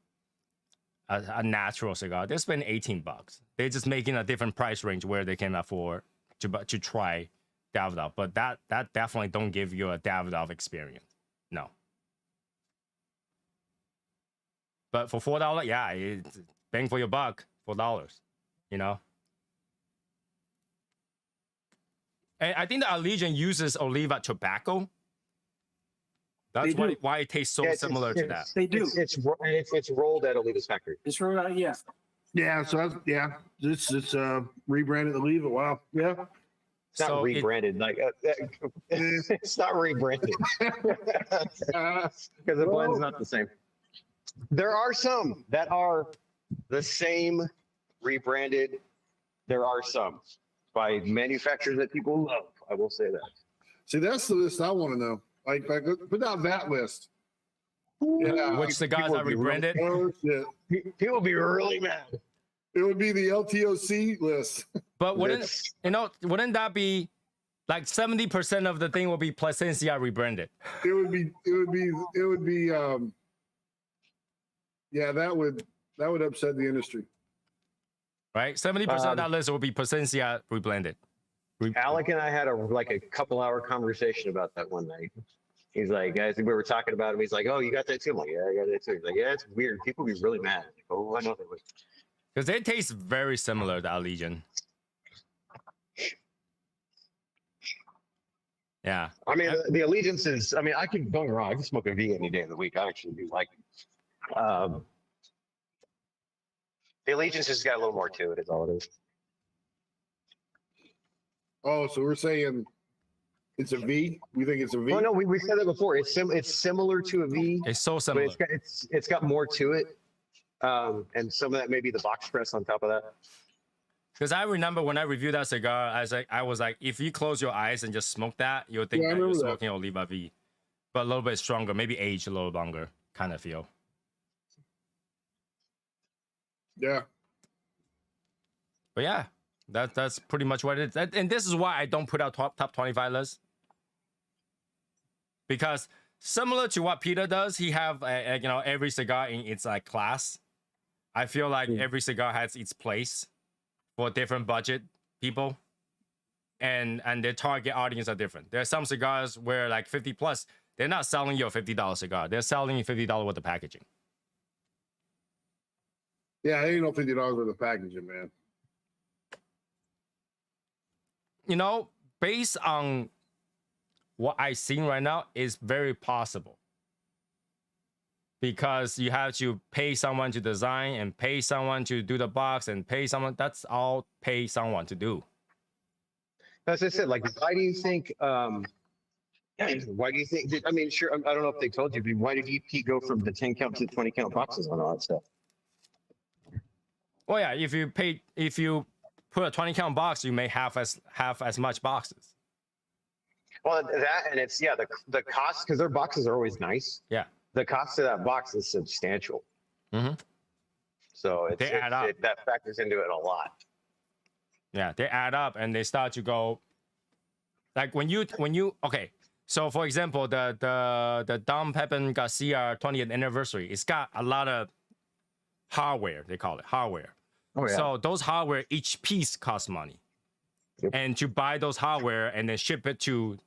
A: natural cigar, they spend $18. They're just making a different price range where they can afford to try Davidoff. But that definitely don't give you a Davidoff experience. No. But for $4, yeah, it's bang for your buck, $4, And I think the Allegiant uses Oliva tobacco. That's why it tastes so similar to that.
D: They do.
E: It's rolled at Oliva's factory.
D: It's rolled out, yeah.
C: Yeah. So it's rebranded to leave it. Wow. Yeah.
E: It's not
A: So
E: rebranded. It's not rebranded because the blend's not the same. There are some that are the same rebranded. There are some by manufacturers that people love. I will say that.
C: See, that's the list I want to know. Like put out that list. Yeah.
A: Which cigars are rebranded?
C: Oh shit.
E: People will be really mad.
C: It would be the LTOC list.
A: But wouldn't that be like 70% of the thing will be Plasencia rebranded?
C: It would be. Yeah, that would upset the industry.
A: Right? 70% of that list will be Plasencia reblended.
E: Alec and I had a couple-hour conversation about that one night. He's like, guys, we were talking about him. He's like, oh, you got that too? I'm like, yeah, I got that too. He's like, yeah, it's weird. People be really mad. Like, oh, I know they would.
A: Because they taste very similar to Allegiant. Yeah.
E: I mean, the Allegiance is, I mean, I can, don't get me wrong, I can smoke a V any day of the week. I actually do like it. The Allegiance has got a little more to it, is all it is.
C: Oh, so we're saying it's a V? We think it's a V?
E: Well, no, we said that before. It's similar to a V,
A: It's so
E: but
A: similar.
E: it's got more to it. And some of that may be the box press on top of that.
A: Because I remember when I reviewed that cigar, I was like, if you close your eyes and just smoke that, you'll think
C: Yeah, I
A: that you're
C: remember that.
A: smoking Oliva V, but a little bit stronger, maybe aged a little longer, kind of feel.
C: Yeah.
A: But yeah, that's pretty much what it is. And this is why I don't put out top 25 lists. Because similar to what Peter does, he have every cigar in its like class. I feel like every cigar has its place for different budget people, and their target audience are different. There are some cigars where like 50 plus, they're not selling you a $50 cigar. They're selling you $50 worth of packaging.
C: Yeah, ain't no $50 worth of packaging, man.
A: You know, based on what I've seen right now, is very possible. Because you have to pay someone to design and pay someone to do the box and pay someone. That's all pay someone to do.
E: As I said, like, why do you think? Why do you think? I mean, sure. I don't know if they told you, but why did he go from the 10 count to 20 count boxes and all that stuff?
A: Well, yeah, if you put a 20 count box, you may have as much boxes.
E: Well, that and it's the cost, because their boxes are always nice.
A: Yeah.
E: The cost of that box is substantial.
A: Mm-hmm.
E: So
A: They add up.
E: That factors into it a lot.
A: Yeah, they add up and they start to go. Like when you okay. So for example, the Dom Pepin Garcia 20th anniversary, it's got a lot of hardware. They call it hardware.
E: Oh yeah.
A: So those hardware, each piece costs money.
E: Yep.
A: And to buy those hardware and then ship it to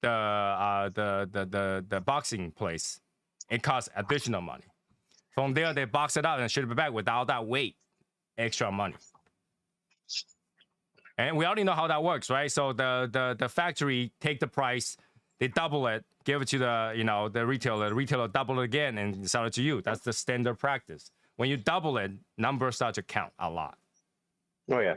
A: the boxing place, it costs additional money. From there, they box it out and ship it back without that weight, extra money. And we already know how that works, right? So the factory take the price, they double it, give it to the retailer. The retailer double it again and sell it to you. That's the standard practice. When you double it, numbers start to count a lot.
E: Oh yeah.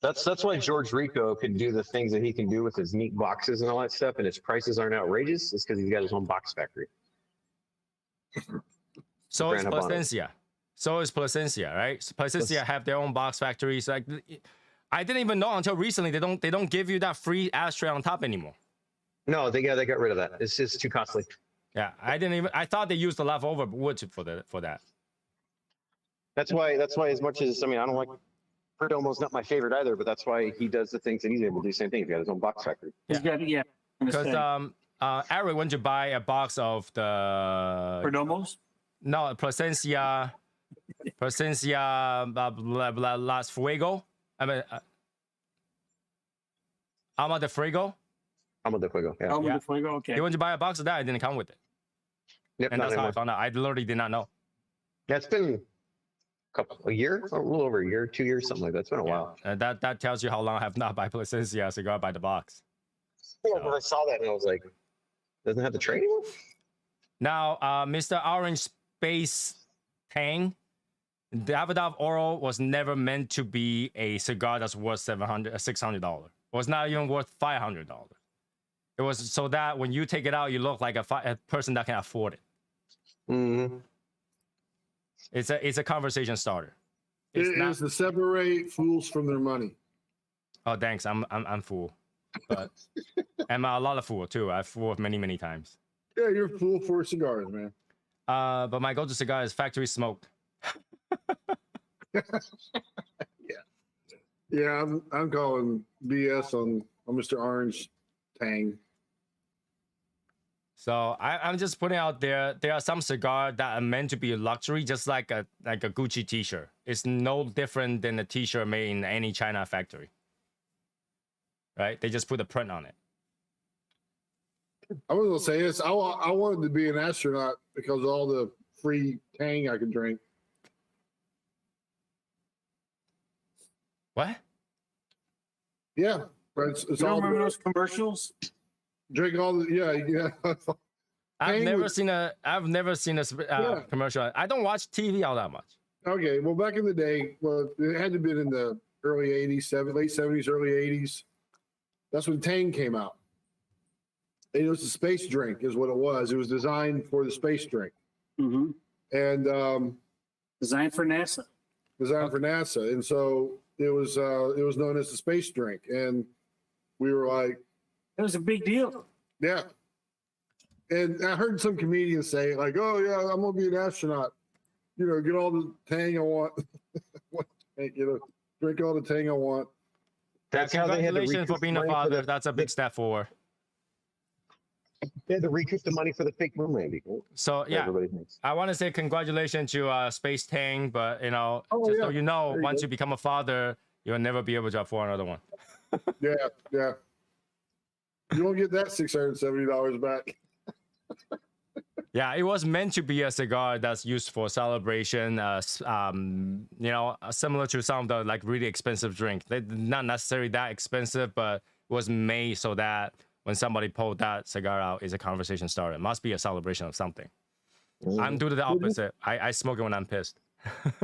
E: That's why George Rico can do the things that he can do with his neat boxes and all that stuff, and his prices aren't outrageous. It's because he's got his own box factory.
A: So is
E: Grand Habano.
A: Plasencia. So is Plasencia, right? So Plasencia have their own box factories. Like, I didn't even know until recently they don't give you that free ashtray on top anymore.
E: No, they got rid of that. It's just too costly.
A: Yeah, I thought they used the leftover wood for that.
E: That's why as much as, I mean, I don't like Perdomo's not my favorite either, but that's why he does the things that he's able to do. Same thing. He's got his own box factory.
D: He's got, yeah.
A: Because Eric went to buy a box of the
D: Perdomos?
A: no Plasencia Las Fuego. I mean Alma de Fuego.
E: I'm with the Fuego. Yeah.
D: Oh,
A: Yeah.
D: the Fuego, okay.
A: He went to buy a box of that. It didn't come with it,
E: Yep,
A: and
E: not
A: that's how I
E: anymore.
A: found out. I literally did not know.
E: Yeah, it's been a year, a little over a year, 2 years, something like that. It's been a while.
A: And that tells you how long I have not bought Plasencia cigar by the box.
E: Yeah, when I saw that, and I was like, doesn't it have the tray anymore?
A: Now, Mr. Orange Space Tang, Davidoff Oro was never meant to be a cigar that's worth $600. It was not even worth $500. It was so that when you take it out, you look like a person that can afford it.
E: Mm-hmm.
A: It's a conversation starter.
C: It
A: It's not.
C: is to separate fools from their money.
A: Oh, thanks. I'm fool, but I'm a lot of fool too. I've fooled many times.
C: Yeah, you're a fool for cigars, man.
A: But my go-to cigar is factory smoked.
C: Yeah, I'm calling BS on Mr. Orange Tang.
A: So I'm just putting out there are some cigars that are meant to be a luxury, just like a Gucci t-shirt. It's no different than a t-shirt made in any China factory. Right? They just put a print on it.
C: I was gonna say this. I wanted to be an astronaut because of all the free Tang I could drink.
A: What?
C: Yeah, but it's
D: You don't
C: all
D: remember those commercials?
C: drink all the yeah.
A: I've
C: Tang
A: never
C: was-
A: seen a commercial. I don't watch TV all that much.
C: Okay, well, back in the day, well, it had to have been in the early 80s, late 70s, early 80s. That's when Tang came out. And it was a space drink, is what it was. It was designed for the space drink.
D: Mm-hmm.
C: And
D: Designed for NASA.
C: designed for NASA. And so it was known as the space drink. And we were like,
D: It was a big deal.
C: yeah. And I heard some comedians say, like, oh, yeah, I'm going to be an astronaut. You know, get all the Tang I want. You know, drink all the Tang I want.
E: That's how they had to
A: Congratulations for
E: recoup
A: being
E: the
A: a
E: money for
A: father.
E: the,
A: That's a big step forward.
E: they had to recoup the money for the fake moon landing.
A: So yeah,
E: Everybody thinks.
A: I want to say congratulations to Space Tang, but you know,
C: Oh,
A: just
C: yeah.
A: so you know,
C: There you
A: once
C: go.
A: you become a father, you'll never be able to afford another one.
C: Yeah, yeah. You won't get that $670 back.
A: Yeah, it was meant to be a cigar that's used for celebration. You know, similar to some of the like really expensive drink. They're not necessarily that expensive, but it was made so that when somebody pulled that cigar out, is a conversation starter. It must be a celebration of something. I'm doing the opposite. I smoke it when I'm pissed.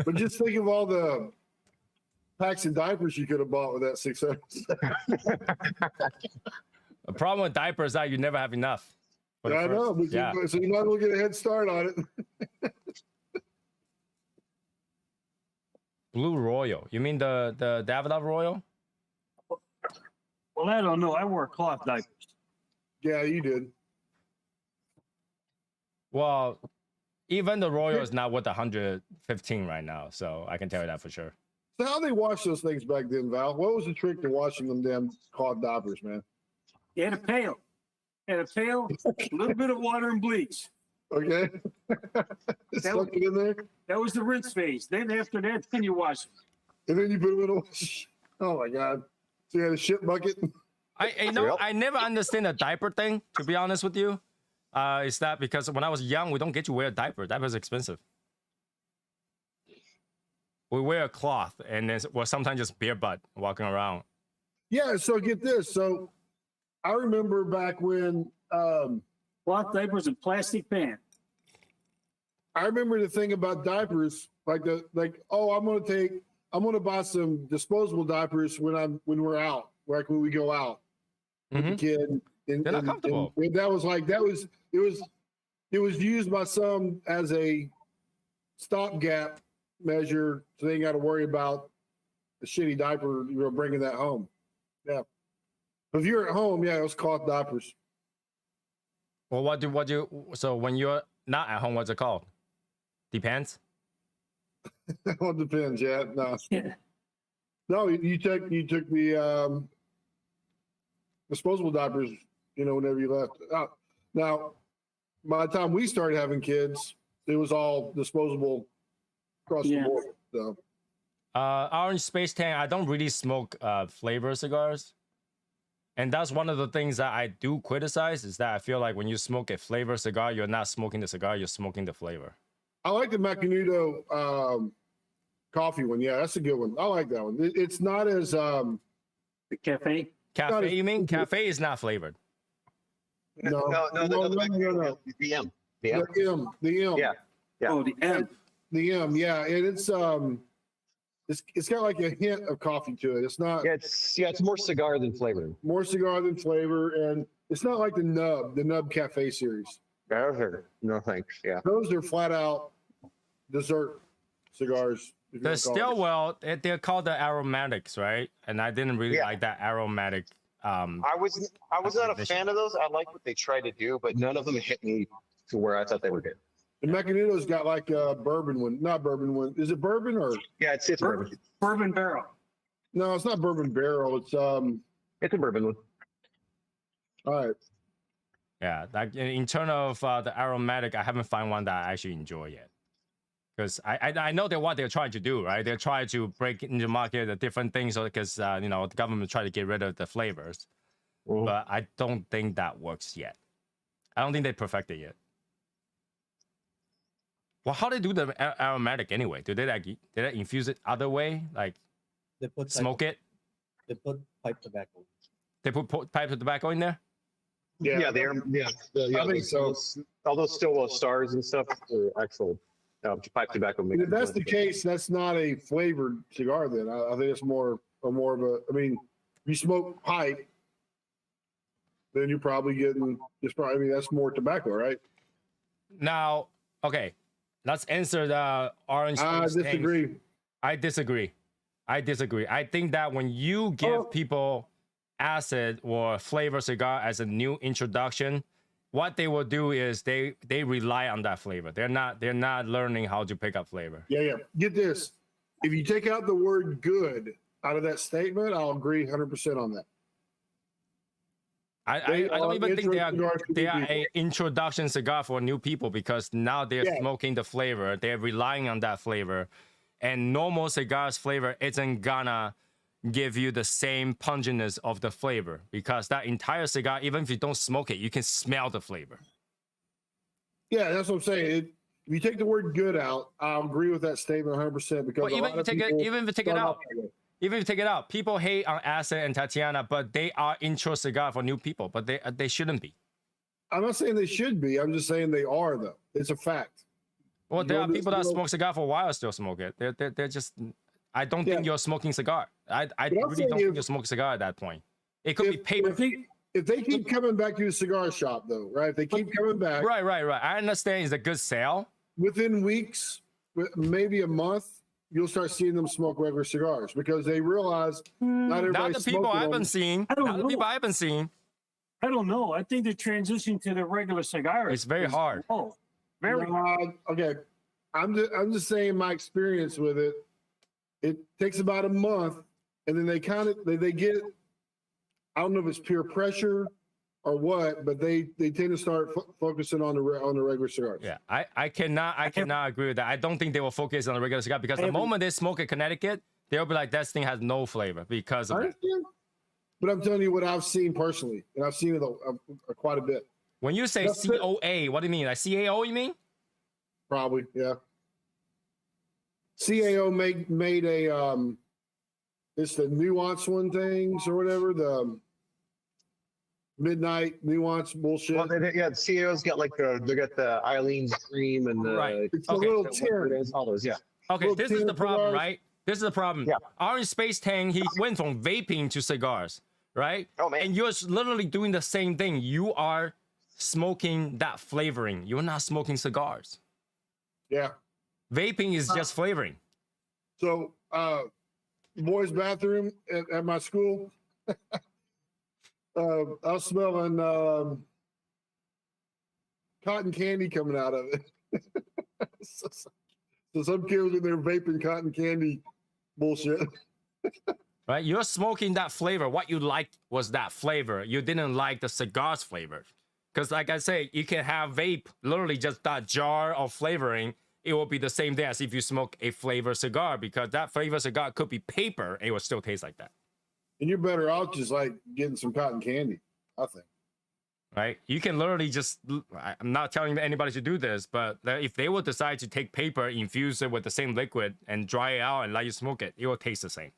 C: But just think of all the packs of diapers you could have bought with that $600.
A: The problem with diapers is that you never have enough. for the
C: I know,
A: first-
C: but
A: yeah.
C: so you might as well get a head start on it.
A: Blue Royal. You mean the Davidoff Royal?
D: Well, I don't know. I wore cloth diapers.
C: Yeah, you did.
A: Well, even the Royal is not worth 115 right now, so I can tell you that for sure.
C: So how they wash those things back then, Val? What was the trick to washing them damn cloth diapers, man?
D: You had a pail. A little bit of water and bleach.
C: Okay. Stuck it in there,
D: That was the rinse phase. Then after that, then you wash it.
C: and then you put them in a wash. Oh my God. So you had a shit bucket.
A: You know,
E: Yep.
A: I never understand the diaper thing, to be honest with you. Is that because when I was young, we don't get to wear a diaper. Diaper's expensive. We wear a cloth, and then well, sometimes just bare butt walking around.
C: Yeah, so get this. So I remember back when
D: Cloth diapers and plastic pan.
C: I remember the thing about diapers, I'm gonna buy some disposable diapers when we're out, like when we go out with the
A: Mhm.
C: kid. And,
A: They're not comfortable.
C: and that was it was used by some as a stopgap measure, so they ain't got to worry about the shitty diaper, bringing that home. Yeah. But if you're at home, yeah, it was cloth diapers.
A: Well, so when you're not at home, what's it called? Depends.
C: Well, it depends. Yeah. No.
D: Yeah.
C: No, you took the disposable diapers, whenever you left. Now, by the time we started having kids, it was all disposable across
D: Yeah.
C: the board. So
A: Orange Space Tank, I don't really smoke flavor cigars. And that's one of the things that I do criticize is that I feel like when you smoke a flavor cigar, you're not smoking the cigar, you're smoking the flavor.
C: I like the Macanudo coffee one. Yeah, that's a good one. I like that one. It's not as
D: The cafe.
A: Cafe, you mean? Cafe is not flavored.
C: No.
E: no,
C: No.
E: The M. The M.
C: the M.
E: Yeah. Yeah.
D: Oh, the M.
C: The M. Yeah, and it's got like a hint of coffee to it. It's not
E: Yeah, it's more cigar than flavor.
C: more cigar than flavor, and it's not like the Nub Cafe series.
E: No thanks. Yeah.
C: Those are flat out dessert cigars. if you
A: The
C: wanna call it.
A: Stillwell, they're called the aromatics, right? And I didn't really
E: Yeah.
A: like that aromatic.
E: I was not a fan of those. I like what they tried to do, but none of them hit me to where I thought they were good.
C: The Macanudo's got like a bourbon one, not bourbon one. Is it bourbon or
E: Yeah, it's bourbon.
D: Bourbon barrel.
C: no? It's not bourbon barrel. It's
E: It's a bourbon one.
C: all right.
A: Yeah, like in terms of the aromatic, I haven't found one that I actually enjoy yet. Because I know that what they're trying to do, right? They're trying to break into the market the different things, because the government try to get rid of the flavors.
E: Mhm.
A: But I don't think that works yet. I don't think they perfected it yet. Well, how do they do the aromatic anyway? Do they infuse it other way, like
B: They put
A: smoke it?
B: They put pipe tobacco.
A: They put pipes of tobacco in there?
E: Yeah, they're yeah.
C: I think so.
E: All those Stillwell stars and stuff are actual pipe tobacco
C: And
E: makes.
C: if that's the case, that's not a flavored cigar. Then I think it's more of a. I mean, if you smoke pipe, then you're probably getting. I mean, that's more tobacco, right?
A: Now, okay, let's answer the orange.
C: I
A: Space
C: disagree.
A: thing. I disagree. I think that when you give people acid or flavor cigar as a new introduction, what they will do is they rely on that flavor. They're not learning how to pick up flavor.
C: Yeah. Get this. If you take out the word "good" out of that statement, I'll agree 100% on that.
A: I don't even think they are a introduction cigar for new people, because now they're smoking the flavor. They're relying on that flavor, and normal cigars flavor isn't gonna give you the same pungentness of the flavor, because that entire cigar, even if you don't smoke it, you can smell the flavor.
C: Yeah, that's what I'm saying. If you take the word "good" out, I'll agree with that statement 100%. Because
A: Well, even if you take it out, even if you take it out, people hate on Acid and Tatiana, but they are intro cigar for new people. But they shouldn't be.
C: I'm not saying they should be. I'm just saying they are, though. It's a fact.
A: Well, there are people that smoke cigar for a while still smoke it. They're just. I don't think you're smoking cigar. I really don't think you're smoking cigar at that point. It could be paper.
C: If they keep coming back to the cigar shop, though, right? If they keep coming back.
A: Right. I understand it's a good sale.
C: Within weeks, maybe a month, you'll start seeing them smoke regular cigars, because they realize not everybody.
A: Not the people I haven't seen. Not the people I haven't seen.
D: I don't know. I think the transition to the regular cigar
A: It's very hard.
D: Oh, very hard.
C: Okay. I'm just saying my experience with it. It takes about a month, and then they get. I don't know if it's peer pressure or what, but they tend to start focusing on the regular cigars.
A: Yeah, I cannot agree with that. I don't think they will focus on the regular cigar, because the moment they smoke in Connecticut, they'll be like, that thing has no flavor because of that.
C: But I'm telling you what I've seen personally, and I've seen it quite a bit.
A: When you say COA, what do you mean? Like CAO, you mean?
C: Probably, yeah. CAO made a it's the nuance one things or whatever, the midnight nuance bullshit.
E: Well, the CEO's got like they got the Eileen's cream and the
A: Right.
C: It's a little tin.
E: all those, yeah.
A: Okay,
C: Little
A: this is
C: tin
A: the problem,
C: cigars.
A: right? This is the problem.
E: Yeah.
A: Orange Space Tang, he went from vaping to cigars, right?
E: Oh, man.
A: And you're literally doing the same thing. You are smoking that flavoring. You're not smoking cigars.
C: Yeah.
A: Vaping is just flavoring.
C: So boys' bathroom at my school. I was smelling cotton candy coming out of it. So some kids in there vaping cotton candy bullshit.
A: Right? You're smoking that flavor. What you liked was that flavor. You didn't like the cigar's flavor. Because like I say, you can have vape, literally just that jar of flavoring. It will be the same thing as if you smoke a flavor cigar, because that flavor cigar could be paper and it will still taste like that.
C: And you're better off just like getting some cotton candy, I think.
A: Right? You can literally just, I'm not telling anybody to do this, but if they would decide to take paper, infuse it with the same liquid and dry it out and let you smoke it, it will taste the same.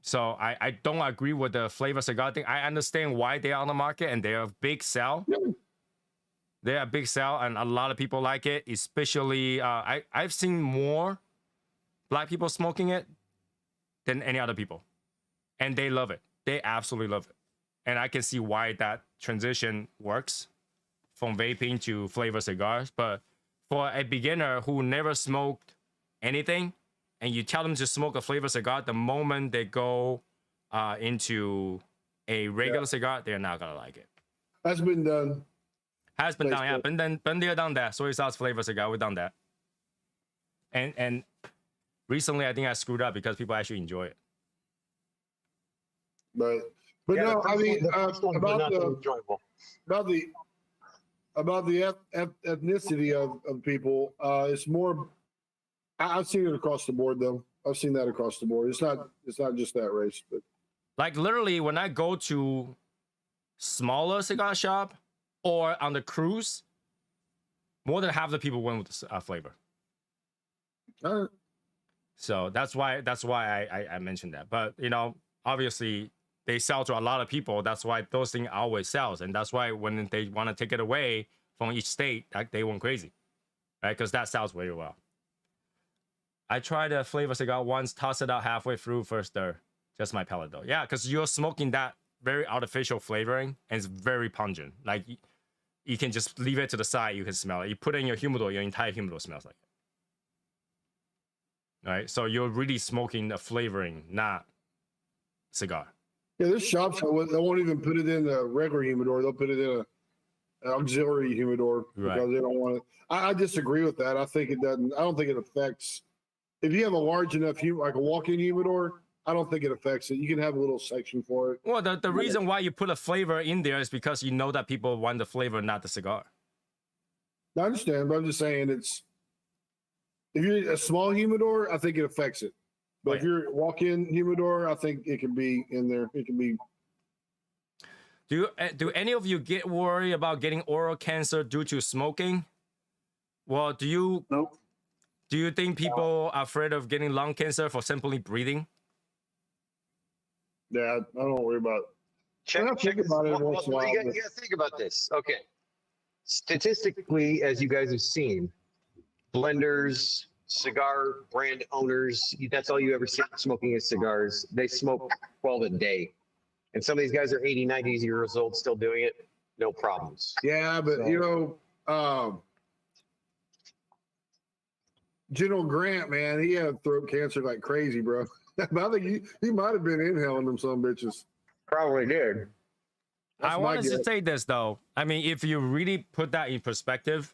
A: So I don't agree with the flavor cigar thing. I understand why they're on the market and they're a big sell. They're a big sell and a lot of people like it, especially I've seen more Black people smoking it than any other people. And they love it. They absolutely love it. And I can see why that transition works from vaping to flavor cigars. But for a beginner who never smoked anything, and you tell them to smoke a flavor cigar, the moment they go into a regular cigar, they're not gonna like it.
C: That's been done.
A: Has been done, yeah. Been there, done that. Soy sauce flavor cigar, we've done that. And recently, I think I screwed up because people actually enjoy it.
C: But
E: Yeah,
C: no, I mean
E: about
C: the ethnicity of people, it's more. I've seen it across the board, though. I've seen that across the board. It's not just that race, but
A: Like literally, when I go to smaller cigar shop or on the cruise, more than half the people went with the flavor. So that's why I mentioned that. But you know, obviously they sell to a lot of people. That's why those things always sells, and that's why when they want to take it away from each state, like they went crazy, right? Because that sells very well. I tried a flavor cigar once, toss it out halfway through first stir. Just my palate though. Yeah, because you're smoking that very artificial flavoring and it's very pungent. Like you can just leave it to the side, you can smell it. You put it in your humidor, your entire humidor smells like it. Right? So you're really smoking the flavoring, not cigar.
C: Yeah, there's shops that won't even put it in the regular humidor. They'll put it in an auxiliary humidor because they don't want it. I disagree with that. I think it doesn't. I don't think it affects. If you have a large enough, like a walk-in humidor, I don't think it affects it. You can have a little section for it.
A: Well, the reason why you put a flavor in there is because you know that people want the flavor, not the cigar.
C: I understand, but I'm just saying it's. If you're a small humidor, I think it affects it. But if you're walk-in humidor, I think it can be in there. It can be.
A: Do any of you get worried about getting oral cancer due to smoking? Well, do you?
D: Nope.
A: Do you think people are afraid of getting lung cancer for simply breathing?
C: Yeah, I don't worry about.
E: Check
C: think about it once in a while,
E: you
C: but-
E: gotta think about this. Okay. Statistically, as you guys have seen, blenders, cigar brand owners, that's all you ever see smoking is cigars. They smoke 12 a day. And some of these guys are 80, 90 years old still doing it. No problems.
C: Yeah, but General Grant, man, he had throat cancer like crazy, bro. But I think he might have been inhaling them some bitches.
E: Probably did.
C: That's
A: I
C: my
A: wanted to
C: guess.
A: say this though. I mean, if you really put that in perspective,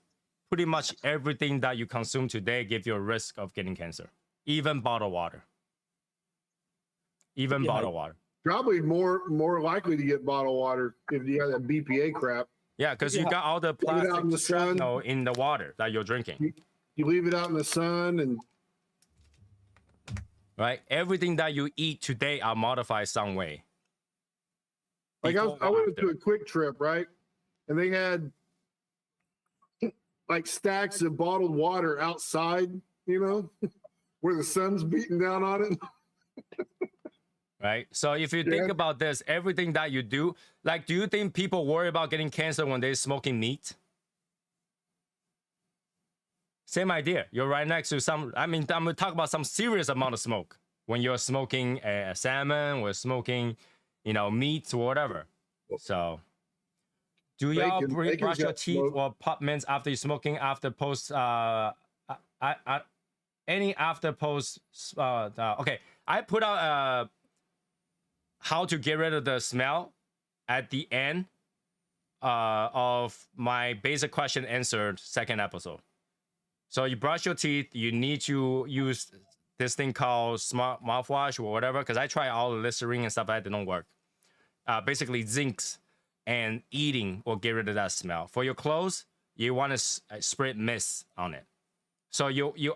A: pretty much everything that you consume today gives you a risk of getting cancer, even bottled water. Even bottled water.
C: Probably more likely to get bottled water if you have that BPA crap.
A: Yeah, because you got all the
C: Leave it out
A: plastic
C: in the sun.
A: shrapnel in the water that you're drinking.
C: You leave it out in the sun, and
A: Right? Everything that you eat today are modified some way.
C: like
A: Before
C: I
A: or
C: went
A: after.
C: to a quick trip, right? And they had like stacks of bottled water outside, where the sun's beating down on it.
A: Right? So if you think
C: Yeah.
A: about this, everything that you do, like, do you think people worry about getting cancer when they're smoking meat? Same idea. You're right next to I'm going to talk about some serious amount of smoke. When you're smoking a salmon or smoking, meat or whatever. So, do y'all
C: Bacon's
A: brush your
C: got
A: teeth
C: smoke.
A: or pop mints after you smoking, after post, any after post, okay. I put out how to get rid of the smell at the end of my basic question answered second episode. So you brush your teeth, you need to use this thing called smart mouthwash or whatever, because I tried all the Listerine and stuff that didn't work. Basically zincs and eating will get rid of that smell. For your clothes, you want to spray mist on it. So you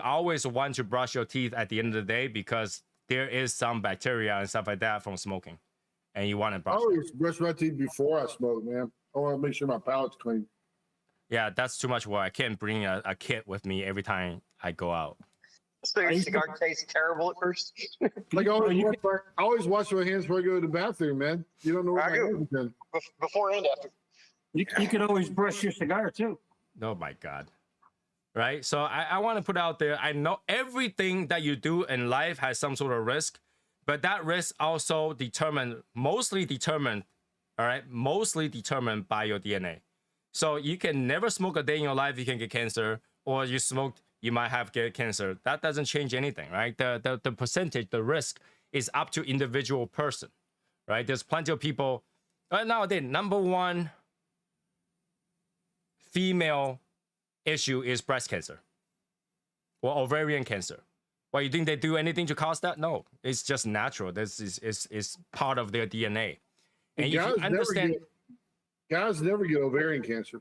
A: always want to brush your teeth at the end of the day because there is some bacteria and stuff like that from smoking, and you want to
C: I
A: brush.
C: always brush my teeth before I smoke, man. I want to make sure my palate's clean.
A: Yeah, that's too much work. I can't bring a kit with me every time I go out.
E: So your cigar tastes terrible at first?
C: Like I always wash my hands before I go to the bathroom, man. You don't know what
E: I
C: my
E: do.
C: hands are.
E: Before and after.
D: You could always brush your cigar too.
A: Oh my God. Right? So I want to put out there, I know everything that you do in life has some sort of risk, but that risk also mostly determined by your DNA. So you can never smoke a day in your life, you can get cancer, or you smoked, you might have get cancer. That doesn't change anything, right? The percentage, the risk is up to individual person, right? There's plenty of people. Nowadays, number one female issue is breast cancer or ovarian cancer. Well, you think they do anything to cause that? No, it's just natural. This is part of their DNA. And if you understand,
C: Guys never get ovarian cancer.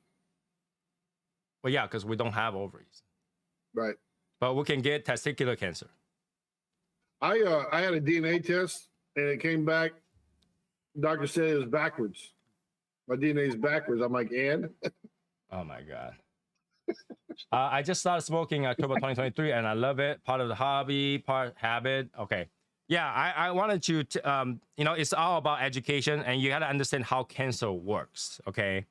A: well, yeah, because we don't have ovaries,
C: Right.
A: but we can get testicular cancer.
C: I had a DNA test and it came back. Doctor said it was backwards. My DNA is backwards. I'm like, and?
A: Oh my God. I just started smoking October 2023 and I love it. Part of the hobby, part habit. Okay. Yeah, I wanted you to, it's all about education and you got to understand how cancer works. Okay.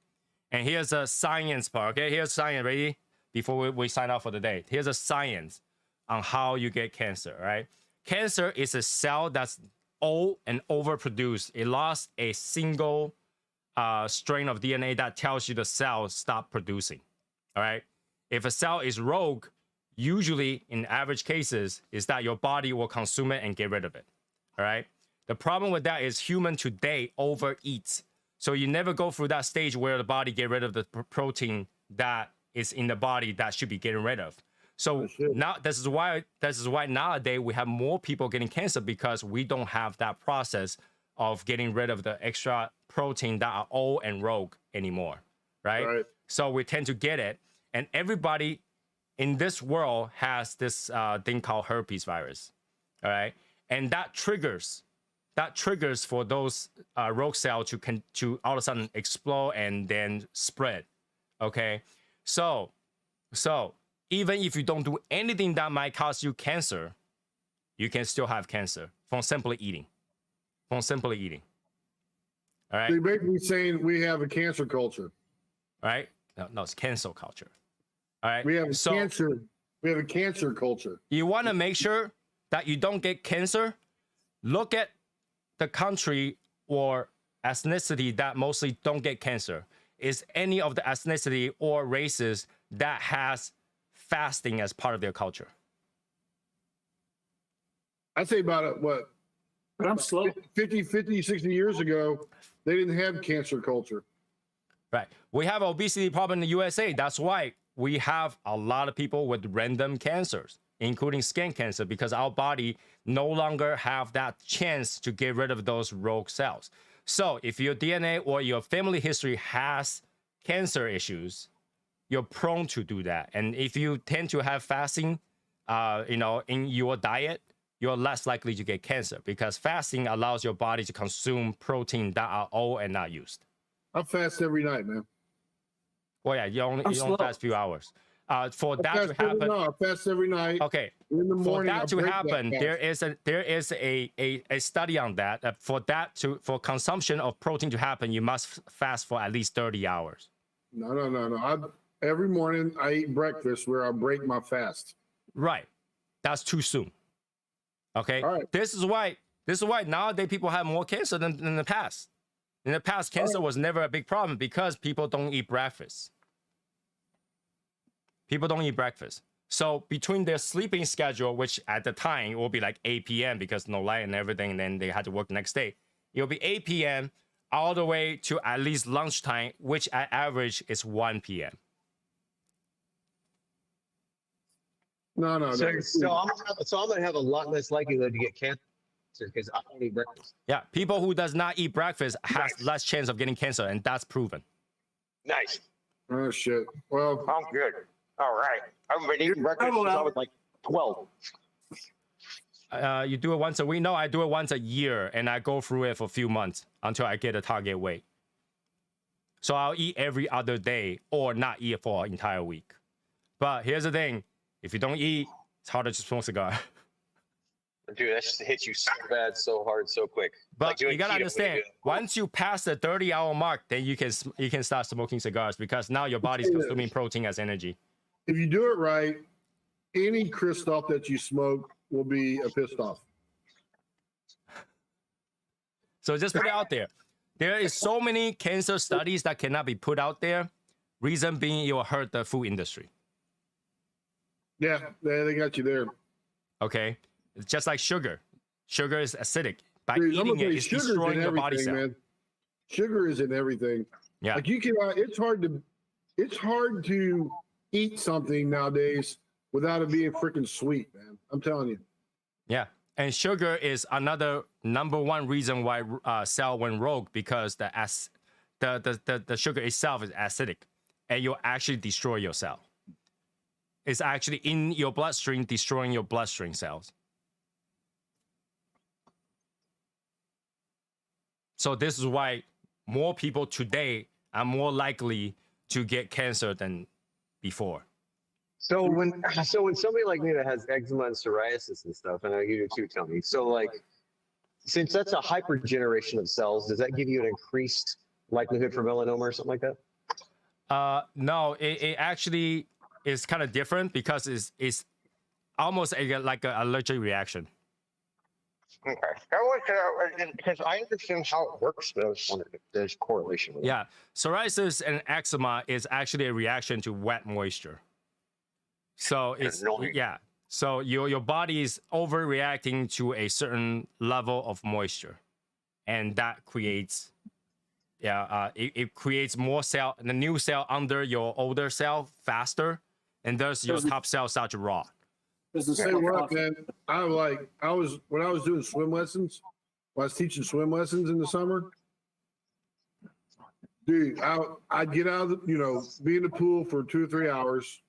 A: And here's a science part. Okay, here's science. Ready? Before we sign off for the day, here's a science on how you get cancer. Right? Cancer is a cell that's old and overproduced. It lost a single strain of DNA that tells you the cell stop producing. All right. If a cell is rogue, usually in average cases, is that your body will consume it and get rid of it. All right. The problem with that is human today overeats. So you never go through that stage where the body get rid of the protein that is in the body that should be getting rid of. So now this is why nowadays we have more people getting cancer, because we don't have that process of getting rid of the extra protein that are old and rogue anymore, right? So we tend to get it, and everybody in this world has this thing called herpes virus, all right? And that triggers for those rogue cells to all of a sudden explode and then spread, okay? So even if you don't do anything that might cause you cancer, you can still have cancer from simply eating. All right.
C: So you're basically saying we have a cancer culture.
A: All right. No, it's cancel culture. All right.
C: We have a cancer culture.
A: You want to make sure that you don't get cancer. Look at the country or ethnicity that mostly don't get cancer. Is any of the ethnicity or races that has fasting as part of their culture?
C: I'd say about what?
D: But I'm slow.
C: 50, 60 years ago, they didn't have cancer culture.
A: Right. We have obesity problem in the USA. That's why we have a lot of people with random cancers, including skin cancer, because our body no longer have that chance to get rid of those rogue cells. So if your DNA or your family history has cancer issues, you're prone to do that. And if you tend to have fasting, in your diet, you're less likely to get cancer, because fasting allows your body to consume protein that are old and not used.
C: I fast every night, man.
A: Well, yeah, you only fast a few hours. For that to happen,
C: I fast every night.
A: Okay.
C: In the morning,
A: for that to happen, there is a study on that. For consumption of protein to happen, you must fast for at least 30 hours.
C: No. Every morning I eat breakfast where I break my fast.
A: Right. That's too soon. Okay.
C: All right.
A: This is why nowadays people have more cancer than in the past. In the past, cancer was never a big problem because people don't eat breakfast. So between their sleeping schedule, which at the time it will be like 8 p.m. because no light and everything, and then they had to work the next day. It'll be 8 p.m. all the way to at least lunchtime, which at average is 1 p.m.
C: No.
E: So I'm gonna have a lot less likelihood to get cancer because I don't eat breakfast.
A: Yeah, people who does not eat breakfast has less chance of getting cancer, and that's proven.
E: Nice.
C: Oh shit. Well,
E: I'm good. All right. I've been eating breakfast since I was like 12.
A: You do it once a week? No, I do it once a year, and I go through it for a few months until I get a target weight. So I'll eat every other day or not eat for an entire week. But here's the thing. If you don't eat, it's harder to smoke cigar.
E: Dude, that just hits you so bad, so hard, so quick.
A: But
E: like
A: you gotta
E: keto,
A: understand, once you pass the 30-hour mark, then you can start smoking cigars, because now your body's consuming protein as energy.
C: if you do it right, any Christoph that you smoke will be a pissed off.
A: So just put it out there. There is so many cancer studies that cannot be put out there. Reason being, it will hurt the food industry.
C: Yeah, they got you there.
A: Okay, it's just like sugar. Sugar is acidic. By
C: Dude,
A: eating it, it's destroying your body cell.
C: Man. Sugar is in everything.
A: Yeah.
C: Like you can, it's hard to eat something nowadays without it being freaking sweet, man. I'm telling you.
A: Yeah. And sugar is another number one reason why cell went rogue, because the sugar itself is acidic, and you'll actually destroy your cell. It's actually in your bloodstream, destroying your bloodstream cells. So this is why more people today are more likely to get cancer than before.
E: So when somebody like me that has eczema and psoriasis and stuff, and I know you do too, Tony. So like, since that's a hyper generation of cells, does that give you an increased likelihood for melanoma or something like that?
A: No, it actually is kind of different because it's almost like an allergic reaction.
E: Okay. Because I understand how it works, but I was wondering if there's correlation with it.
A: Yeah, psoriasis and eczema is actually a reaction to wet moisture. So it's
E: Annoying.
A: yeah. So your body is overreacting to a certain level of moisture, and that creates it creates more cell, the new cell under your older cell faster, and thus your top cells start to rot.
C: It's the same what, man. I was when I was doing swim lessons, when I was teaching swim lessons in the summer. Dude, I'd get out of be in the pool for 2 or 3 hours.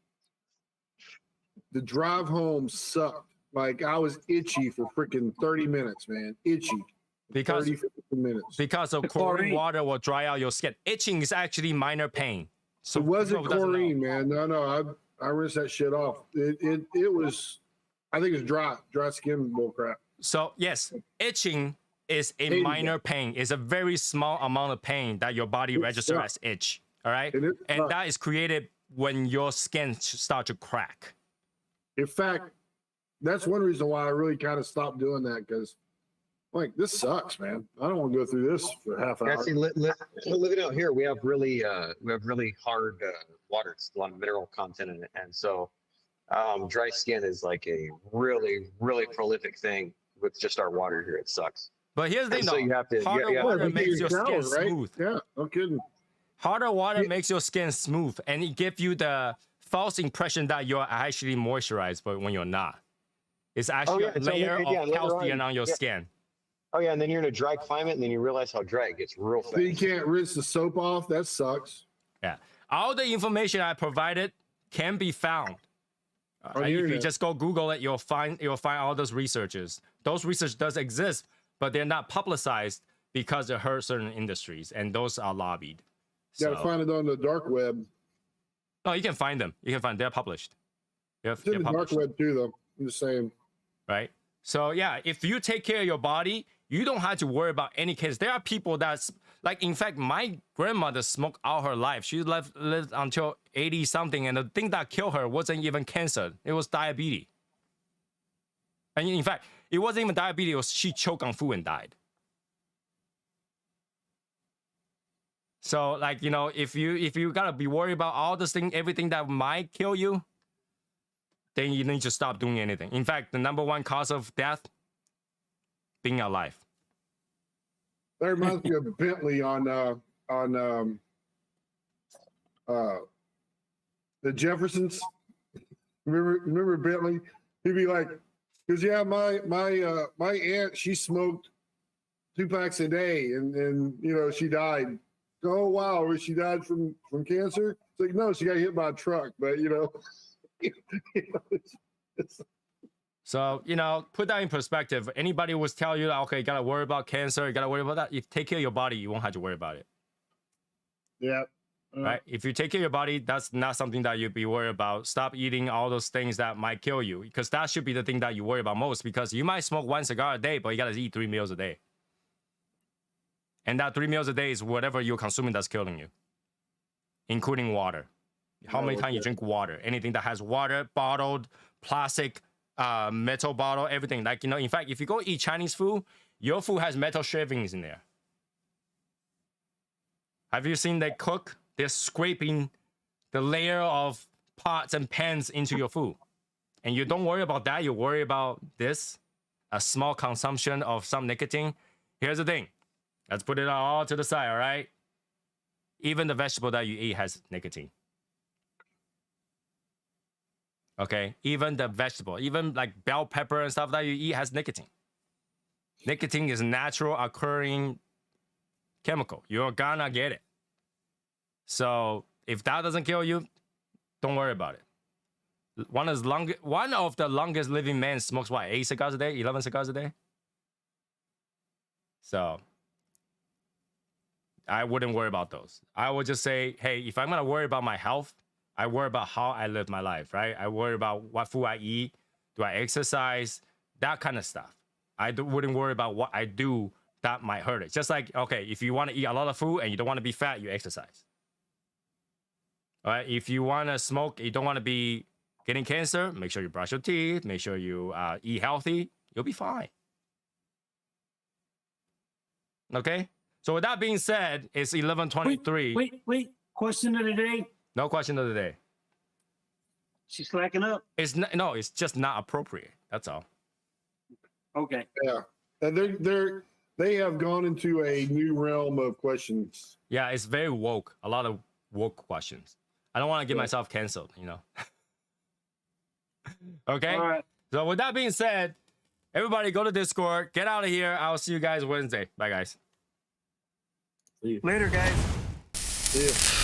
C: The drive home sucked. Like I was itchy for freaking 30 minutes, man. Itchy.
A: Because
C: 30, 50 minutes.
A: Because of chlorine water will dry out your skin. Itching is actually minor pain. So
C: it wasn't
A: people doesn't know.
C: chlorine, man. No. I rinsed that shit off. It was, I think it's dry skin bull crap.
A: So yes, itching is a minor pain. It's a very small amount of pain that your body registers as itch. All right, and that is created when your skin start to crack.
C: In fact, that's one reason why I really kind of stopped doing that, because like this sucks, man. I don't want to go through this for half an hour.
E: See, living out here, we have really hard water. It's a lot of mineral content in it, and so dry skin is like a really prolific thing with just our water here. It sucks.
A: But here's the thing,
E: so you have to,
A: harder water makes your skin smooth.
C: Yeah, no kidding.
A: Harder water makes your skin smooth, and it gives you the false impression that you're actually moisturized, but when you're not. It's actually a layer of calcium on your skin.
E: Oh yeah, and then you're in a dry climate, and then you realize how dry it gets real fast.
C: So you can't rinse the soap off. That sucks.
A: Yeah, all the information I provided can be found. If you just go Google it, you'll find all those researches. Those research does exist, but they're not publicized because it hurts certain industries, and those are lobbied.
C: You gotta find it on the dark web.
A: No, you can find them. They're published.
C: It's in the dark web too, though. I'm just saying.
A: Right. So yeah, if you take care of your body, you don't have to worry about any case. There are people that's like, in fact, my grandmother smoked all her life. She lived until 80 something, and the thing that killed her wasn't even cancer. It was diabetes. And in fact, it wasn't even diabetes. It was she choked on food and died. So like, if you gotta be worried about all this thing, everything that might kill you, then you need to stop doing anything. In fact, the number one cause of death, being alive.
C: That reminds me of Bentley on the Jeffersons. Remember Bentley? He'd be like, because my aunt, she smoked 2 packs a day, and she died. Oh wow, she died from cancer? It's like, no, she got hit by a truck, but
A: So, put that in perspective. Anybody would tell you, okay, you gotta worry about cancer, you gotta worry about that. If you take care of your body, you won't have to worry about it.
C: Yeah.
A: Right? If you take care of your body, that's not something that you'd be worried about. Stop eating all those things that might kill you, because that should be the thing that you worry about most, because you might smoke 1 cigar a day, but you gotta eat 3 meals a day. And that 3 meals a day is whatever you're consuming that's killing you, including water. How many times you drink water? Anything that has water, bottled, plastic, metal bottle, everything. Like, in fact, if you go eat Chinese food, your food has metal shavings in there. Have you seen they cook? They're scraping the layer of pots and pans into your food. And you don't worry about that. You worry about this, a small consumption of some nicotine. Here's the thing. Let's put it all to the side, all right? Even the vegetable that you eat has nicotine. Okay? Even the vegetable, even like bell pepper and stuff that you eat has nicotine. Nicotine is a natural occurring chemical. You're gonna get it. So if that doesn't kill you, don't worry about it. One of the longest living men smokes what, 8 cigars a day, 11 cigars a day? So I wouldn't worry about those. I would just say, hey, if I'm gonna worry about my health, I worry about how I live my life, right? I worry about what food I eat. Do I exercise? That kind of stuff. I wouldn't worry about what I do that might hurt it. Just like, okay, if you want to eat a lot of food and you don't want to be fat, you exercise. All right. If you want to smoke, you don't want to be getting cancer, make sure you brush your teeth, make sure you eat healthy. You'll be fine. Okay. So with that being said, it's 11:23.
D: Wait. Question of the day.
A: No question of the day.
D: She's slacking up.
A: It's not, no, it's just not appropriate. That's all.
D: Okay.
C: Yeah, and they have gone into a new realm of questions.
A: Yeah, it's very woke. A lot of woke questions. I don't want to get
C: Yeah.
A: myself canceled, you know. Okay.
D: All right.
A: So with that being said, everybody go to Discord. Get out of here. I'll see you guys Wednesday. Bye, guys.
D: Later, guys.
C: Yeah.